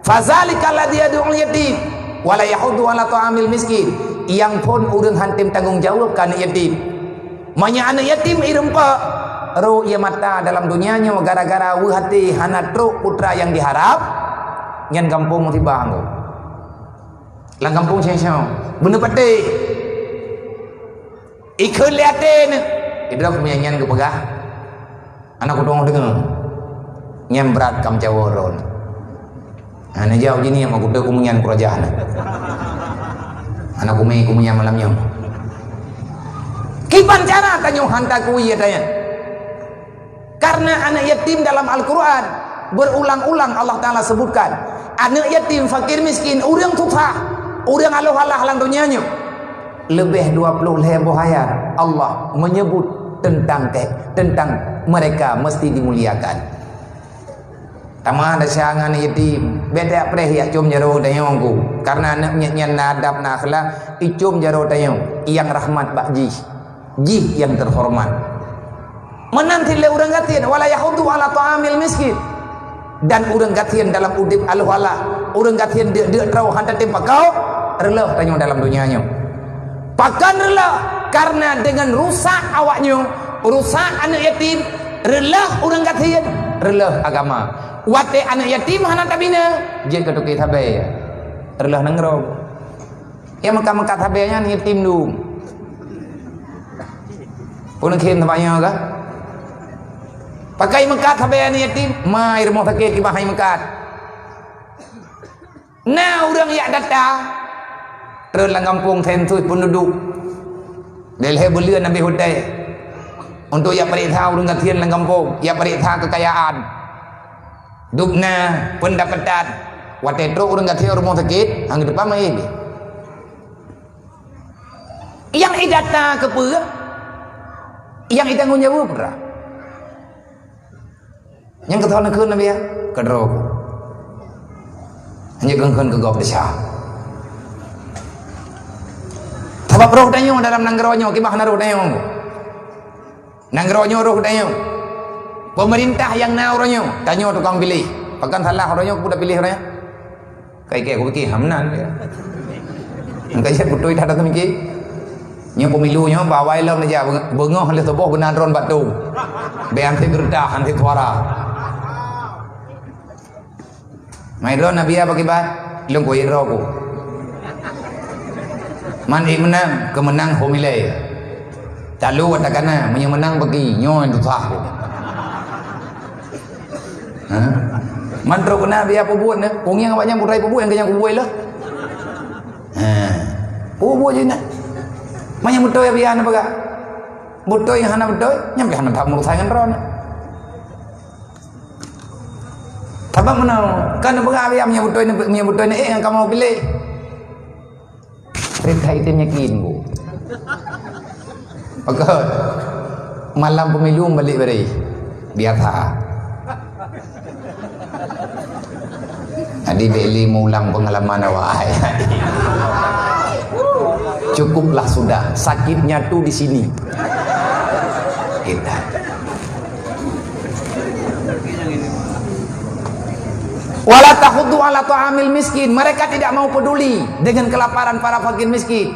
Fazalika alladhi yad'ul yatim wala yahuddu ala ta'amil miskin. Yang pun urang hantim tanggung jawab kan yatim. Menya anak yatim irempa ro ia mata dalam dunianya gara-gara hati hana truk putra yang diharap ngan kampung tiba anggo. Lang kampung seng-seng bener pate. Ikut liatin idrak menyanyian ke pegah anak kudong dengar nyembrat kam caworon anak jauh gini yang aku tahu kumunyan kerajaan anak kumai kumunyan malamnya kipan cara tanya hantar kui ya tanya karena anak yatim dalam Al-Quran berulang-ulang Allah Ta'ala sebutkan anak yatim fakir miskin orang tutah orang aloh-alah lang dunianya. Lebih 20 lebih ayat Allah menyebut tentang mereka mesti dimuliakan. Tama ada sangan yatim beda preh ya cum jaro dayongku karena anaknya nadab na akhlak icum jaro dayong yang rahmat bakji ji yang terhormat menanti le urang gatien wala yahudu ala ta'amil miskin dan urang gatien dalam udip aluhala urang gatien de trau hantar tempat kau releh tanyong dalam dunianya. Pakan rela karena dengan rusak awaknya, rusak anak yatim, rela orang katian, rela agama. Wate anak yatim hana tabina, je ketuki tabe, rela nengrog. Ya maka tabenya ni yatim dum. Pun kem tabanya ga? Pakai mekat tabenya ni yatim, mai rumah sakit ibah hai mekat. Nah orang yak datang Terlang kampung tentu penduduk Delhe belian Nabi Hudai untuk yang perintah urang gatian lang kampung, yang perintah kekayaan dupna pendapatan watetro urang gatian rumah sakit hang depan mai yang idata ke pe yang itanggung jawab ra yang ketahuan keun Nabi ya kedro hanya gengkeun ke gop desa. Sebab roh dayong dalam nanggeronyo kibah na roh dayong nanggeronyo roh dayong pemerintah yang nauronyo tanyo tukang pilih pakan salah ronyo kuda pilih ronyo kai aku pikir hamnan engkai set putoi tada temiki nyo pemilunya bawai lam aja bengoh le toboh benan ron batu bean te gerdah anti suara mai ron nabi apa kibat lung ko iro ko man menang kemenang homile talu watakana menang bagi nyon tu sah man tro kena biar pubuan ong yang banyak burai pubuan yang kubuai lah pubuan je nak banyak betul biar apa gak betul yang hana betul nyampe hana tak menurut saya ron tapi mana kan apa biar punya betul ni yang kamu pilih perintah itu nyakin bu. Maka malam pemilu balik beri. biasa. Jadi beli mengulang pengalaman awak. Cukuplah sudah, sakitnya tuh di sini. Kita. Wala tahuddu ala ta'amil miskin. Mereka tidak mau peduli dengan kelaparan para fakir miskin.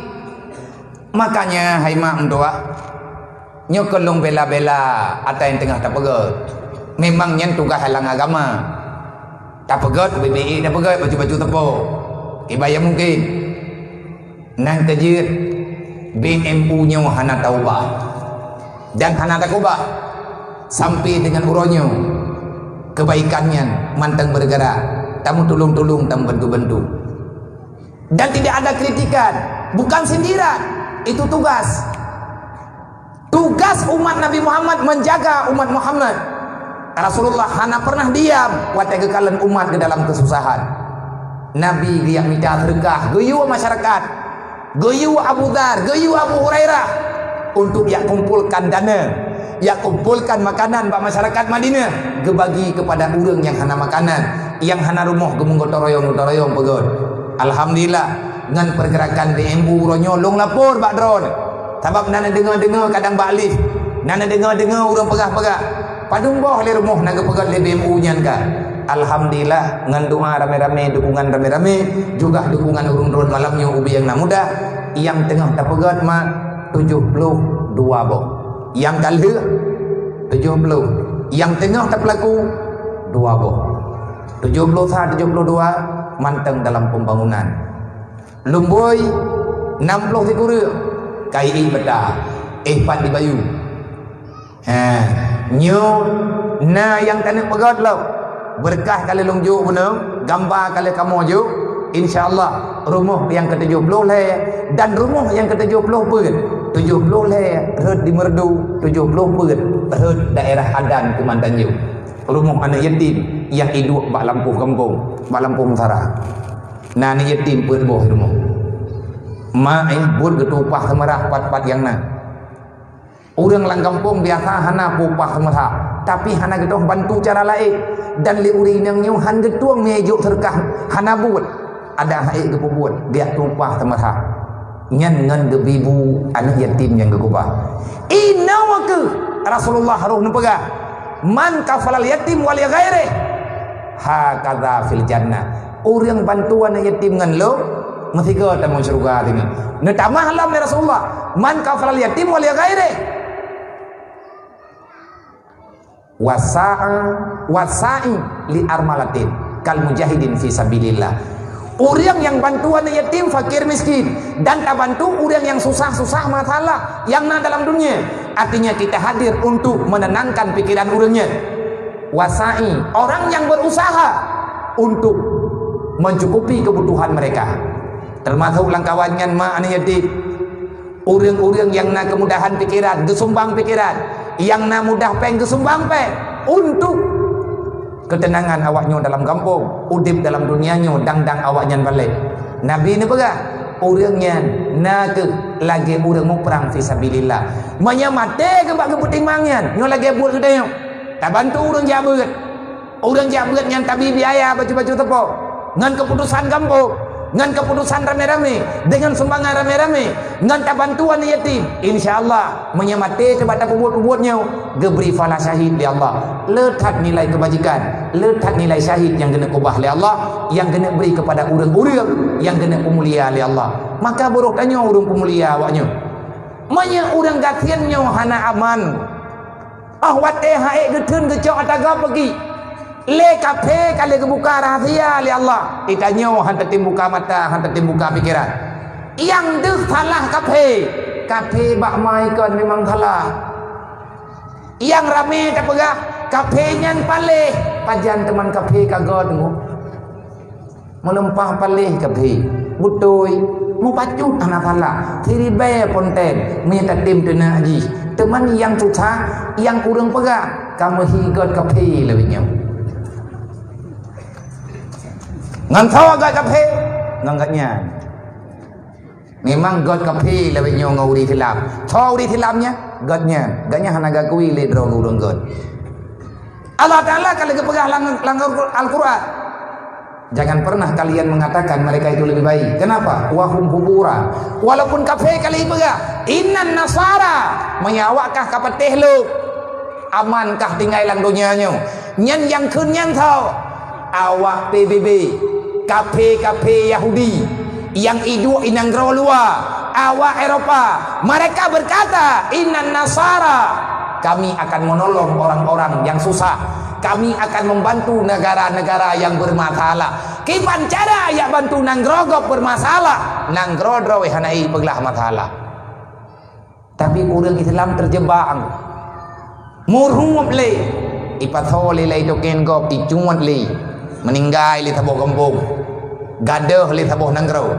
Makanya hai mak mendoa nyokelung bela-bela atau yang tengah tak pegat. Memangnya tugas halang agama. Tak pegat BBI, tak pegat baju-baju tepuk. Ibayah mungkin. Nang kejir BMU nya hana taubah. Dan hana takubah sampai dengan uronyo kebaikannya mantang bergerak. Tamu tolong-tolong, tamu bantu-bantu. Dan tidak ada kritikan, bukan sindiran. Itu tugas. Tugas umat Nabi Muhammad menjaga umat Muhammad. Rasulullah hana pernah diam waktu kekalian umat ke dalam kesusahan. Nabi dia minta sedekah, geyu masyarakat, geyu Abu Dhar, geyu Abu Hurairah untuk ya kumpulkan dana, ya kumpulkan makanan bagi masyarakat Madinah, gebagi kepada orang yang hana makanan, yang hana rumah gemung gotoroyong pegot. Alhamdulillah dengan pergerakan BMU ronyolong lapor bak drone. Sebab nana dengar kadang balik, nana dengar orang pegah-pegah. Padung boh le rumah naga pegat le BMU nyan ka. Alhamdulillah ngan doa rame-rame, dukungan rame-rame, juga dukungan urung drone malamnya ubi yang muda yang tengah tak pegat mak 72 boh. Yang kalde 70. Yang tengah tak pelaku 2 boh. 71 72 manteng dalam pembangunan. Lumboy 60 tikura. KI beda. Pat di Bayu. Nyo na yang kena pegat lo berkah kali longjuk benar gambar kali kamu je insyaallah rumah yang ke-70 le dan rumah yang ke-70 pun 70 le red di Merdu 70 pun red daerah Adan Kemantan je rumah anak yatim yang hidup bak lampu kampung bak lampu utara nah anak yatim pun boh rumah mak buat ketupah semerah pat-pat yang na. Orang lang kampung biasa hana pupah semasa, tapi hana gedoh bantu cara lain dan li uri nang nyu han getuang mejuk serkah hana buat ada haik ke buat dia tupah semasa nyan ngan gebibu anak yatim yang gegubah inna wake Rasulullah haruh nepega man kafalal yatim wal ghairi hakadha fil jannah orang bantuan anak yatim ngan lo mesti ke tamu syurga dengan netamah lam Rasulullah man kafalal yatim wal ghairi wasa'i li armalatin kal mujahidin fi sabilillah. Orang yang bantuan yatim, fakir, miskin dan tak bantu orang yang susah-susah masalah yang na dalam dunia. Artinya kita hadir untuk menenangkan pikiran orangnya. Wasa'i orang yang berusaha untuk mencukupi kebutuhan mereka. Termasuk langkawannya ma anak yatim. Orang-orang yang na kemudahan pikiran, gesumbang pikiran. Yang na mudah peng kesumbang peng untuk ketenangan awaknya dalam kampung, udip dalam dunianya, dang-dang awaknya balik. Nabi ni pegah orangnya na ke lagi orang mau perang fisabilillah. Menyamate ke bak keputimangnya, nyo lagi buat ke dia. Tak bantu orang jabat. Orang jabat yang tabi biaya baju-baju tepuk. Ngan keputusan kampung. Ngan keputusan rame-rame dengan sumbangan rame-rame ngan tak bantuan yatim insyaallah menyamate kepada pembuat-pembuatnya geberi fala syahid li Allah letak nilai kebajikan letak nilai syahid yang kena kubah li Allah yang kena beri kepada orang-orang yang kena pemulia li Allah maka buruk tanya orang pemulia awaknya manya orang gatiannya hana aman wate hae geteun gecok ataga pergi le kafe kali kebuka rahasia li Allah itanya hantar tim buka mata hantar tim buka pikiran yang deh salah kafe bak mai kan memang salah yang rame tak pegah kafenya paleh pajan teman kafe kagak tengok melempah paleh kafe butoi mau pacut anak salah tiri be konten minta tim tena haji teman yang susah yang kurang pegah kamu higot kafe lebihnya ngan tahu agak kafe ngangatnya memang god kafe lebih nyong nguri tilam tahu di tilamnya godnya hana gakui le drong urang god Allah Ta'ala kalau pegang langgar Al-Quran, jangan pernah kalian mengatakan mereka itu lebih baik. Kenapa? Wahum hubura. Walaupun kafir kali pegang, innan nasara menyawakkah kapatih lu, amankah tinggal lang dunianya. Nyan yang kun nyan tau awak PBB, kafir Yahudi yang hidup inang luar, awak Eropa, mereka berkata innan nasara, kami akan menolong orang-orang yang susah, kami akan membantu negara-negara yang bermasalah. Kipan cara ya bantu nang grogop bermasalah, nang grodro hanai peglah masalah. Tapi orang Islam terjebak. Murhum le ipathole le token gop icumat le meninggal le tabo kampung. Gadah le tabo nang gro.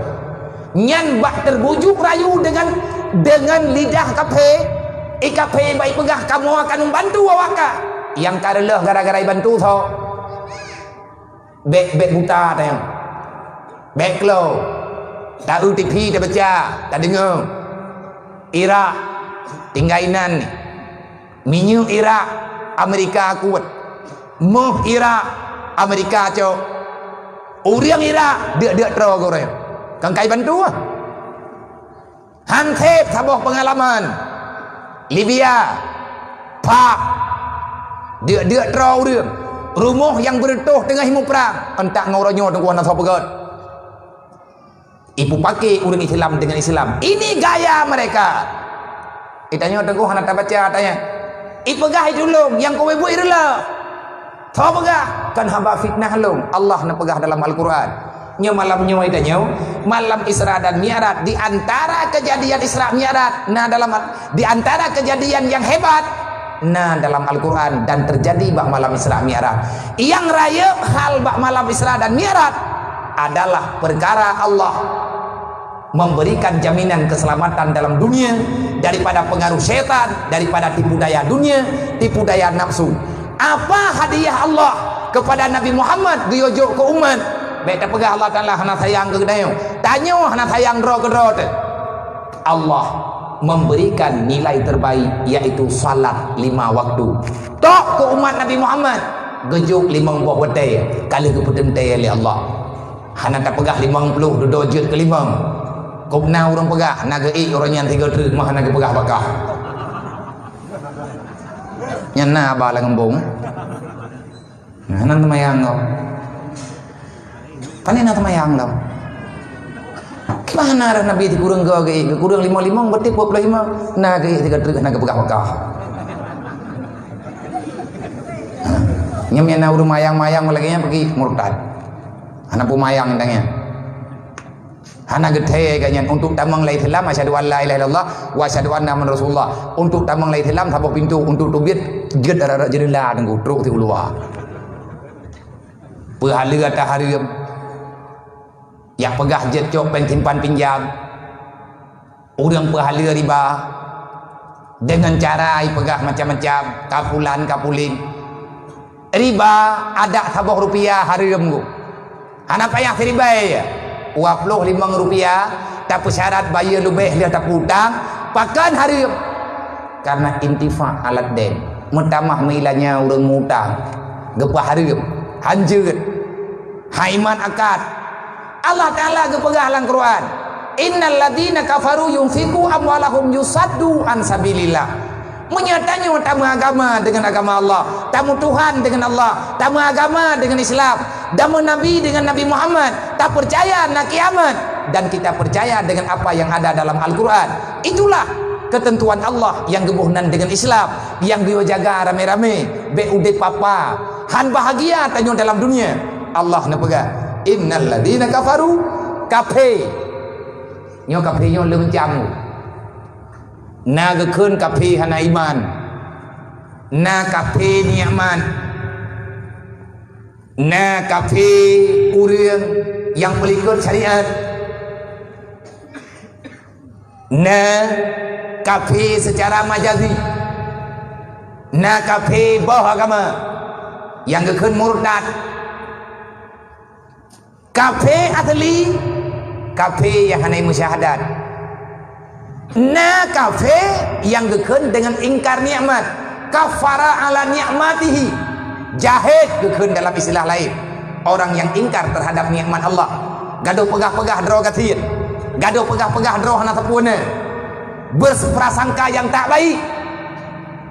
Nyan bak terbujuk rayu dengan lidah kafe. Ikape baik pegah kamu akan membantu awak. Yang karelah gara-gara bantu tho. Bek buta tayang. Bek lo. Tak TV tak baca, tak dengar. Iraq tinggainan. Minyu Iraq Amerika kuat. Muh Iraq Amerika cok. Uriang Iraq dia tro goreng. Kang kai bantu ah. Hantep saboh pengalaman. Libya, Pak, dia terau dia. Rumah yang bertuh tengah himu perang, entak ngoronyo tengkuan asal pegat. Ibu pakai orang Islam dengan Islam. Ini gaya mereka. Itanya tengku anak tak baca tanya. Ibu pegah dulu yang kau buat itulah. Tahu pegah kan hamba fitnah long. Allah nak pegah dalam Al-Quran. Malamnya malam Isra dan Mi'raj, di antara kejadian Isra Mi'raj, di antara kejadian yang hebat dalam Al-Quran dan terjadi bak malam Isra Mi'raj. Yang raya hal bak malam Isra dan Mi'raj adalah perkara Allah memberikan jaminan keselamatan dalam dunia daripada pengaruh setan, daripada tipu daya dunia, tipu daya nafsu. Apa hadiah Allah kepada Nabi Muhammad diujuk ke umat? Beta pegah Allah Ta'ala hana sayang ke kedai. Tanya hana sayang dro ke dro. Allah memberikan nilai terbaik, yaitu salat 5 waktu. Tok ke umat Nabi Muhammad gejuk 5 buah betai kali ke pedentai oleh Allah. Hana tak pegah 50 duduk ke 5. Kopna orang pegah naga orang yang 3 truk mah naga pegah bakah. Nyana ba la ngembung. Hanan mayang kau. Panen atau mayang dah. Kemana arah Nabi itu kurang kurang 55 berarti 25 naga 3 truk naga pegah bakah. Nyamnya na urung mayang lagi pergi murtad. Anak pumayang indangnya. Anak gede kayaknya untuk tamang la Islam asyhadu an la ilaha illallah wa asyhadu anna muhammadar rasulullah. Untuk tamang la Islam sabok pintu untuk tubit ged arah jendela tengku truk ti ulua. Pahala ta harium. Yang pegah jet cok pentimpan pinjam. Urang pahala riba. Dengan cara pegah macam-macam, kapulan kapulin. Riba ada sabah rupiah harium ku. Anak payah riba ya. 25 rupiah tak syarat bayar lebih dia tak hutang pakan harium. Karena intifa alat den. Mutamah milanya urang mutang. Gepah harium. Hanjut. Haiman akad. Allah Ta'ala gepegah dalam Quran. Innal ladzina kafaru yunfiqu amwalahum yusaddu an sabilillah. Menyatanya tamu agama dengan agama Allah, tamu Tuhan dengan Allah, tamu agama dengan Islam, tamu Nabi dengan Nabi Muhammad, tak percaya nak kiamat, dan kita percaya dengan apa yang ada dalam Al-Quran. Itulah ketentuan Allah yang gebuhnan dengan Islam, yang dia jaga rame-rame, BUD papa, han bahagia tanya dalam dunia. Allah nak pegang. Innal ladzina kafaru kafe. Nyo kafe nyo leuh jam. Na gekeun kafe hana iman. Na kafe niaman. Na kafe urang yang melikut syariat. Na kafe secara majazi. Na kafe bawah agama yang gekeun murtad. Kafe asli, kafe yang hanya musyahadat. Na kafe yang gekun dengan ingkar nikmat, kafara ala nikmatihi, Jahid kekun dalam istilah lain. Orang yang ingkar terhadap nikmat Allah. Gaduh pegah-pegah draw katin. Gaduh pegah-pegah draw hana tepuna. Berprasangka yang tak baik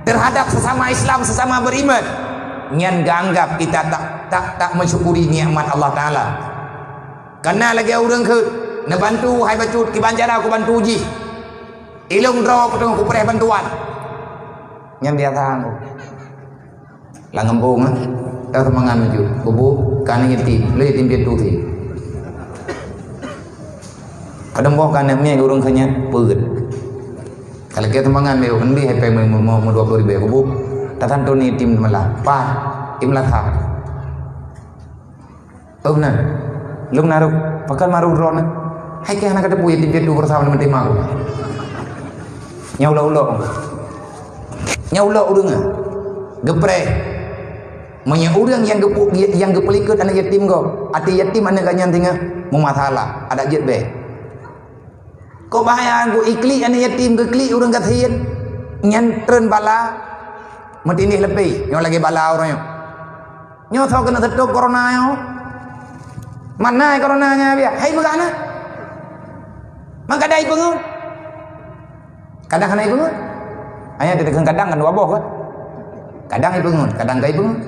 terhadap sesama Islam, sesama beriman. Nyan ganggap kita tak mensyukuri nikmat Allah Taala. Karena lagi orang ke na bantu hai bacut ki banjara aku bantu ji. Ilung draw petong ku pereh bantuan. Nyan dia tang. Lah ngembung ah. Tao temangan maju. Kubu kan yatim, le yatim dia tu thi. Kadang boh kan mie urang kanya peut. Kalau kita temangan dia undi hai pe mau 20.000 kubu. Tatan tu ni tim malah. Pa, tim lah thak. Nah. Lum naruh, pakal maru drone. Hai ke anak ada punya tim dia tu bersama dengan tim aku. Nyaulah-ulah. Nyaulah urang ah. Geprek. Manya orang yang gepelikut anak yatim kau, ati yatim anak ganyan tinggal mumathala, ada jet be. Kau bahaya aku ikli anak yatim gekli orang kathin, nyantren bala, matinih lebih, nyo lagi bala orangnya. Nyo tahu kena tertutup corona yo, mana coronanya biar, hai begana, maka dai pengun, kadang kena pengun, hanya tidak kadang kan wabah kan, kadang pengun, kadang gai pengun.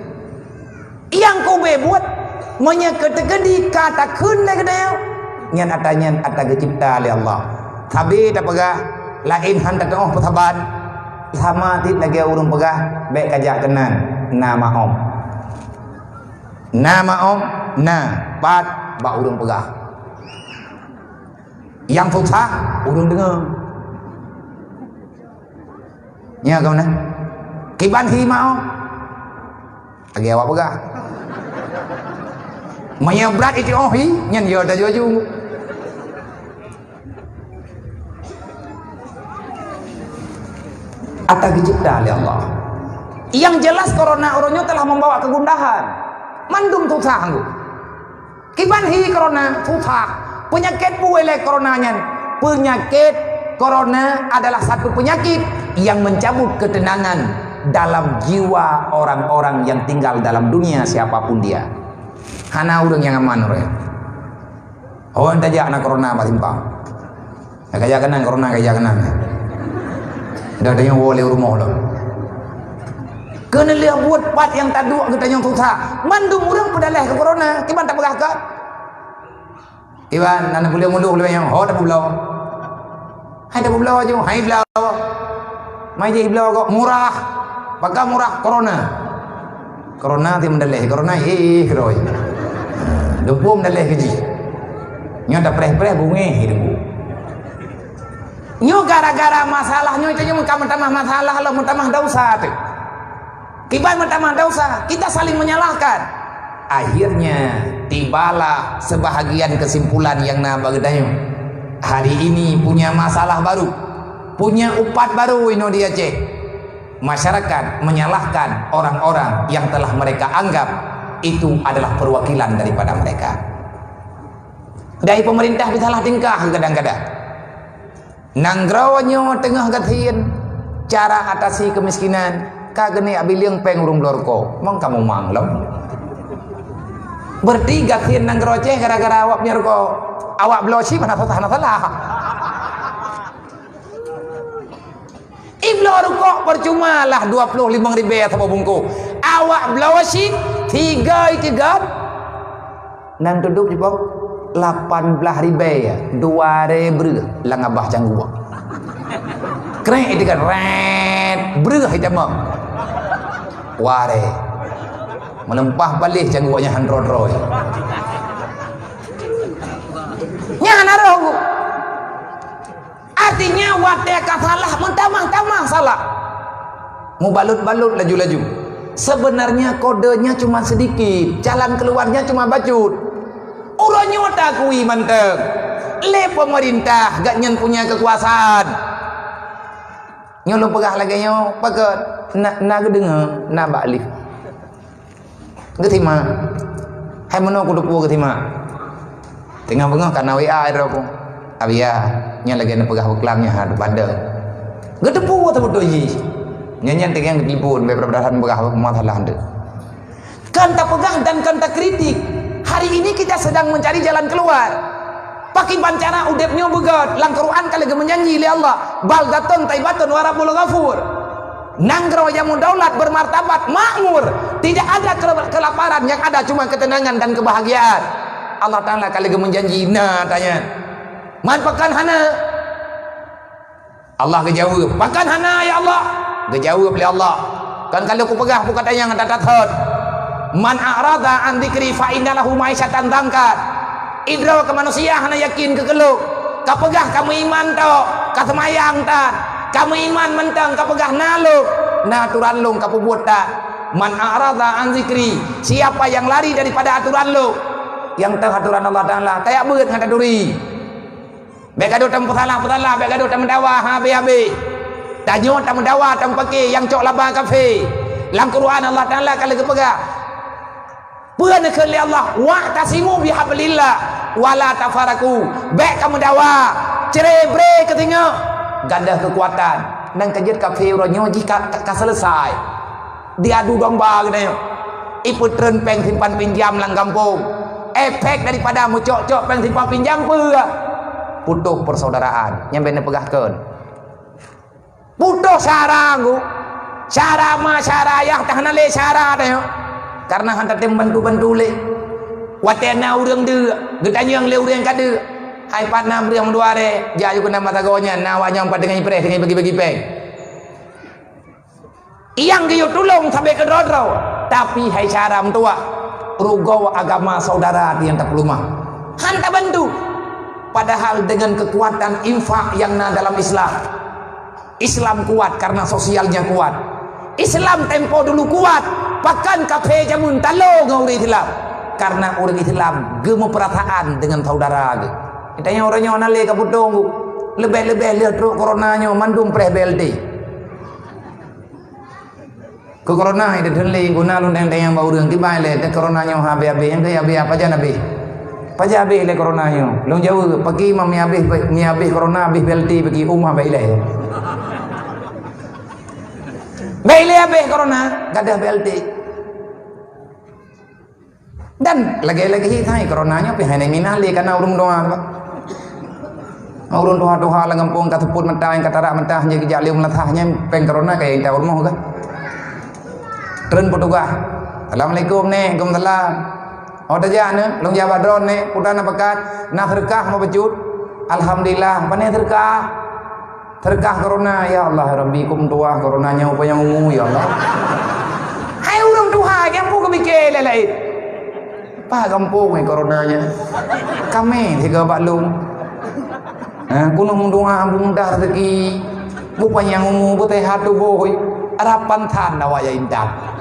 Yang kau buat menyeketedi kata kun lagi dah. Nyan ata cipta oleh Allah. Tapi tak pegah lain hantar tengah pertaban. Sama tit lagi urung pegah baik kajak kenan nama om. Nama om pat ba urung pegah. Yang susah urung dengar. Nya kau nah. Kiban hi mau. Lagi awak pegah. Maya berat itu ohi nyan yo dah jujung. Ata dicipta oleh Allah. Yang jelas corona orangnya telah membawa kegundahan. Mandum susah anggu. Kiban hi corona susah. Penyakit buile coronanya. Penyakit corona adalah satu penyakit yang mencabut ketenangan dalam jiwa orang-orang yang tinggal dalam dunia siapapun dia. Hana urang yang aman orang. Oh anda aja anak corona batimpang. Kaya kanan corona kaya kanan. Dah ada yang boleh rumah lo. Kena lihat buat pat yang tak dua kita yang susah. Mandum urang pedaleh ke corona. Kiban tak pegah ke? Kiban anak boleh mundur boleh yang. Oh tak belau. Hai tak belau aja. Hai belau. Mai je belau kok murah. Pakai murah corona. Corona ti mendaleh. Corona roy. Dupum daleh keji. Nyo dah preh-preh bunge hidungku. Nyo gara-gara masalahnya itu nyo mentambah masalah lo mentambah dosa tu. Kiban mentambah dosa, kita saling menyalahkan. Akhirnya tibalah sebahagian kesimpulan yang nabagdayo. Hari ini punya masalah baru. Punya upat baru ino dia cek. Masyarakat menyalahkan orang-orang yang telah mereka anggap itu adalah perwakilan daripada mereka. Dari pemerintah bisalah tingkah kadang-kadang. Nanggrawanyo tengah gathin cara atasi kemiskinan. Kageni abiling peng urung lorko. Mang kamu manglem. Berarti gathin nanggroceh gara-gara awak nyerko. Awak blosi mana salah. Iblo rukuk percuma lah 25.000 atau bungku. Awak blosi 3 nan duduk di bawah 18.000 ya 2.000 lang abah cangguak keren itu kan red berah itu mah ware melempah balik cangguaknya handrodroy nyana roh artinya waktu salah mentama salah mau balut-balut laju-laju. Sebenarnya kodenya cuma sedikit, jalan keluarnya cuma bacut. Urangnya tak kui mantep. Le pemerintah gak nyen punya kekuasaan. Nyo lu pegah lagi nyo, paket na gedenga, na balik. Getima. Hai meno ku dupu getima. Tengah bengah kana WA ero ku. Abia, nya lagi na pegah beklangnya had pada. Gedepu ta bodoh yi. Nyanyian tinggal di pun beberapa dahan begah masalah anda. Kan tak pegang dan kan tak kritik. Hari ini kita sedang mencari jalan keluar. Pakai pancana udepnya begat. Lang Quran kalau menjanji oleh Allah, baldatun taibatun warabul ghafur. Nanggro yang mudaulat bermartabat makmur, tidak ada kelaparan, yang ada cuma ketenangan dan kebahagiaan. Allah Ta'ala kalau menjanji, nah tanya, man pakan hana? Allah kejawab, pakan hana ya Allah. Kejawab oleh Allah. Kan kalau aku pegang aku kata yang tak tahu. Man a'rada an dzikri fa innalahu ma'isyatan dangkat. Idra ke manusia hana yakin ke keluk. Ka pegah kamu iman to, ka semayang tan. Kamu iman mentang ka pegah naluk. Nah aturan lu ka buat tak. Man a'rada an dzikri, siapa yang lari daripada aturan lu, yang tahu aturan Allah Taala, kayak beut ngata duri. Begado tam salah, begado tam dawa habe. Tanyo tam dawa tam pakai yang cok laba kafe. Lang Quran Allah Taala kalau kepegah. Puan ke Allah wa tasimu bihablillah wala tafaraku. Baik kamu dawa, cerebre ketinggal ganda kekuatan nang kejut kafe ronyo jika selesai. Diadu domba gitu. Iputren peng simpan pinjam lang kampung. Efek daripada mucok-cok peng simpan pinjam pula. Putuh persaudaraan yang benar pegahkan. Putuh sarangku. Syara ma syara yang tahan le syara teh. Karena hantar tem bantu-bantu le. Watena urang de, gedanya yang le urang kade. Hai patna urang dua re, jaju kena mata gonya, nawanya empat dengan ipre dengan bagi-bagi peng. Iyang dia tolong sampai ke rodro. Tapi hai syara tua, rugo agama saudara yang tak pelumah. Hantar bantu. Padahal dengan kekuatan infak yang dalam Islam kuat karena sosialnya kuat. Islam tempo dulu kuat, bahkan kafe jamun talo ngau Islam. Karena orang Islam gemu perasaan dengan saudara. Kitanya orangnya nale kabutong, lebih lihat coronanya mandum pre BLT. Ke corona itu denle guna lu yang bau yang tiba le, coronanya habe yang kayak apa aja nabi. Pajabe le corona nyo long jauh pagi mi habis corona habis belti bagi umah baile habis corona gadah belti dan lagi-lagi thai corona nyo pi hane minali kana urung doa la ngampung katuput mentah yang katara mentah nya gejak lium lathahnya peng corona kayak ta urmoh ka tren petugas assalamualaikum nih waalaikumsalam. Oh dah ne, long Jawa drone ne, putana pekat, nak terkah mau bejut. Alhamdulillah, mana terkah corona ya Allah, rabbikum tuah coronanya upaya ungu ya Allah. Hai urang tuha, kampung kebikir lelai. Pa kampung coronanya. Kami tiga baklung. Gunung doa bunda rezeki. Upaya ungu putih hatu boy. Harapan than nawaya indah.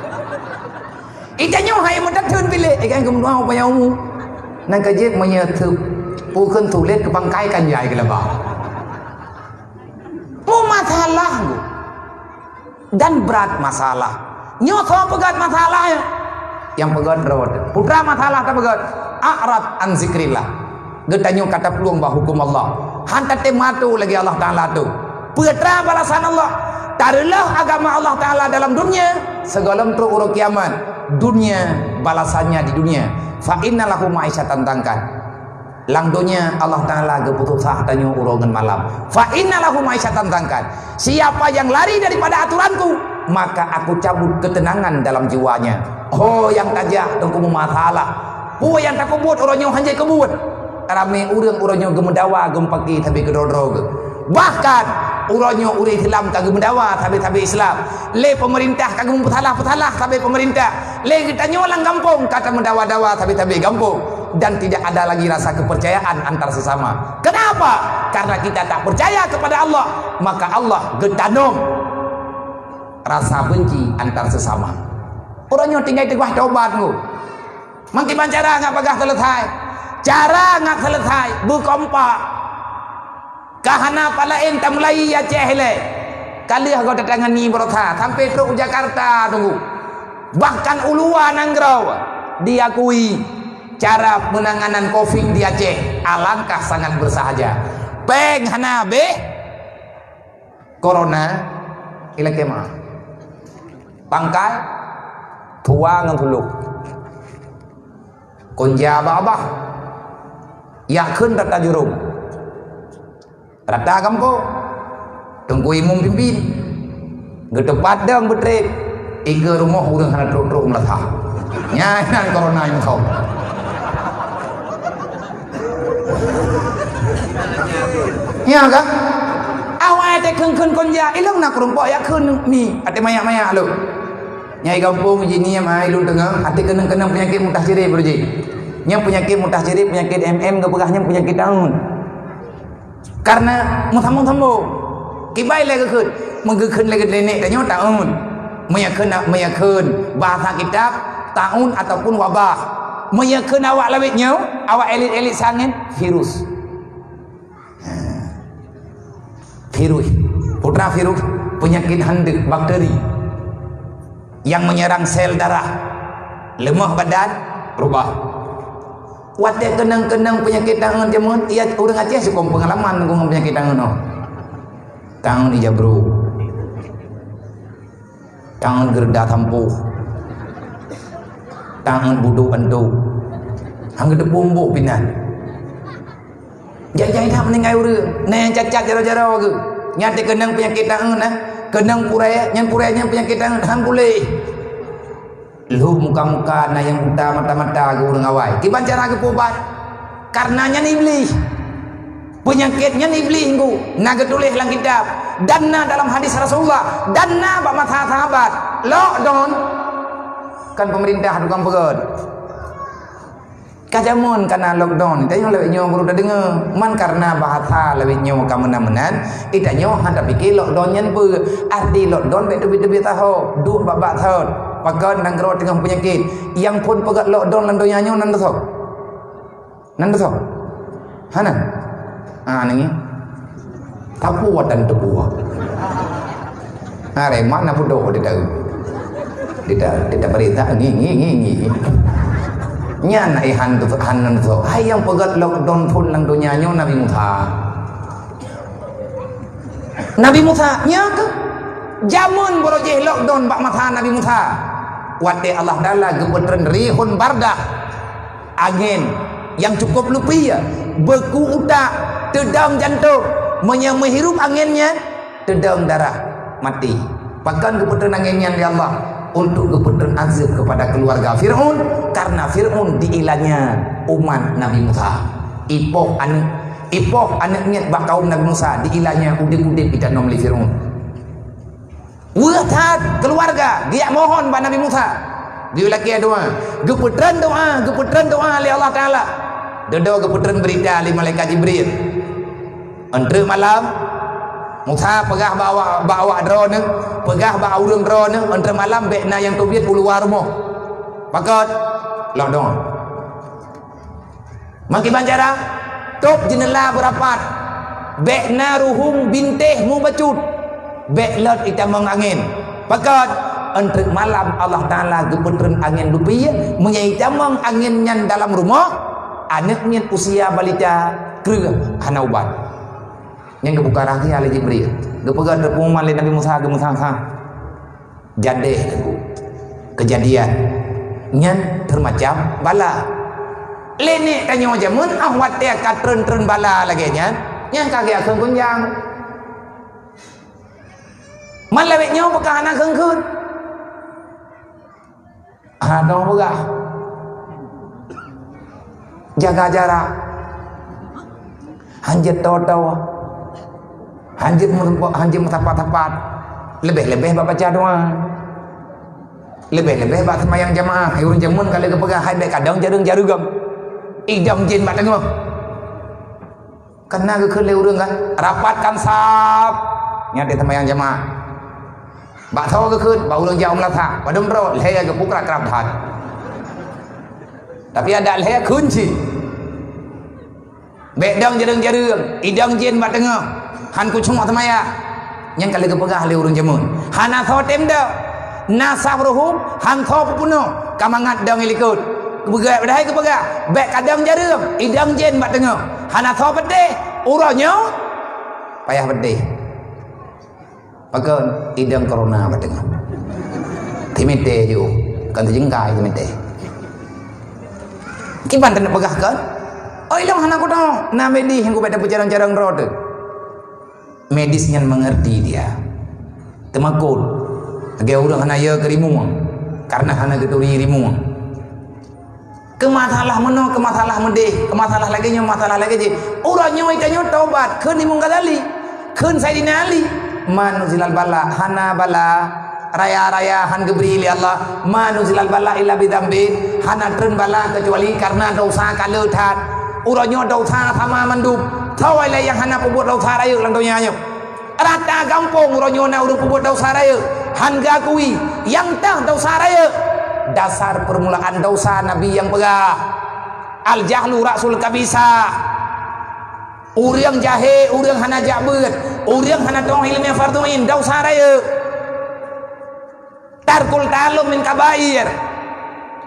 Itanya hai mudah thun pilih, ikan kemudian apa yang umum, nang kajet menyertup, bukan tulis kebangkai kan jai kelabah. Mu masalah dan berat masalah. Nyoto pegat masalahnya, yang pegat rawat. Putra masalah tak pegat. A'rad an zikrillah. Getanyo kata peluang bah hukum Allah. Hantar tematu lagi Allah Taala tu. Putra balasan Allah. Taruhlah agama Allah Taala dalam dunia, segala tu urut kiamat. Dunia balasannya di dunia. Fa innalahu ma'isyatan tangkan. Lang dunia Allah Taala geputus tanya urongan malam. Fa innalahu ma'isyatan tangkan. Siapa yang lari daripada aturanku, maka aku cabut ketenangan dalam jiwanya. Oh yang tajah tunggu masalah. Oh yang tak kebut orangnya hanjai kebut. Rame urang-urangnya gemedawa gempaki tapi kedodrog. Bahkan urangnya urang Islam kagum mendawa tapi Islam. Le pemerintah kagum petalah tapi pemerintah. Le kita nyolang kampung kata mendawa-dawa tapi kampung. Dan tidak ada lagi rasa kepercayaan antar sesama. Kenapa? Karena kita tak percaya kepada Allah, maka Allah getanum rasa benci antar sesama. Orangnya tinggal tegah tobatmu. Mangkiman cara ngak pagah selesai. Cara ngak selesai berkompak. Kahana palain tamlai ya cehle. Kali aku datangan ni berotha sampai truk Jakarta tunggu. Bahkan uluan Nangrau diakui cara penanganan COVID di Aceh alangkah sangat bersahaja. Peng hana be corona ila kema. Pangkai tua ngan huluk. konja babah yakin rata jurum rata kampo tunggu imum pimpin gede padang betrek iga rumah urang hana truk-truk melatah nyanan corona ini kau ya kan awal teh keun konja ilung nak rumpok ya keun mi ate maya-maya lu nyai kampung jini mai lu tengah ate kenang-kenang penyakit mutah ciri berji nya penyakit mutah ciri penyakit MM gepegahnya penyakit daun karena mutamung-tamung kibai lagi keun menggekeun lagi nenek tanya tahun meyakeun bahasa kitab tahun ataupun wabah meyakeun awak lawitnya awak elit-elit sangin virus putra virus penyakit handuk bakteri yang menyerang sel darah lemah badan berubah wate kenang-kenang penyakit tangan jamun ia urang aja sukom pengalaman ngomong penyakit tangan no tangan dijabru tangan gerda tampu tangan budu endo hangga depumbu pinan jangan tak meninggal urang nah yang cacat jaro-jaro ke nyate kenang penyakit tangan nah kenang purai penyakit tangan hang boleh lu muka-muka na yang buta mata-mata ke urang awai kiban cara ke pobat karenanya iblis penyakitnya iblis ku naga tulis dalam kitab danna dalam hadis Rasulullah danna ba mata sahabat lockdown kan pemerintah tukang pegot kajamun karena lockdown tanya lebih nyawa baru dah dengar man karena bahasa lebih nyawa kemenan-menan ita nyawa hendak fikir lockdown nyan pe arti lockdown betul-betul tahu duk babak tahun pagan nang gero tengah penyakit yang pun pegat lockdown lan donya nyawa nan tahu hana ni tapu dan tebu are mana bodoh tidak berita ngi nya nai han tu hayang pegat lockdown pun lang dunia nyo Nabi Musa nya ke jamun borojeh lockdown bak mata Nabi Musa wate Allah Taala gepetren rihun bardah angin yang cukup lupi ya beku utak tedam jantung menghirup anginnya tedam darah mati bahkan gepetren anginnya di Allah untuk keputusan azab kepada keluarga Fir'aun karena Fir'aun diilahnya umat Nabi Musa ipoh anaknya bak kaum Nabi Musa diilahnya udip-udip kita nomli Fir'aun wahat keluarga dia mohon pada Nabi Musa dia laki doa keputusan doa oleh Allah Ta'ala doa keputusan berita oleh malaikat Jibril entre malam Musa pegah bawa drone pegah bawa urang drone entre malam bekna yang tobiat keluar rumah pakat lockdown maki banjara top jenela berapat bekna ruhum bintih mu bacut beklot ita mangangin pakat entre malam Allah Taala gepetren angin lupi menyai tamang angin nyan dalam rumah anaknya usia balita kreu hana ubat yang kebuka rahasia oleh Jibril kepegang terpumuman oleh Nabi Musa jadi kejadian nyan termacam bala lene tanya jamun awat dia katren bala lagi nyan yang kagak akan kunjang malawetnya bekah anak kengkun ada begah jaga jarak hanjat tawa hanjir metapat-tapat lebih-lebih baca doa lebih-lebih baca semayang jamaah urun jamun kalau kepegah hai baik kadang jarung-jarugam idam jin bat tengah kena ke kele urang kan rapatkan sap nyate semayang jamaah bak tho ke keun ba urang jauh melatha padum ro lehe ke pukrak kerap than tapi ada lehe kunci bedang jarung-jarung idam jin bat tengah han kucung atmaya yang kali kepegah le urang jamun hana tho temda nasabruhum han tho pupuno kamangat dang ilikut kepegah badai kepegah bek kadang jarum idang jen bat tengah hana tho pedeh uranyo payah pedeh pakeun idang corona bat tengah timete ju kan jengkai timete Kiban tak nak pegah kan? Oh ilang hana ko dah. Na medis yang ko pada percarang-carang road. Medisnya mengerti dia. Temakut. Agi orang hana ya kerimu. Karena hana keturi rimu. Kemasalah meno, kemasalah medih, kemasalah lagi nya, masalah lagi je. Urang nyo itanyo taubat, keun imong kadali. Keun Sayyidina Ali. Manuzilal bala, hana bala. Raya-raya han gebri li Allah manuzilal bala illa bidambi hana tren bala kecuali karena dosa kaleutat uronyo dosa sama mandub thawai la yang hana pebut dosa raya lang donya nya rata gampung uronyo na urung pebut dosa raya han gakui yang tah dosa raya dasar permulaan dosa nabi yang pegah al jahlu rasul kabisa urang jahe urang hana jabeut urang hana tong ilmu farduin dosa raya tarkul ta'allum min kabair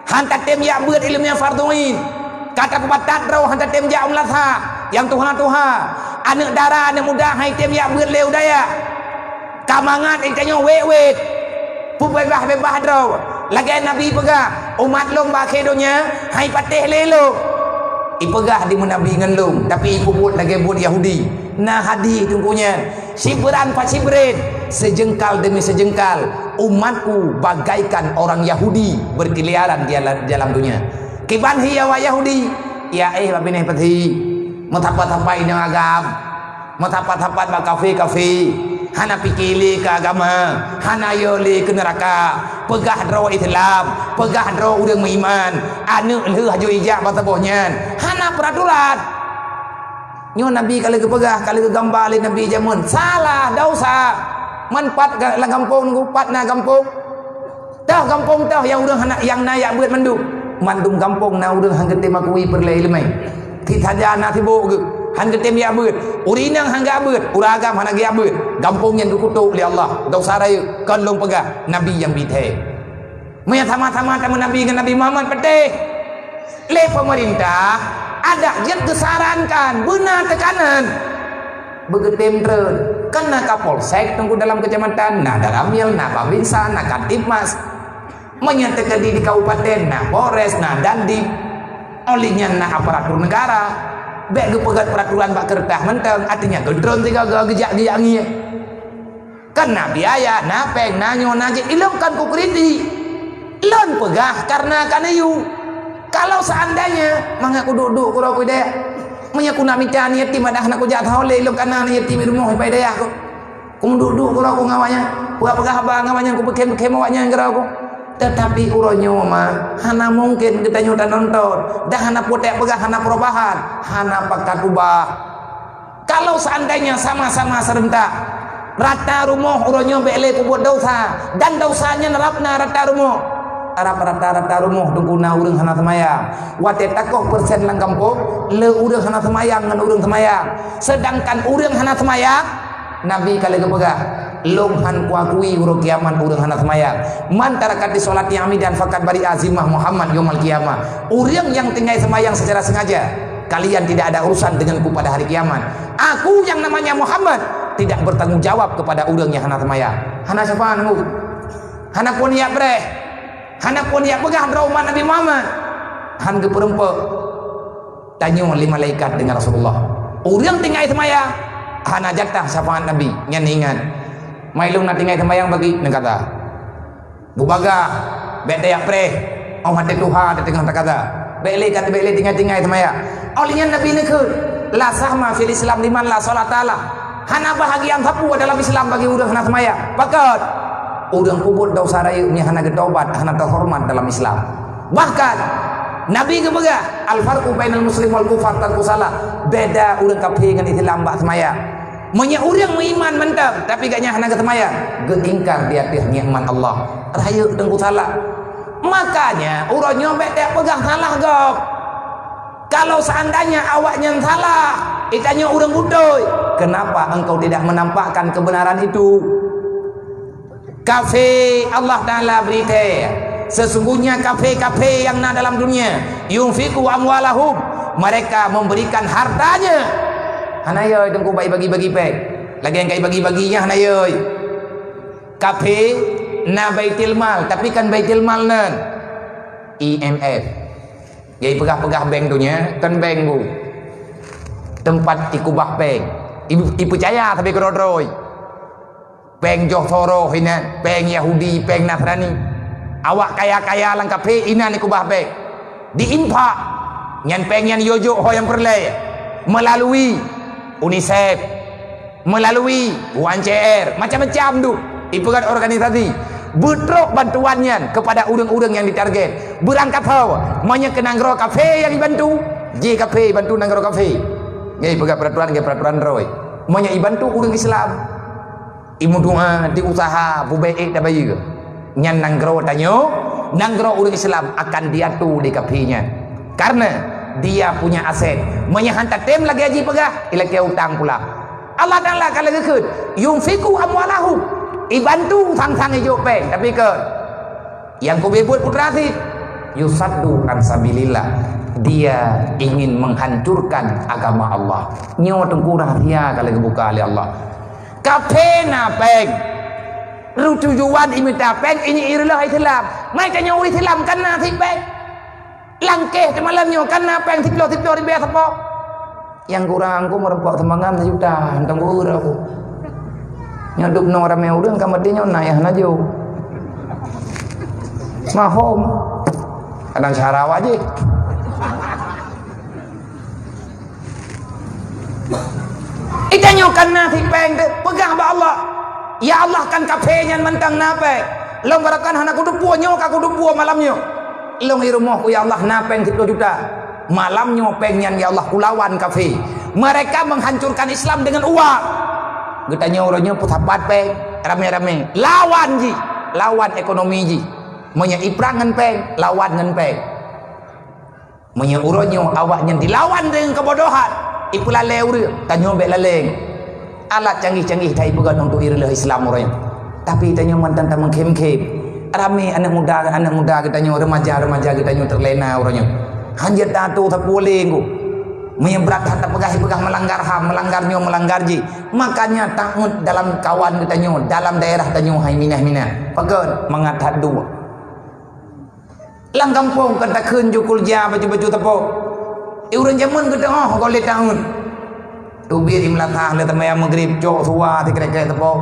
hanta tem ya beut ilmu yang farduin kata kubatat raw hanta tem ya umlatha yang Tuhan anak darah anak muda hai tem ya beut leu daya kamangan itanyo wewet pubebah bebah raw lagi nabi pegah umat long ba kedonya hai patih lelo ipegah di nabi ngelung tapi ipubut lagi buat Yahudi nah hadis tunggunya sibran pa sibrin sejengkal demi sejengkal umatku bagaikan orang Yahudi berkeliaran di dalam dunia kiban hiya wa Yahudi ya babine pati matapat-tapat ina agam matapat-tapat ba kafe hana pikili ke agama hana yoli ke neraka pegah dro Islam pegah dro urang beriman anu leuh haju ijak batabohnya hana peraturan nyo nabi kali ke pegah kali ke gambar ali nabi jamun salah dosa manpat la kampung ngupat na kampung tah kampung tah yang urang hana yang nayak beut mandum kampung na urang hang gete makui perle ilmai ti tajana ti bo ge hang gete ya beut urinang hangga beut uragam hana ge beut kampung yang dikutuk li Allah dosa raya kan long pegah nabi yang bithe maya sama-sama tamu nabi dengan Nabi Muhammad peteh le pemerintah ada jet kesarankan benar tekanan begetem tren kena kapolsek tunggu dalam kecamatan nah daramil nah babinsa nah kantipmas menyatakan di kabupaten nah polres nah dandim olehnya nah aparatur negara bek gepegat peraturan bak kertah menteng artinya gedron tiga gejak-gejak ngiye kena biaya nah peng nah nyon najik ilangkan ku kriti lon pegah karena kanayu kalau seandainya mengaku duduk kurang kuda menyaku nak minta yatim ada anak ku jat haule lo kana yatim di rumah pai daya aku ku duduk kurang ku ngawanya pegah abang ngawanya ku bekem awaknya ngera aku tetapi uronyo mah hana mungkin kita nyuta nonton dah hana potek pegah hana perubahan hana pakat ubah kalau seandainya sama-sama serentak rata rumah uronyo bele ku buat dosa dan dosanya nerapna rata rumah rata rumah dungkuna urang hana semayang wate takoh persen lang kampung le urang hana semayang ngan urang semayang sedangkan urang hana semayang nabi kali kepegah longhan kuakui urang kiamat urang hana semayang mantara kati salat yami dan fakat bari azimah Muhammad yaumul kiamah urang yang tinggal semayang secara sengaja kalian tidak ada urusan denganku pada hari kiamat aku yang namanya Muhammad tidak bertanggung jawab kepada urang yang hana semayang hana siapa nunggu hana pun ya breh hana pun ya pegah umat Nabi Muhammad han ke perempuan tanya lima malaikat dengan Rasulullah urang tinggal semayang hana jatah syafaat Nabi nyan ingat mailung nak tinggal semayang bagi negara bubaga bek dayak preh oh hati Tuhan ada tengah kata bek tinggal semayang olehnya Nabi ni ke la sahma fil Islam liman la salat taala hana bahagian sapu dalam Islam bagi urang hana semayang bakat urang kubur dosa raya nya hana getaubat hana terhormat dalam Islam bahkan Nabi kepegah al farqu bainal muslim wal kufar tarku salah beda urang kafir dengan Islam bak semaya nya urang beriman mentang tapi gaknya hana semaya geingkar di atas nikmat Allah raya dengku salah makanya urang nyobek tak pegang salah gop kalau seandainya awaknya salah itanya urang budoy kenapa engkau tidak menampakkan kebenaran itu kafe Allah Ta'ala berita sesungguhnya kafe-kafe yang ada dalam dunia yunfiku amwalahum mereka memberikan hartanya hanayoy tengku bagi-bagi pek lagi yang kayak bagi-baginya hanayoy kafe na baitil mal tapi kan baitil mal nan IMF Jadi pegah-pegah bank tu nya, kan bank tu. Tempat ikubah bank. Ibu percaya tapi kerodroi. Bank Johtoro ina, bank Yahudi, bank Nasrani. Awak kaya-kaya lang kape ina ikubah bank. Diimpak nyan bank yang yojo ho yang perle melalui UNICEF, melalui UNCR, macam-macam tu. Ibarat organisasi betrok bantuannya kepada orang-orang yang ditarget. Berangkat tahu manya ke Nanggro Cafe yang dibantu, J Cafe bantu Nanggro Cafe. Ngai pegang peraturan roy. Manya dibantu orang Islam. Imu doa di usaha bu baik dah bayi ke. Nyan Nanggro tanyo, Nanggro orang Islam akan diatu di cafe-nya. Karena dia punya aset. Manya hantar tem lagi haji pegah, ila ke utang pula. Allah Taala kalau gekut, yunfiku amwalahum. Ibantu sang-sang hijau peng, tapi ke yang kau buat putrasi yusaddu an sabilillah, dia ingin menghancurkan agama Allah. Nyawa tengku rahasia kalau dibuka oleh Allah. Kapena peng tujuan imita peng ini irilah Islam. Mereka nyawa Islam kena si peng langkeh malamnya kena peng tiplo di biasa po. Yang kurang aku merempok semangat sejuta tentang gue aku. Nyaduk no ramai orang kamar dia nyon nayah najo mahom kadang syarawa aja itanya kena si peng pegang ba Allah ya Allah kan kafenya mentang nape long barakan anak kudu puo nyo ka kudu puo malamnya long di rumahku ya Allah napeng 10 juta malamnya pengen ya Allah kulawan kafe mereka menghancurkan Islam dengan uang. Getanya orangnya putapat peng rame-rame lawan ji lawan ekonomi ji menya iprangan peng lawan ngan peng menya urangnya awaknya dilawan dengan kebodohan ipula leure tanyo be laleng alat canggih-canggih tai pegan untuk irilah Islam orangnya tapi tanya mantan tamang kem-kem rame anak muda getanya remaja getanya terlena orangnya hanjat datu tak boleh ku menyeberat hantar pegah melanggar HAM, melanggar ji. Makanya takut dalam kawan kita nyo, dalam daerah kita nyo hai minah-minah. Pagan mengatat dua. Lang kampung kata kun jukul ja baju-baju tepo. Urang zaman kita kau le tahun. Tu bir imlatah le tamaya maghrib jok suwa ti kere-kere tepo.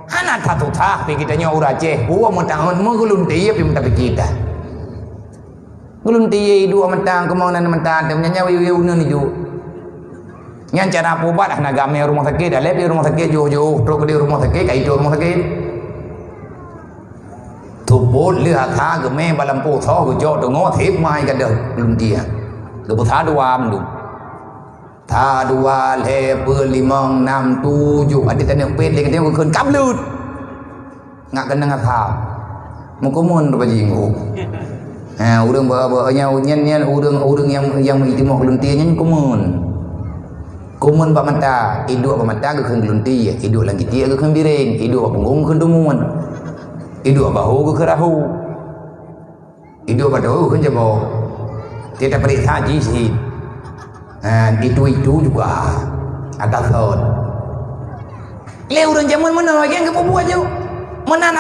Hana tatu tah pi kita nyo urace. Huwa mo tahun mo gulunti pi mata kita. Belum tiye dua mentang kemauan mentang dan nyanyi wiu ni ju. Nyan cara pubat nak game rumah sakit dah lepi rumah sakit jauh-jauh terus di rumah sakit kai tu rumah sakit. Tuput lihat tha game balam pu tho jo tu ngo thip mai ka dah belum dia. Lu tha dua mendu. Tha dua le per 5 6 7 ada tanya pet le katanya keun kam lut. Ngak kena ngak tha. Mukumun ru bajingu. Urang nya nyen urang yang itimah gelunti nyen kumun ba mata iduk ba mata ke keun gelunti iduk lagi dia ke keun bireng iduk ba punggung keun dumun iduk bahu ke kerahu iduk ba do keun jabo tidak periksa ji sih itu juga agak thon le urang zaman mana lagi ke buat jo mana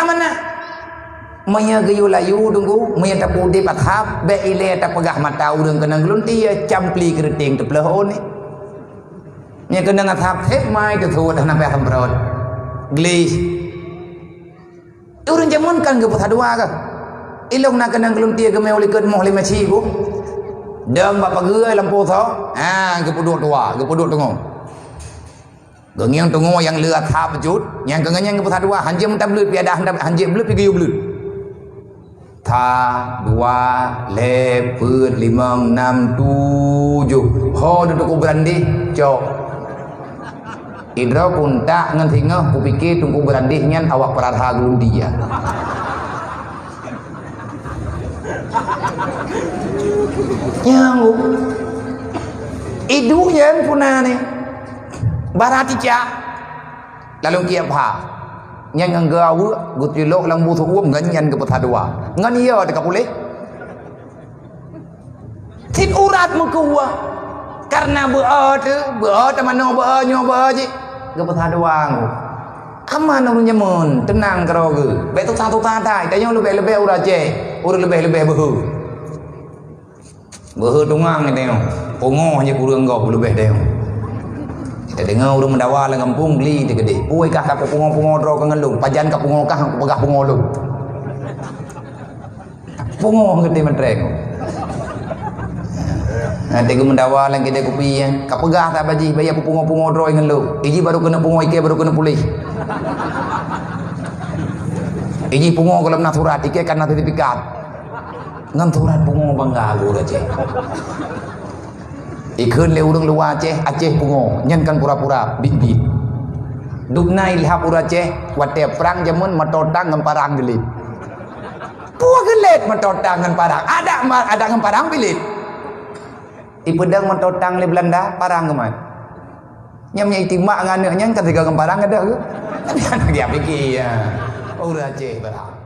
maya gayu layu dunggu maya tapu di pathap be ile ta pegah mata urang kena glunti campli kreting tepleh ni nya kena ngathap hep mai ke thu dah nampai hamprot glis urang jamun kan ge pathadua ka ilong nak kena glunti ke me oli keun moh lima chi ku dang ba pageui lampu tho ge pudut tua ge pudut tengok gengiang tengok yang leu athap pejut yang kenganyang ge pathadua hanjem tam lut pi ada hanjem lut pi gayu lut tha dua le per 5 6 7 ho duduk berandi cok idra kunta ngan thinga ku pikir tungku berandi nyan awak peratha gulundi ya nyanggu idu yen puna ni barati cha lalu kia pha yang ngau guti lok lambu thu um ngan ke pathadua ngan iya dekat boleh thit urat mukua karena beot mana nyo je ke pathadua aman nu nyamun tenang karo ge be tu ta tai ta yang lebih urat je urang lebih behu Bertungang dia. Pongoh je kurang gop lebih dia. Kita dengar orang mendawa lah kampung beli dia gede. Puai kah kap pongoh dro ka ngelung. Pajan kap pongoh kah pegah pongoh lu. Pongoh gede mentreng. Nanti ku mendawa lah kita kopi ya. Kap pegah tak baji bayar pongoh dro ngelung. Iji baru kena pongoh ike baru kena pulih. Iji pongoh kalau nak surat ike kan nak sertifikat. Ngan surat pongoh bangga gua ceh. Ikun le urang luar Aceh pungo nyankan pura-pura bit-bit. Dubnai lihat pura Aceh wate perang jamun matotang ngan parang gelit. Pua gelit matotang ngan parang. Ada ngan parang bilit. Ipedang matotang le Belanda parang keman. Nyamnya itimak ngan nyang ketiga ngan parang ada ke? Kan dia fikir ya. Pura Aceh parang.